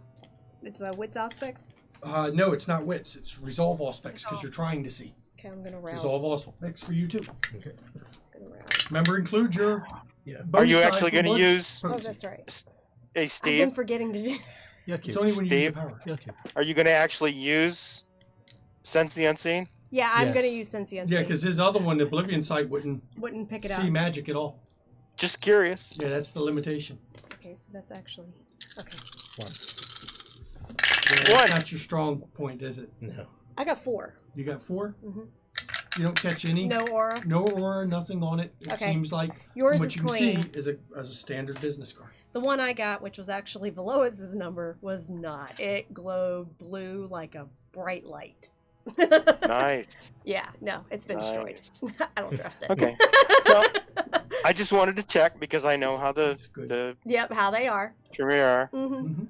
It's wits aspects. No, it's not wits. It's resolve aspects because you're trying to see. Okay, I'm gonna rouse. Resolve aspects for you too. Okay. Gonna rouse. Remember, include your. Yeah. Are bonus you die actually for going to blood use? Oh, potency. that's right. Hey, I've Steve, been forgetting to do. Yeah, It's only when you use Steve? the power. Yeah, okay. are you going to actually use sense the unseen? Yeah, I'm gonna Yes. use Sentient. Yeah, because his other one, the Oblivion Sight, wouldn't wouldn't pick it see up. magic at all. Just curious. Yeah, that's the limitation. Okay, so that's actually okay. One. Yeah, One. that's not your strong point, is it? No. I got 4. You got 4? Mhm. You don't catch any? No aura. No aura, nothing on it. It Okay. seems like Yours from what is you can clean. see is a standard business card. The one I got, which was actually Velois's number, was not. It glowed blue like a bright light. Nice. Yeah, no, it's been destroyed. Nice. I don't trust it. Okay. Well, I just wanted to check because I know how the That's good. the Yep, how they are. jury are. Hmm. Hmm.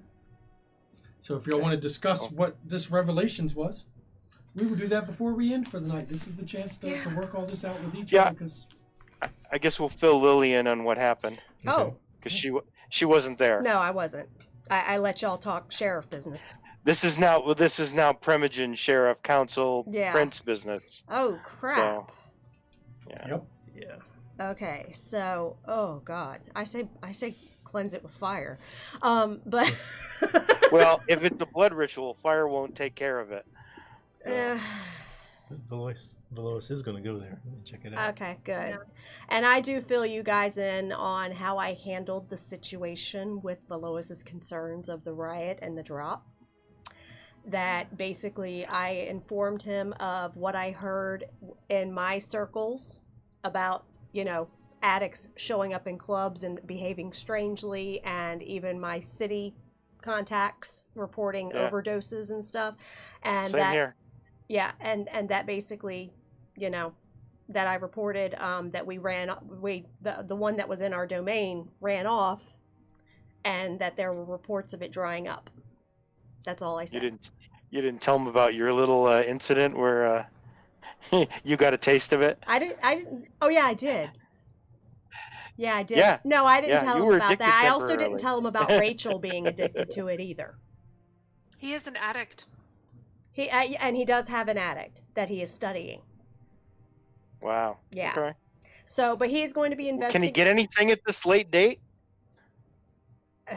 So if y'all want to discuss what this Revelations was, we will do that before we end for the night. This is the chance to work all this out with each Yeah. other because I guess we'll fill Lily in on what happened Oh, because she wasn't there. no, I wasn't. I let y'all talk sheriff business. This is now Primogen Sheriff Council Yeah. Prince business. Oh, crap. So, yeah. yep. Yeah. Okay, so oh god, I say cleanse it with fire, but Well, if it's a blood ritual, fire won't take care of it. So, Velois is going to go there and check it out. okay, good. And I do fill you guys in on how I handled the situation with Velois's concerns of the riot and the drop. That basically I informed him of what I heard in my circles about, addicts showing up in clubs and behaving strangely, and even my city contacts reporting Yeah. overdoses and stuff. And same that here. yeah, and that basically, that I reported that the one that was in our domain ran off, and that there were reports of it drying up. That's all I said. You didn't tell them about your little incident where you got a taste of it. I didn't. Oh yeah, I did. Yeah, I did. Yeah. No, I didn't Yeah, tell you him were about addicted that. I also temporarily. didn't tell him about Rachel being addicted to it either. He is an addict. And he does have an addict that he is studying. Wow. Yeah. Okay. So, but he's going to be Can investigating. he get anything at this late date?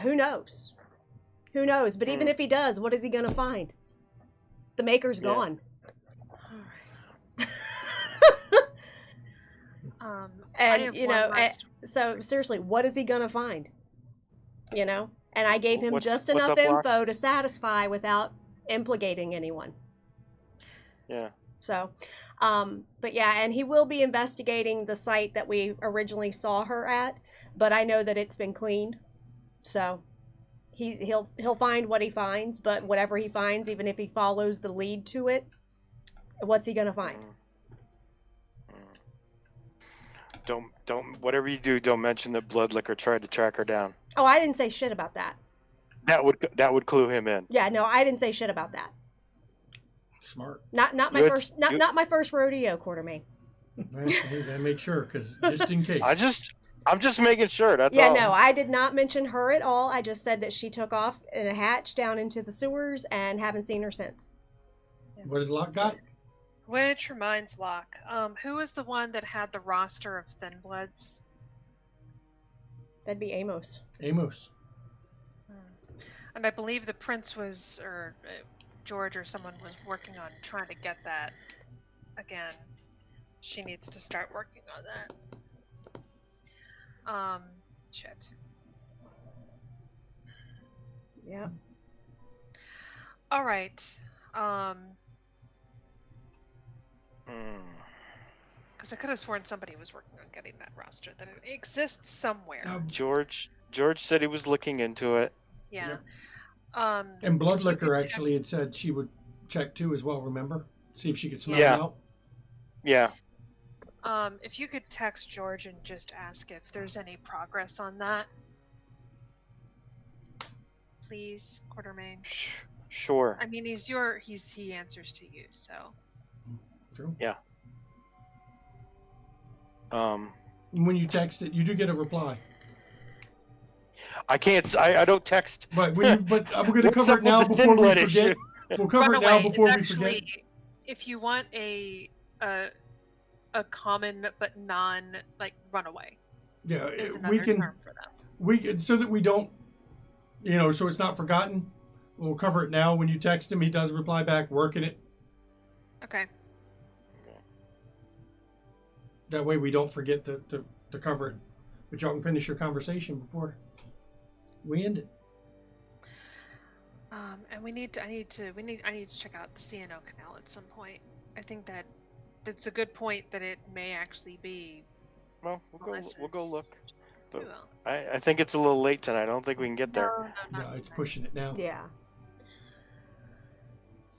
Who knows? Who knows? But even if he does, what is he going to find? The maker's Yeah. gone. I And, have you one know, last- so seriously, what is he going to find? You know? And I gave him What's- just what's enough up, Locke? info to satisfy without implicating anyone. Yeah. So, but yeah, and he will be investigating the site that we originally saw her at, but I know that it's been cleaned. So, he'll find what he finds, but whatever he finds, even if he follows the lead to it, what's he going to find? Don't whatever you do, don't mention that Bloodlicker tried to track her down. Oh, I didn't say shit about that. That would clue him in. Yeah, no, I didn't say shit about that. Smart. Not my You had- first you- not my first rodeo, Quartermain. Right, you gotta make sure, because just in case. I'm just making sure. That's Yeah, all. no, I did not mention her at all. I just said that she took off in a hatch down into the sewers and haven't seen her since. What has Locke got? Which reminds Locke, who was the one that had the roster of Thin Bloods? That'd be Amos. Amos. And I believe the prince was, or George or someone was working on trying to get that again. She needs to start working on that. Shit. Yep. All right. Because I could have sworn somebody was working on getting that roster. That it exists somewhere. George said he was looking into it. Yeah. And if you Bloodlicker could actually text- had said she would check too as well, remember? See if she could smell Yeah. it out. Yeah. If you could text George and just ask if there's any progress on that, please, Quartermain. Sure. I mean, he answers to you, so. True. Yeah. When you text it, you do get a reply. I can't. I don't text. But I'm going to What's cover up it now with the before thin we blood forget. issue? We'll cover it now Runaway, before we it's forget. actually, if you want a common but non runaway, Yeah, is we another can. term for them. We can, so that we don't, so it's not forgotten. We'll cover it now. When you text him, he does reply back, working it. Okay. That way we don't forget to cover it. But y'all can finish your conversation before we end it. And I need to check out the CNO canal at some point. I think that's a good point that it may actually be. Well, we'll go look. We But will. I think it's a little late tonight. I don't think we can get there. No, No, not it's tonight. pushing it now. Yeah.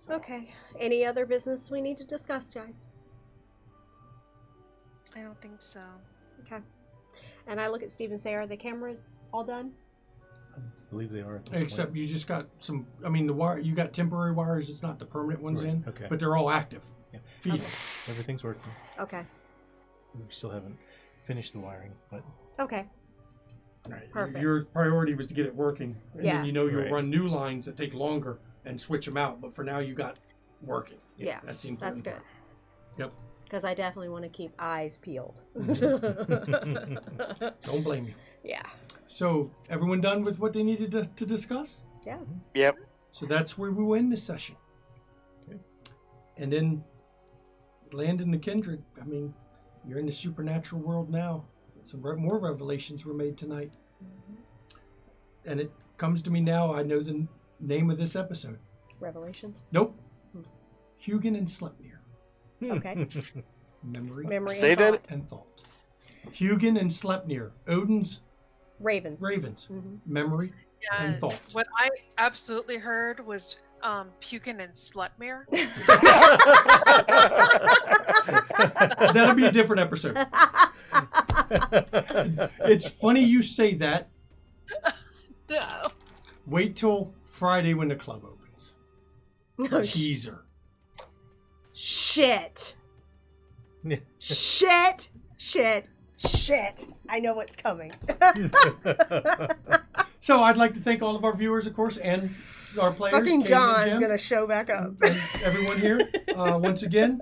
Okay. Any other business we need to discuss, guys? I don't think so. Okay. And I look at Steve and say, are the cameras all done? I believe they are. At this Except point. you just got some. I mean, the wire. You got temporary wires. It's not the permanent ones Right, in. okay. But they're all active. Yeah. Feeding. Everything's working. Okay. We still haven't finished the wiring, but Okay. Right. Perfect. Your priority was to get it working, and Yeah. then you'll Right. run new lines that take longer and switch them out. But for now, you got working. Yeah. That's the important That's good. part. Yep. Because I definitely want to keep eyes peeled. Don't blame me. Yeah. So, everyone done with what they needed to discuss? Yeah. Yep. So that's where we will end this session. Okay. And then land in the kindred. I mean, you're in the supernatural world now. Some more revelations were made tonight. And it comes to me now, I know the name of this episode. Revelations. Nope. Huginn and Slepnir. Okay. Memory Memory Say and that- thought. and thought. Huginn and Slepnir. Odin's Ravens. ravens. Mhm. Memory and thought. What I absolutely heard was Huginn and Slepnir. That'll be a different episode. It's funny you say that. No. Wait till Friday when the club opens. Oh, Teaser. shit. Yeah. Shit. Shit. Shit. I know what's coming. So I'd like to thank all of our viewers, of course, and our players. Fucking Katie and John's Jim, gonna show back up. and everyone here. Once again,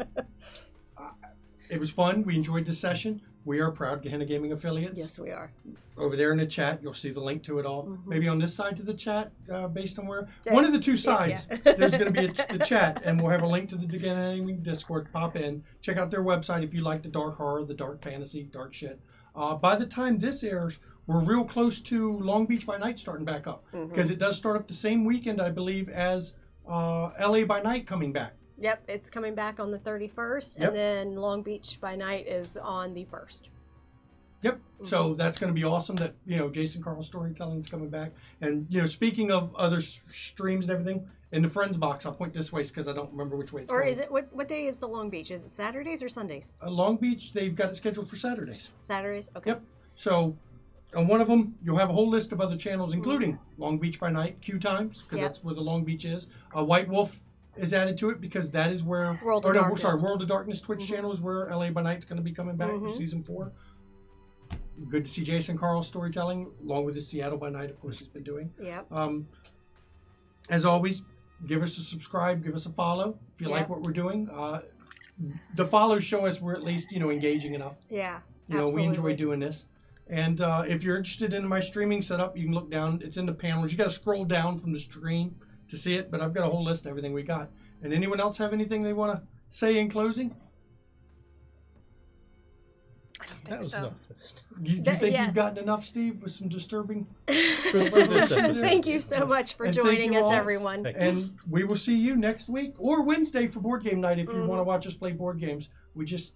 it was fun. We enjoyed this session. We are proud Gehenna Gaming affiliates. Yes, we are. Over there in the chat, you'll see the link to it all. Mhm. Maybe on this side to the chat, based on where Yeah. one of the two sides. Yeah. There's going to be the chat, and we'll have a link to the Gehenna Gaming Discord. Pop in, check out their website if you like the dark horror, the dark fantasy, dark shit. By the time this airs, we're real close to Long Beach by Night starting back up because it does start up the same weekend, I believe, as LA by Night coming back. Yep, it's coming back on the 31st, Yep. and then Long Beach by Night is on the 1st. Yep. So that's going to be awesome that, Jason Carl's storytelling is coming back. And, speaking of other streams and everything, in the Friends box, I'll point this way because I don't remember which way it's Or going. is it, what day is the Long Beach? Is it Saturdays or Sundays? Long Beach, they've got it scheduled for Saturdays. Saturdays? Okay. Yep. So on one of them, you'll have a whole list of other channels, including Long Beach by Night, Q Times, because Yep. that's where the Long Beach is. White Wolf is added to it because that is where... World of Darkness. World of Darkness Twitch channel is where LA by Night's going to be coming back for season 4. Good to see Jason Carl's storytelling, along with the Seattle by Night, of course, he's been doing. Yep. As always, give us a subscribe, give us a follow if you like what we're doing. The follows show us we're at least, engaging enough. Yeah. We absolutely. enjoy doing this. And if you're interested in my streaming setup, you can look down. It's in the panels. You got to scroll down from the screen to see it, but I've got a whole list of everything we got. And anyone else have anything they want to say in closing? I don't That think was so. enough for this time. You think Yeah. you've gotten enough, Steve, with some disturbing? For this episode. Thank you so much for And thank joining you us, all. everyone. Thank you. And we will see you next week or Wednesday for board game night if you want to watch us play board games. We just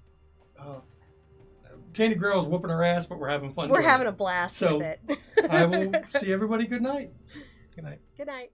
Tandy Girl's whooping our ass, but we're having fun. We're doing having it. a blast So- with it. I will see everybody. Good night. Good night. Good night.